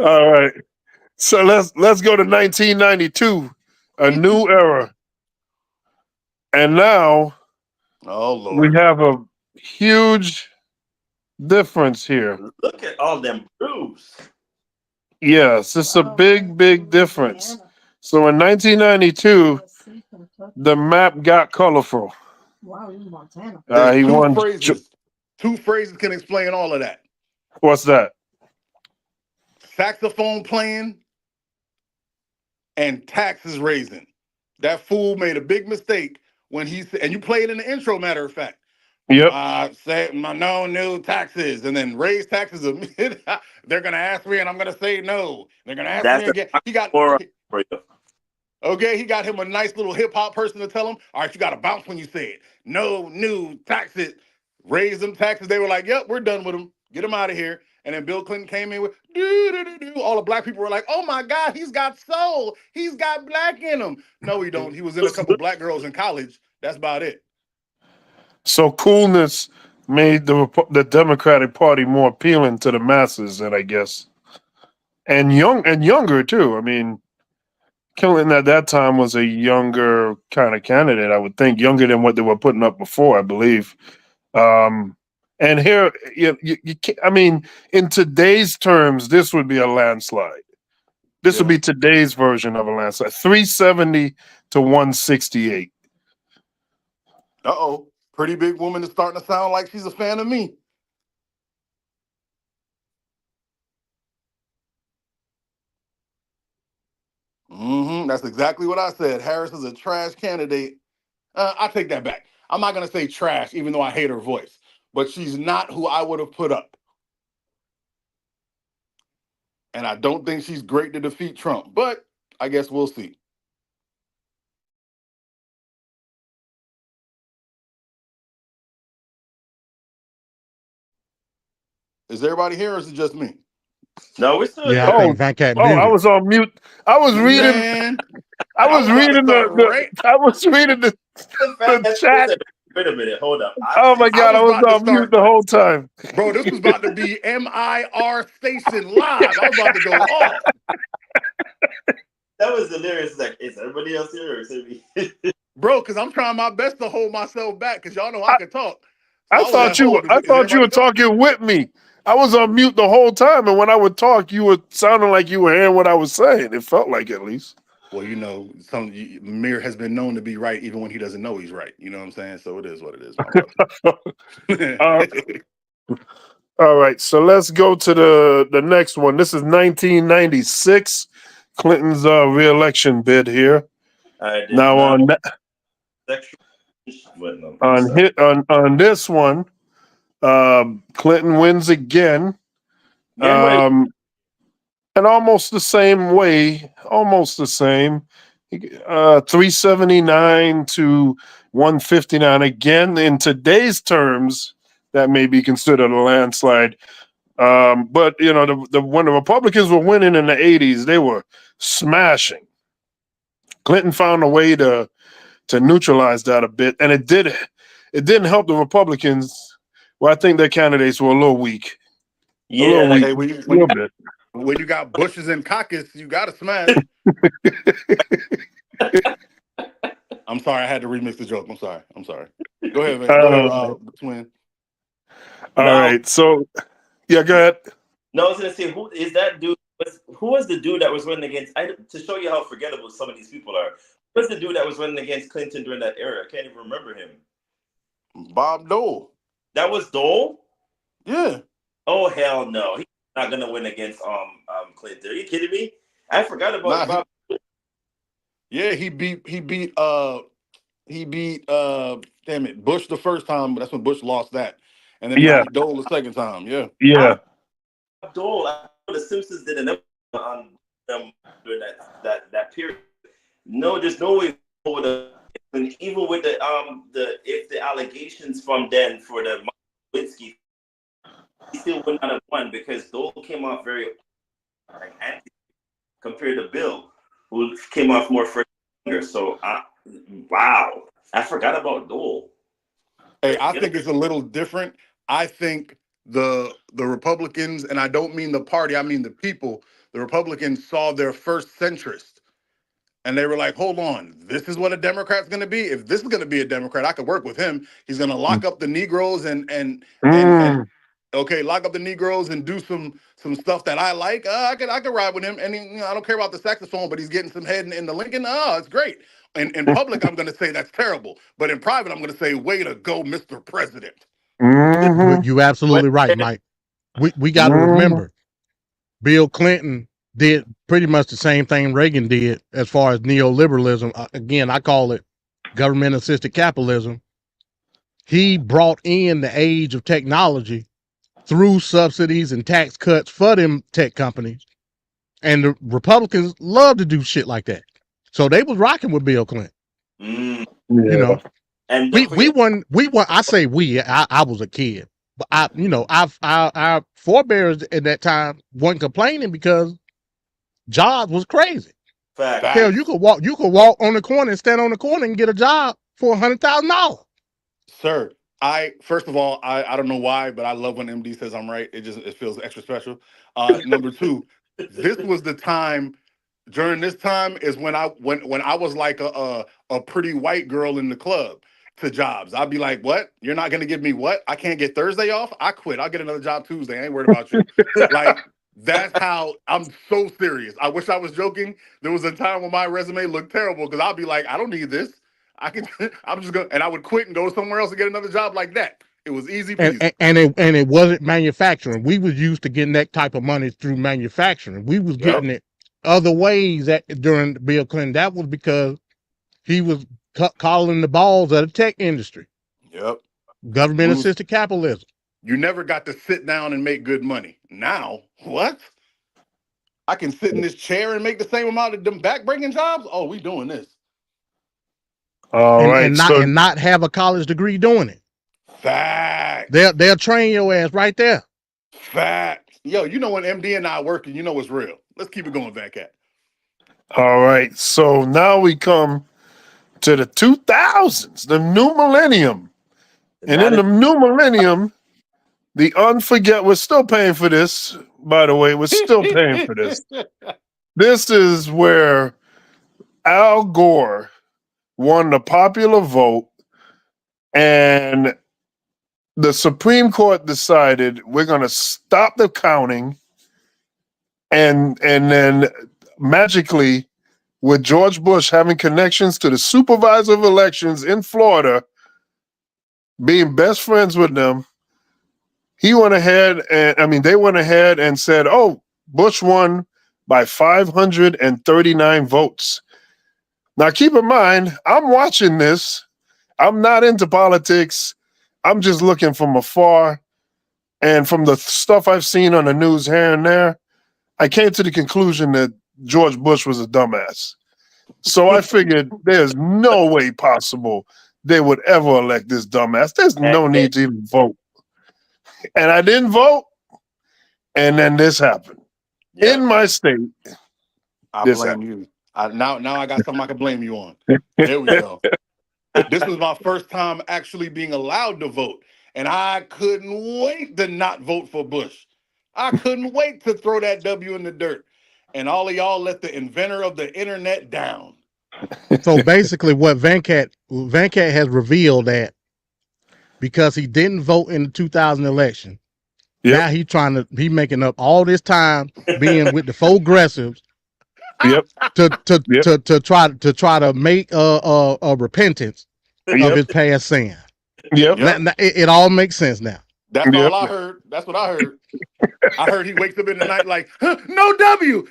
S30: All right, so let's go to 1992, a new era, and now we have a huge difference here.
S6: Look at all them brews.
S30: Yes, it's a big difference. So in 1992, The map got colorful.
S1: Wow, this is Montana.
S30: He
S22: There's two
S30: won.
S22: phrases. Two phrases can explain all of that.
S30: What's that?
S22: Saxophone playing and taxes raising. That fool made a big mistake when he said, and you play it in the intro, matter of fact.
S30: Yep.
S22: Say no new taxes, and then raise taxes. They're gonna ask me, and I'm gonna say no. They're gonna ask me again. He got okay. He got him a nice little hip hop person to tell him, all right, you got to bounce when you say it. No new taxes. Raise them taxes. They were like, yep, we're done with them. Get him out of here. And then Bill Clinton came in with all the black people were like, oh my God, he's got soul. He's got black in him. No, he don't. He was in a couple black girls in college. That's about it.
S30: So coolness made the Democratic Party more appealing to the masses, then I guess, and younger too. I mean, Clinton at that time was a younger kind of candidate, I would think, younger than what they were putting up before, I believe. And here, you can't, I mean, in today's terms, this would be a landslide. This would be today's version of a landslide. 370 to 168.
S22: Uh-oh. Pretty big woman is starting to sound like she's a fan of me. That's exactly what I said. Harris is a trash candidate. I take that back. I'm not going to say trash, even though I hate her voice. But she's not who I would have put up. And I don't think she's great to defeat Trump. But I guess we'll see. Is everybody here or is it just me?
S6: No, we're still
S30: here. I was on mute. I was reading.
S22: Man,
S30: I was reading the chat.
S6: Wait a minute, hold up.
S30: Oh my God, I was on mute the whole time.
S22: Bro, this was about to be MIR Station Live. I was about to go off.
S6: That was hilarious. Like, is everybody else here or is it me?
S22: Bro, because I'm trying my best to hold myself back because y'all know I can talk. So
S30: I thought you were talking with me. I was on mute the whole time, and when I would talk, you were sounding like you were hearing what I was saying. It felt like, at least.
S22: Well, you know, Mir has been known to be right even when he doesn't know he's right. You know what I'm saying? So it is what it is, my brother.
S30: All right, so let's go to the next one. This is 1996, Clinton's re-election bid here. Now on this one, Clinton wins again, and almost the same way, almost the same. 379 to 159. Again, in today's terms, that may be considered a landslide. But you know, when the Republicans were winning in the 80s, they were smashing. Clinton found a way to neutralize that a bit, and it didn't help the Republicans. Well, I think their candidates were a little weak.
S22: Yeah, when you got Bushes and caucus, you got to smash. I'm sorry, I had to remix the joke. I'm sorry. Go ahead, man. Go ahead, twin.
S30: All right, so yeah, go ahead.
S6: No, I was gonna say, who is that dude? Who was the dude that was running against? To show you how forgettable some of these people are. Who was the dude that was running against Clinton during that era? I can't even remember him.
S22: Bob Dole.
S6: That was Dole?
S22: Yeah.
S6: Oh hell no, he's not gonna win against Clinton. Are you kidding me? I forgot about Bob.
S22: Yeah, he beat damn it, Bush the first time, but that's when Bush lost that. And then Dole the second time.
S30: Yeah.
S6: Dole, I know the Simpsons did an episode on them during that period. No, there's no way even with the allegations from then for the Lewinsky, he still would not have won because Dole came off very anti compared to Bill, who came off more fresh. So wow, I forgot about Dole.
S22: Hey, I think it's a little different. I think the Republicans, and I don't mean the party, I mean the people, the Republicans saw their first centrist. And they were like, hold on, this is what a Democrat's going to be? If this is going to be a Democrat, I could work with him. He's going to lock up the Negroes and lock up the Negroes and do some stuff that I like. I could ride with him. And I don't care about the saxophone, but he's getting some head in the Lincoln. Oh, it's great. In public, I'm going to say that's terrible. But in private, I'm going to say, way to go, Mr. President.
S2: You absolutely right, Mike. We got to remember, Bill Clinton did pretty much the same thing Reagan did as far as neoliberalism. Again, I call it government-assisted capitalism. He brought in the age of technology through subsidies and tax cuts for them tech companies. And the Republicans love to do shit like that. So they was rocking with Bill Clinton. You know,
S6: and
S2: we won. I say I was a kid, but our forebears at that time wasn't complaining because jobs was crazy.
S6: Fact.
S2: Hell, you could walk on the corner and stand on the corner and get a job for $100,000.
S22: Sir, first of all, I don't know why, but I love when MD says I'm right. It feels extra special. Number two, this was the time. During this time is when I was like a pretty white girl in the club to jobs. I'd be like, what? You're not gonna give me what? I can't get Thursday off? I quit. I'll get another job Tuesday. I ain't worried about you. Like, that's how I'm so serious. I wish I was joking. There was a time when my resume looked terrible because I'll be like, I don't need this. I'm just gonna, and I would quit and go somewhere else and get another job like that. It was easy peasy.
S2: And it wasn't manufacturing. We was used to getting that type of money through manufacturing. We was getting it other ways during Bill Clinton. That was because he was calling the balls of the tech industry.
S22: Yep.
S2: Government assisted capitalism.
S22: You never got to sit down and make good money. Now, what? I can sit in this chair and make the same amount of them back-breaking jobs? Oh, we doing this.
S2: And not have a college degree doing it.
S22: Fact.
S2: They'll train your ass right there.
S22: Fact. Yo, you know when MD and I working, you know it's real. Let's keep it going, Cat.
S30: All right. So now we come to the 2000s, the new millennium. And in the new millennium, we're still paying for this, by the way. We're still paying for this. This is where Al Gore won the popular vote, and the Supreme Court decided we're going to stop the counting, and then magically, with George Bush having connections to the supervisor of elections in Florida, being best friends with them, they went ahead and said, oh, Bush won by 539 votes. Now, keep in mind, I'm watching this. I'm not into politics. I'm just looking from afar. And from the stuff I've seen on the news here and there, I came to the conclusion that George Bush was a dumbass. So I figured there's no way possible they would ever elect this dumbass. There's no need to even vote. And I didn't vote. And then this happened. In my state.
S22: I blame you. Now I got something I can blame you on. There we go. This was my first time actually being allowed to vote. And I couldn't wait to not vote for Bush. I couldn't wait to throw that W in the dirt. And all of y'all let the inventor of the internet down.
S2: So basically what Venkat has revealed that because he didn't vote in the 2000 election, now he making up all this time being with the progressives to try to make a repentance of his past sin. It all makes sense now.
S22: That's all I heard. That's what I heard. I heard he wakes up in the night like, no W.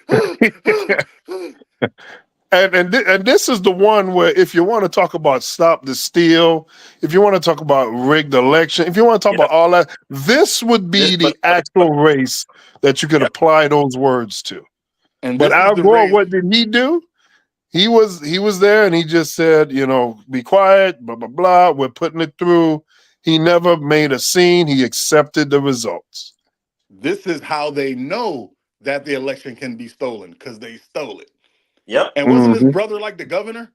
S30: And this is the one where if you want to talk about stop the steal, if you want to talk about rigged election, if you want to talk about all that, this would be the actual race that you could apply those words to. But Al Gore, what did he do? He was there and he just said, be quiet, blah, blah, blah. We're putting it through. He never made a scene. He accepted the results.
S22: This is how they know that the election can be stolen, because they stole it.
S6: Yep.
S22: And wasn't his brother like the governor?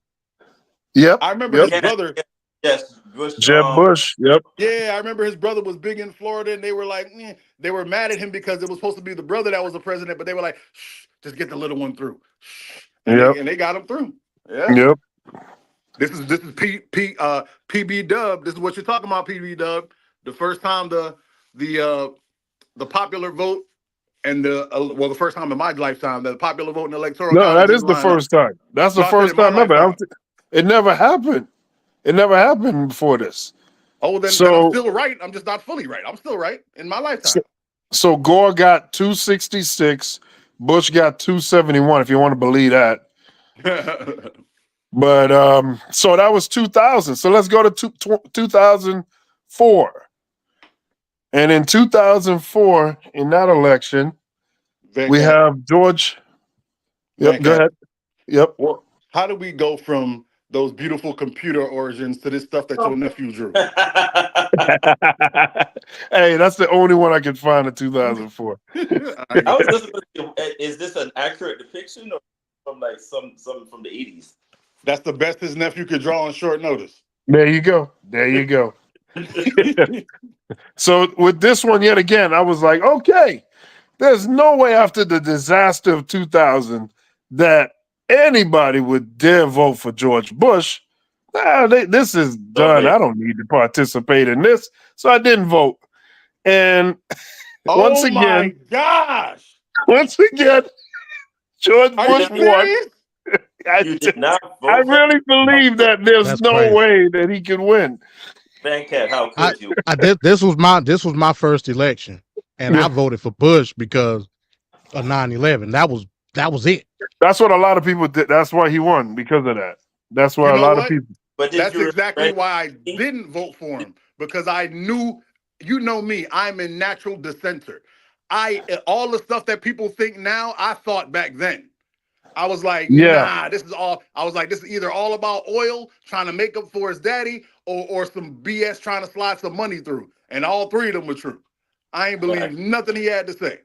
S30: Yep.
S22: I remember his brother.
S6: Yes. Bush,
S30: Jeb Bush. Yep.
S22: Yeah, I remember his brother was big in Florida, and they were like, they were mad at him because it was supposed to be the brother that was the president, but they were like, shh, just get the little one through. And they got him through. Yeah.
S30: Yep.
S22: This is PB Dub. This is what you're talking about, PB Dub. The first time the popular vote and the first time in my lifetime, the popular vote and electoral.
S30: No, that is the first time. That's the first time ever. It never happened. It never happened before this.
S22: Oh, then I'm
S30: So,
S22: still right. I'm just not fully right. I'm still right in my lifetime.
S30: so Gore got 266. Bush got 271, if you want to believe that. But so that was 2000. So let's go to 2004. And in 2004, in that election, we have George. Yep, go ahead. Yep.
S22: Well, how do we go from those beautiful computer origins to this stuff that your nephew drew?
S30: Hey, that's the only one I could find in 2004.
S6: I was just is this an accurate depiction or from like some from the 80s?
S22: That's the best his nephew could draw on short notice.
S30: There you go. There you go. So with this one, yet again, I was like, okay, there's no way after the disaster of 2000 that anybody would dare vote for George Bush. This is done. I don't need to participate in this. So I didn't vote. And once again,
S22: my gosh.
S30: Once again, George Bush won.
S6: You did not vote.
S30: I really believe that there's no way that he could win.
S6: Van Cat, how could you?
S2: This was my first election, and I voted for Bush because of 9/11. That was it.
S30: That's what a lot of people did. That's why he won, because of that. That's why a lot of people.
S22: But that's exactly why I didn't vote for him, because I knew, you know me, I'm a natural dissenter. All the stuff that people think now, I thought back then. I was like, nah, this is all. I was like, this is either all about oil trying to make up for his daddy, or some BS trying to slide some money through. And all three of them were true. I ain't believe nothing he had to say.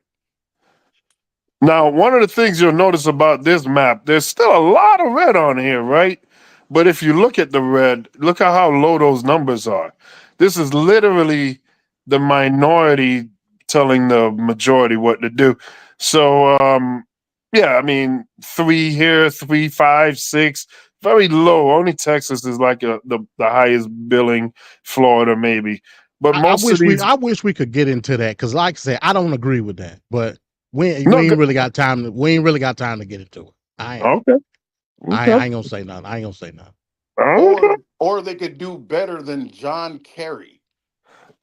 S30: Now, one of the things you'll notice about this map, there's still a lot of red on here, right? But if you look at the red, look at how low those numbers are. This is literally the minority telling the majority what to do. So, yeah, I mean, 3 here, 3, 5, 6, very low. Only Texas is like the highest billing, Florida maybe. But most of these,
S2: I wish we could get into that, because, like I said, I don't agree with that. But we ain't really got time to. We ain't really got time to get into it. I ain't gonna say nothing. I ain't gonna say nothing.
S22: Or they could do better than John Kerry.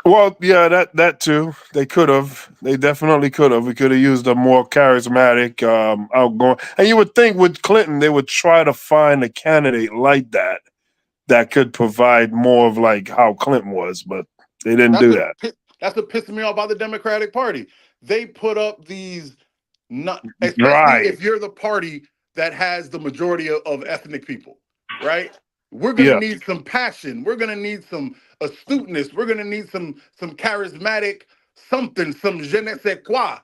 S30: Well, yeah, that too. They could have. They definitely could have. We could have used a more charismatic, outgoing. And you would think with Clinton, they would try to find a candidate like that could provide more of like how Clinton was, but they didn't do that.
S22: That's what pissed me off about the Democratic Party. They put up these, especially if you're the party that has the majority of ethnic people, right? We're gonna need some passion. We're gonna need some astuteness. We're gonna need some charismatic something, some je ne sais quoi.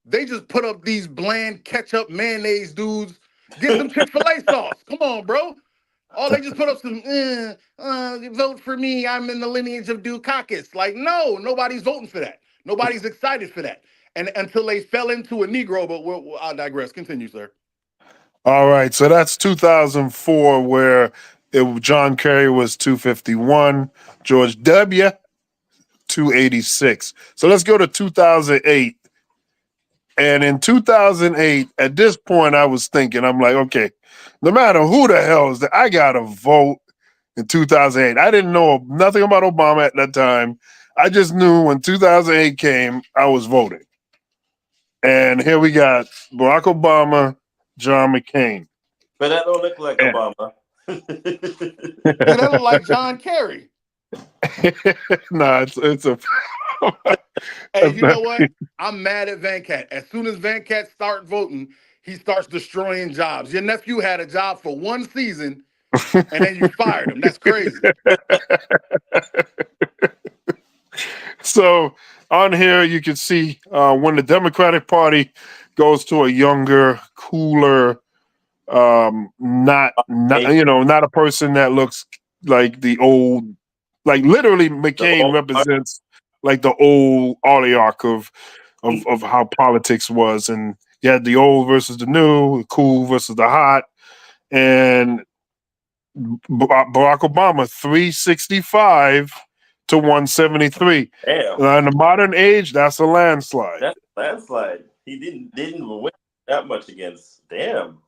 S22: They just put up these bland ketchup mayonnaise dudes. Get some Chick-fil-A sauce. Come on, bro. Oh, they just put up some vote for me. I'm in the lineage of Dukakis. Like, no, nobody's voting for that. Nobody's excited for that. And until they fell into a Negro, but I'll digress. Continue, sir.
S30: All right, so that's 2004, where John Kerry was 251, George W. 286. So let's go to 2008. And in 2008, at this point, I was thinking, I'm like, okay, no matter who the hell is that, I got to vote in 2008. I didn't know nothing about Obama at that time. I just knew when 2008 came, I was voting. And here we got Barack Obama, John McCain.
S6: But that don't look like Obama.
S22: That look like John Kerry.
S30: Nah, it's a.
S22: Hey, you know what? I'm mad at Van Cat. As soon as Van Cat starts voting, he starts destroying jobs. Your nephew had a job for one season, and then you fired him. That's crazy.
S30: So on here, you can see when the Democratic Party goes to a younger, cooler, not a person that looks like the old, like literally McCain represents like the old oligarch of how politics was, and you had the old versus the new, the cool versus the hot, and Barack Obama 365 to 173.
S6: Damn.
S30: In the modern age, that's a landslide.
S6: That's a landslide. He didn't win that much against. Damn.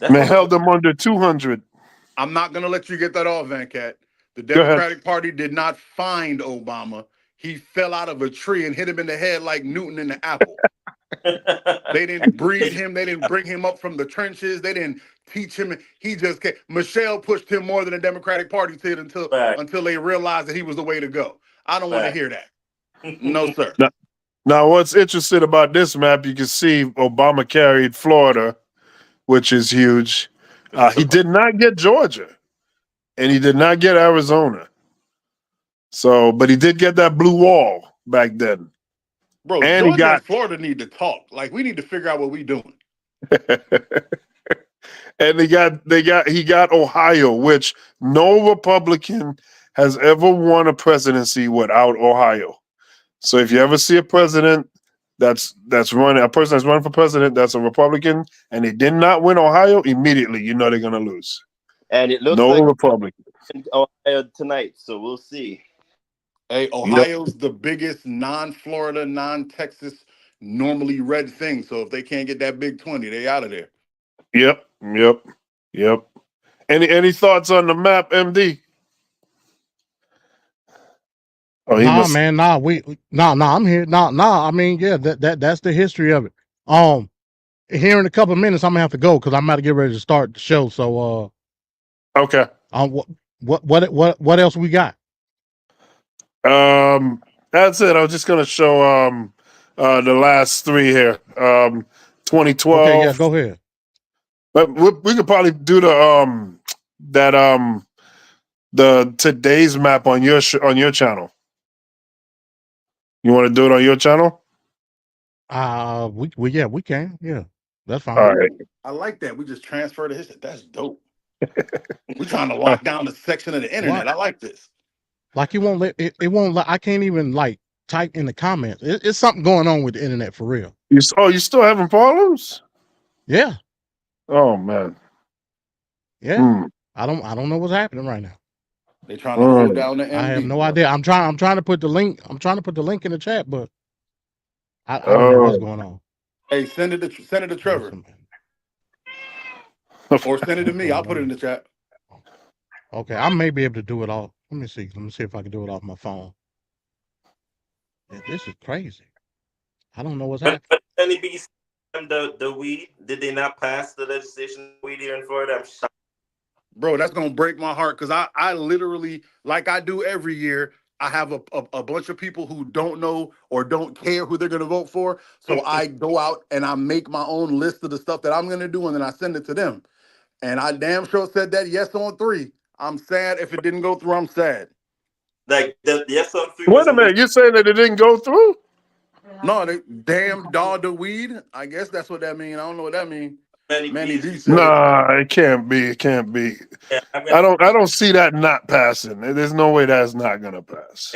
S30: Man held them under 200.
S22: I'm not going to let you get that off, Van Cat. The
S30: Go ahead.
S22: Democratic Party did not find Obama. He fell out of a tree and hit him in the head like Newton in the apple. They didn't breed him. They didn't bring him up from the trenches. They didn't teach him. He just came. Michelle pushed him more than the Democratic Party did until they realized that he was the way to go. I don't want to hear that. No, sir.
S30: Now, what's interesting about this map, you can see Obama carried Florida, which is huge. He did not get Georgia, and he did not get Arizona. So, but he did get that blue wall back then.
S22: Bro,
S30: And
S22: Georgia and Florida need to talk. Like, we need to figure out what we're doing.
S30: And he got Ohio, which no Republican has ever won a presidency without Ohio. So if you ever see a president that's running for president that's a Republican and they did not win Ohio, immediately you know they're gonna lose.
S6: And it looks
S30: no
S6: like
S30: Republican
S6: in Ohio tonight, so we'll see.
S22: Hey, Ohio's the biggest non-Florida, non-Texas, normally red thing. So if they can't get that big 20, they out of there.
S30: Yep. Any thoughts on the map, MD? Oh,
S2: I'm here. I mean, yeah, that's the history of it. Here in a couple of minutes, I'm gonna have to go because I'm about to get ready to start the show. So,
S30: okay.
S2: What else we got?
S30: That's it. I was just gonna show the last three here. 2012.
S2: Okay, yeah, go ahead.
S30: But we could probably do the today's map on your channel. You want to do it on your channel?
S2: We can. Yeah, that's fine.
S30: All right.
S22: I like that. We just transfer the history. That's dope. We're trying to lock down the section of the internet. I like this.
S2: Like it won't let it won't. I can't even like type in the comments. It's something going on with the internet for real.
S30: You still having problems?
S2: Yeah.
S30: Oh man.
S2: Yeah. I don't know what's happening right now.
S22: They trying to hold down the MD.
S2: I have no idea. I'm trying to put the link. I'm trying to put the link in the chat, but I don't know what's going on.
S22: Hey, send it to Trevor. Or send it to me. I'll put it in the chat.
S2: Okay, I may be able to do it all. Let me see if I can do it off my phone. Yeah, this is crazy. I don't know what's happening.
S6: But the weed, did they not pass the legislation weed here in Florida? I'm shocked.
S22: Bro, that's gonna break my heart because I literally, like I do every year, I have a bunch of people who don't know or don't care who they're gonna vote for. So I go out and I make my own list of the stuff that I'm gonna do, and then I send it to them. And I damn sure said that yes on 3. I'm sad if it didn't go through. I'm sad.
S6: Like the yes on 3.
S30: Wait a minute, you're saying that it didn't go through?
S22: No, they damn dog the weed. I guess that's what that means. I don't know what that means. Manny D said.
S30: Nah, it can't be. It can't be.
S6: Yeah,
S30: I don't see that not passing. There's no way that's not gonna pass.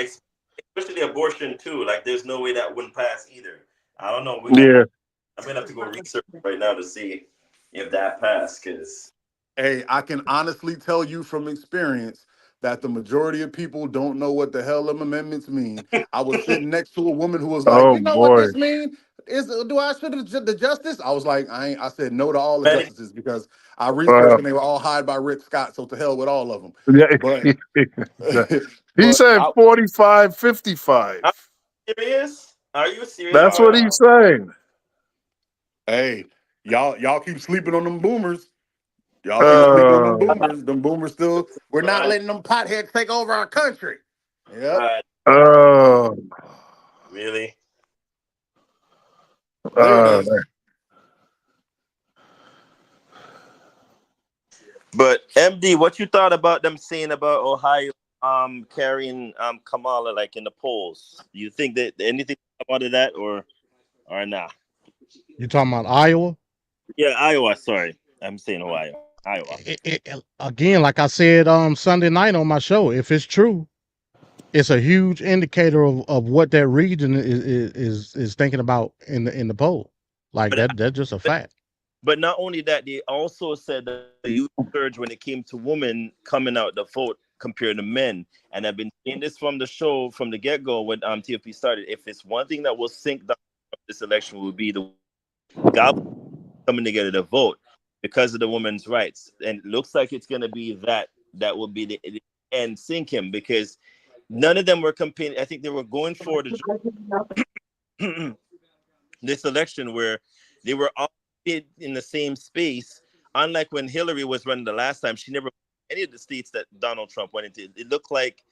S6: Especially abortion too. Like there's no way that wouldn't pass either. I don't know. I'm gonna have to go research right now to see if that passed. Because
S22: hey, I can honestly tell you from experience that the majority of people don't know what the hell them amendments mean. I was sitting next to a woman who was like,
S30: Oh,
S22: "You know
S30: boy.
S22: what this means? Do I should the justice?" I was like, I said no to all the justices because I researched and they were all hired by Rick Scott. So to hell with all of them.
S30: Yeah,
S22: But
S30: he said 45, 55.
S6: serious? Are you serious?
S30: That's what he's saying.
S22: Hey, y'all keep sleeping on them boomers. Y'all keep sleeping on them boomers. Them boomers still. We're not letting them potheads take over our country. Yeah.
S6: Really?
S22: There it is.
S6: But MD, what you thought about them saying about Ohio carrying Kamala like in the polls? Do you think that anything about that or not?
S2: You talking about Iowa?
S6: Yeah, Iowa. Sorry, I'm saying Ohio. Iowa.
S2: Again, like I said Sunday night on my show, if it's true, it's a huge indicator of what that region is thinking about in the poll. Like that's just a fact.
S6: But not only that, they also said that the youth surge when it came to women coming out the vote compared to men. And I've been saying this from the show from the get-go when TFP started. If it's one thing that will sink down this election, will be the God coming together to vote. because of the women's rights. And it looks like it's going to be that will be the end sink him, because none of them were competing. I think they were going for this election where they were all in the same space. Unlike when Hillary was running the last time, she never any of the states that Donald Trump went into. It looked like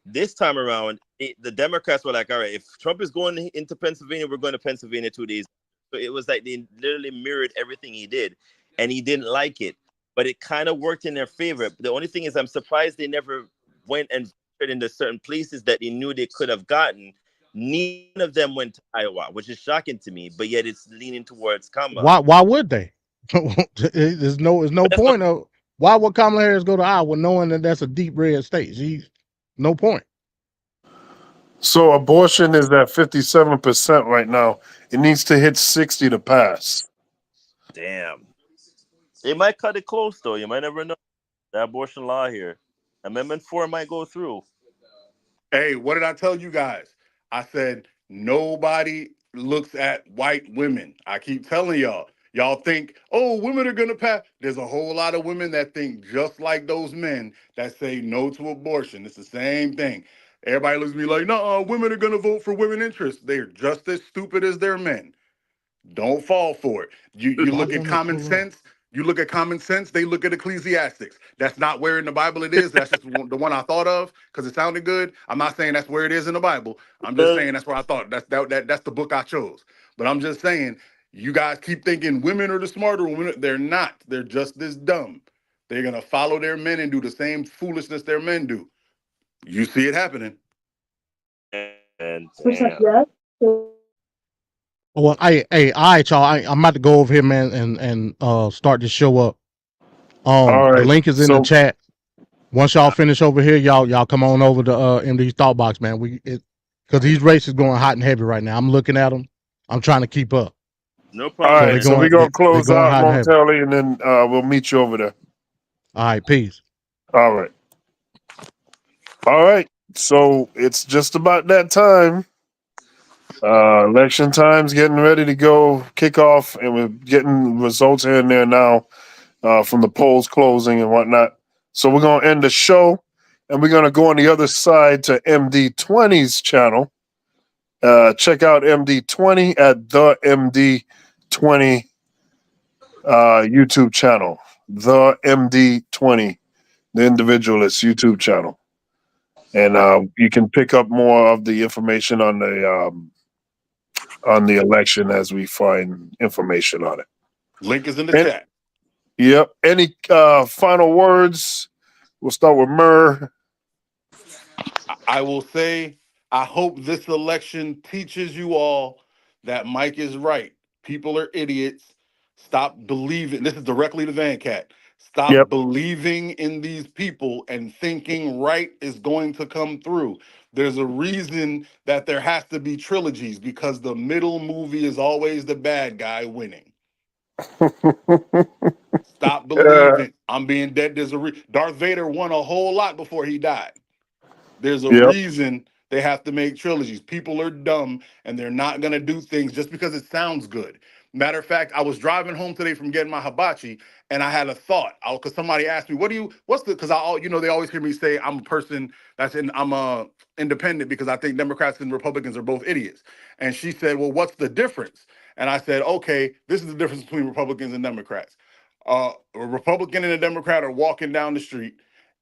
S6: this time around, the Democrats were like, all right, if Trump is going into Pennsylvania, we're going to Pennsylvania 2 days. So it was like they literally mirrored everything he did, and he didn't like it. But it kind of worked in their favor. The only thing is, I'm surprised they never went and ventured into certain places that they knew they could have gotten. None of them went to Iowa, which is shocking to me, but yet it's leaning towards Kamala.
S2: Why would they? There's no point of why would Kamala Harris go to Iowa knowing that that's a deep red state? No point.
S30: So abortion is at 57% right now. It needs to hit 60 to pass.
S6: Damn. They might cut it close, though. You might never know. The abortion law here. Amendment 4 might go through.
S22: Hey, what did I tell you guys? I said, nobody looks at white women. I keep telling y'all. Y'all think, oh, women are going to pass. There's a whole lot of women that think just like those men that say no to abortion. It's the same thing. Everybody looks at me like, no, women are going to vote for women interests. They're just as stupid as their men. Don't fall for it. You look at common sense. You look at common sense, they look at Ecclesiastics. That's not where in the Bible it is. That's just the one I thought of because it sounded good. I'm not saying that's where it is in the Bible. I'm just saying that's where I thought. That's the book I chose. But I'm just saying, you guys keep thinking women are the smarter women. They're not. They're just this dumb. They're going to follow their men and do the same foolishness their men do. You see it happening.
S6: And
S2: Well, all right, y'all. I'm about to go over here, man, and start the show up.
S30: All right,
S2: the link is in the chat. Once y'all finish over here, y'all come on over to MD's Thought Box, man. Because these races going hot and heavy right now. I'm looking at them. I'm trying to keep up.
S6: No problem.
S30: All right, so we're gonna close out momentarily, and then we'll meet you over there.
S2: All right, peace.
S30: All right. So it's just about that time. Election time's getting ready to go kick off, and we're getting results here and there now from the polls closing and whatnot. So we're gonna end the show, and we're gonna go on the other side to MD20's channel. Check out MD20 at the MD20 YouTube channel. The MD20, the Individualist YouTube channel, and you can pick up more of the information on the election as we find information on it.
S22: Link is in the chat.
S30: Yep. Any final words? We'll start with Murr.
S22: I will say, I hope this election teaches you all that Mike is right. People are idiots. Stop believing. This is directly to Van Cat. Stop believing in these people and thinking right is going to come through. There's a reason that there has to be trilogies, because the middle movie is always the bad guy winning. Stop believing. I'm being dead. Darth Vader won a whole lot before he died. There's a reason they have to make trilogies. People are dumb, and they're not going to do things just because it sounds good. Matter of fact, I was driving home today from getting my hibachi, and I had a thought. because somebody asked me, because they always hear me say I'm a person I'm independent because I think Democrats and Republicans are both idiots. And she said, well, what's the difference? And I said, okay, this is the difference between Republicans and Democrats. A Republican and a Democrat are walking down the street,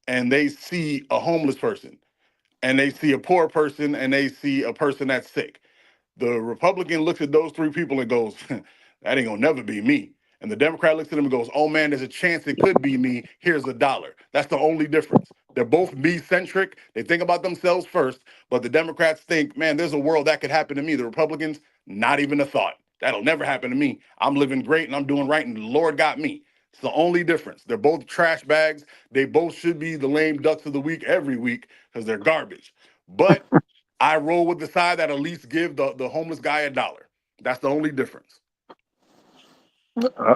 S22: and they see a homeless person, and they see a poor person, and they see a person that's sick. The Republican looks at those three people and goes, that ain't gonna never be me. And the Democrat looks at them and goes, oh man, there's a chance it could be me. Here's $1. That's the only difference. They're both me-centric. They think about themselves first, but the Democrats think, man, there's a world that could happen to me. The Republicans, not even a thought. That'll never happen to me. I'm living great and I'm doing right, and the Lord got me. It's the only difference. They're both trash bags. They both should be the lame ducks of the week every week because they're garbage. But I roll with the side that at least give the homeless guy $1. That's the only difference.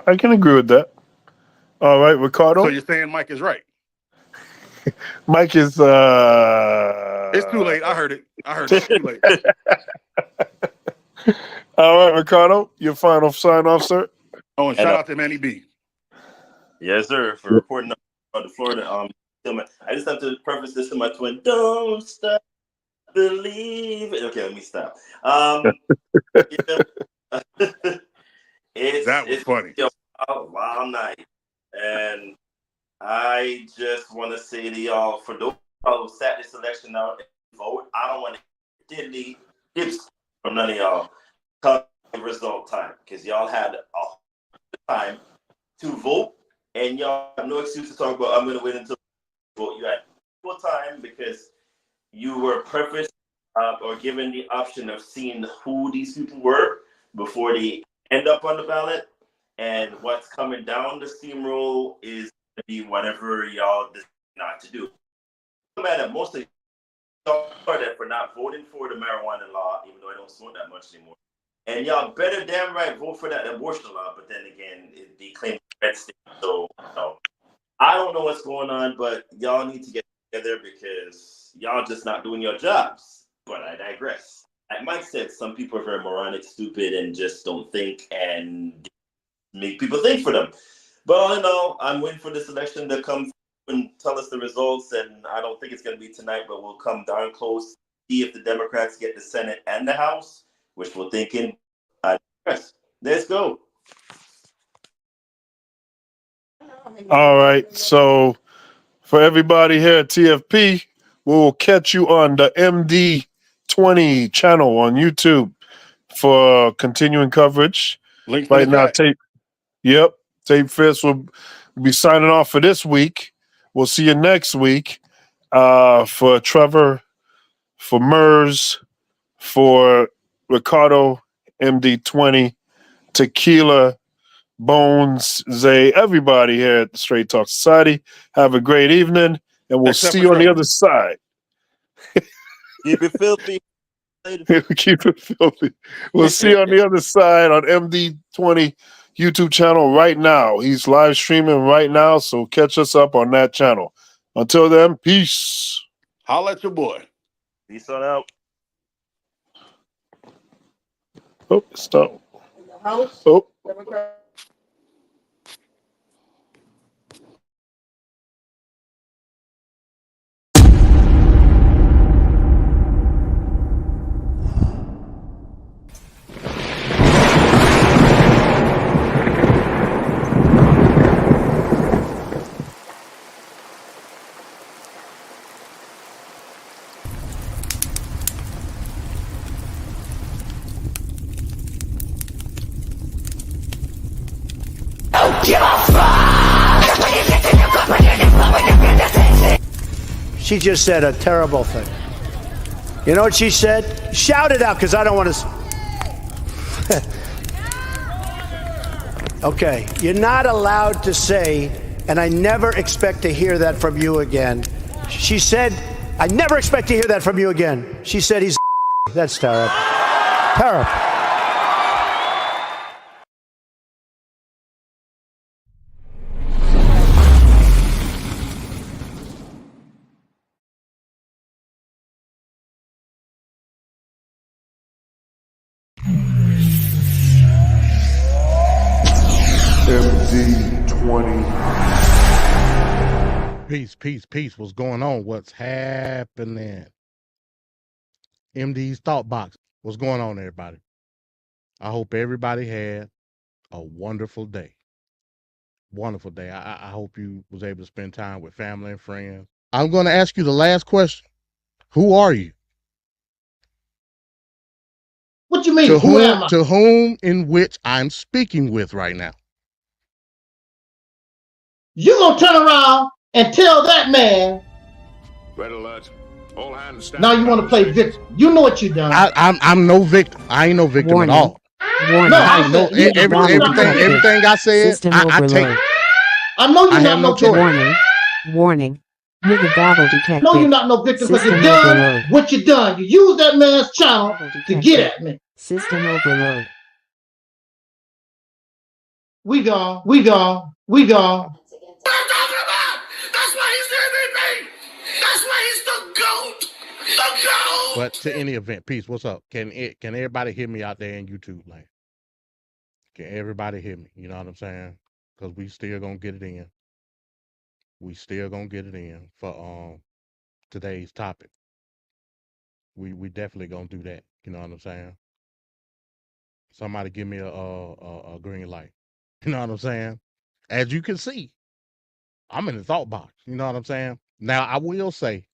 S30: I can agree with that. All right, Ricardo.
S22: So you're saying Mike is right?
S30: Mike is.
S22: It's too late. I heard it. It's too late.
S30: All right, Ricardo, your final sign off, sir.
S22: Oh, and shout out to Manny B.
S6: Yes, sir. For reporting on the Florida. I just have to preface this to my twin. Don't stop believing. Okay, let me stop.
S22: That was funny.
S6: A wild night, and I just want to say to y'all, for those who sat this election out and vote, I don't want to diddly dips from none of y'all come result time, because y'all had a time to vote, and y'all have no excuse to talk about I'm going to wait until vote. You had full time because you were prefaced or given the option of seeing who these people were before they end up on the ballot, and what's coming down the steamroll is going to be whatever y'all decide not to do. I'm mad at most of y'all for not voting for the marijuana law, even though I don't smoke that much anymore. And y'all better damn right vote for that abortion law, but then again, they claim red state. So, I don't know what's going on, but y'all need to get together because y'all just not doing your jobs. But I digress. Like Mike said, some people are very moronic, stupid, and just don't think and make people think for them. But all in all, I'm waiting for this election to come and tell us the results, and I don't think it's going to be tonight, but we'll come darn close, see if the Democrats get the Senate and the House, which we're thinking. I digress. Let's go.
S30: All right. So for everybody here at TFP, we will catch you on the MD20 channel on YouTube for continuing coverage.
S22: Links
S30: Right
S22: in the
S30: now,
S22: chat.
S30: Tape Fist will be signing off for this week. We'll see you next week. For Trevor, for Mers, for Ricardo, MD20, Tequila, Bones, Zay, everybody here at the Straight Talk Society. Have a great evening, and we'll
S22: Except
S30: see
S22: for
S30: you on the
S22: Trevor.
S30: other side.
S6: Keep it filthy.
S30: Keep it filthy. We'll see you on the other side on MD20 YouTube channel right now. He's live streaming right now, so catch us up on that channel. Until then, peace.
S22: Holla at your boy.
S6: Peace on out.
S30: Oh, stop.
S1: House.
S30: Oh.
S1: Democrat.
S4: She just said a terrible thing. You know what she said? Shout it out, because I don't want to. Okay, you're not allowed to say, and I never expect to hear that from you again. She said, I never expect to hear that from you again. She said he's. That's terrible. Terrible.
S30: MD20.
S2: Peace. What's going on? What's happening? MD's Thought Box. What's going on, everybody? I hope everybody had a wonderful day. Wonderful day. I hope you was able to spend time with family and friends. I'm going to ask you the last question. Who are you?
S1: What you mean? Who am I?
S2: To whom in which I'm speaking with right now?
S1: You gonna turn around and tell that man?
S10: Red alert. All hands stand.
S1: Now you want to play victim? You know what you done.
S2: I'm no victim. I ain't no victim at all.
S1: Warning. No, I know
S2: everything I said. I take.
S1: I know you're not no victim.
S11: Warning. You're the battle detective.
S1: No, you're not no victim because you done what you done. You used that man's channel to get at me.
S11: System overload.
S1: We gone.
S10: That's why he's the MVP. That's why he's the GOAT. The GOAT.
S2: But to any event, peace. What's up? Can everybody hear me out there in YouTube land? Can everybody hear me? You know what I'm saying? because we still gonna get it in. We still gonna get it in for today's topic. We definitely gonna do that. You know what I'm saying? Somebody give me a green light. You know what I'm saying? As you can see, I'm in the thought box. You know what I'm saying? Now I will say,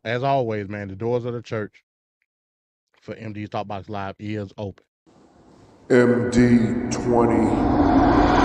S2: as always, man, the doors of the church for MD's Thought Box Live is open.
S30: MD 20.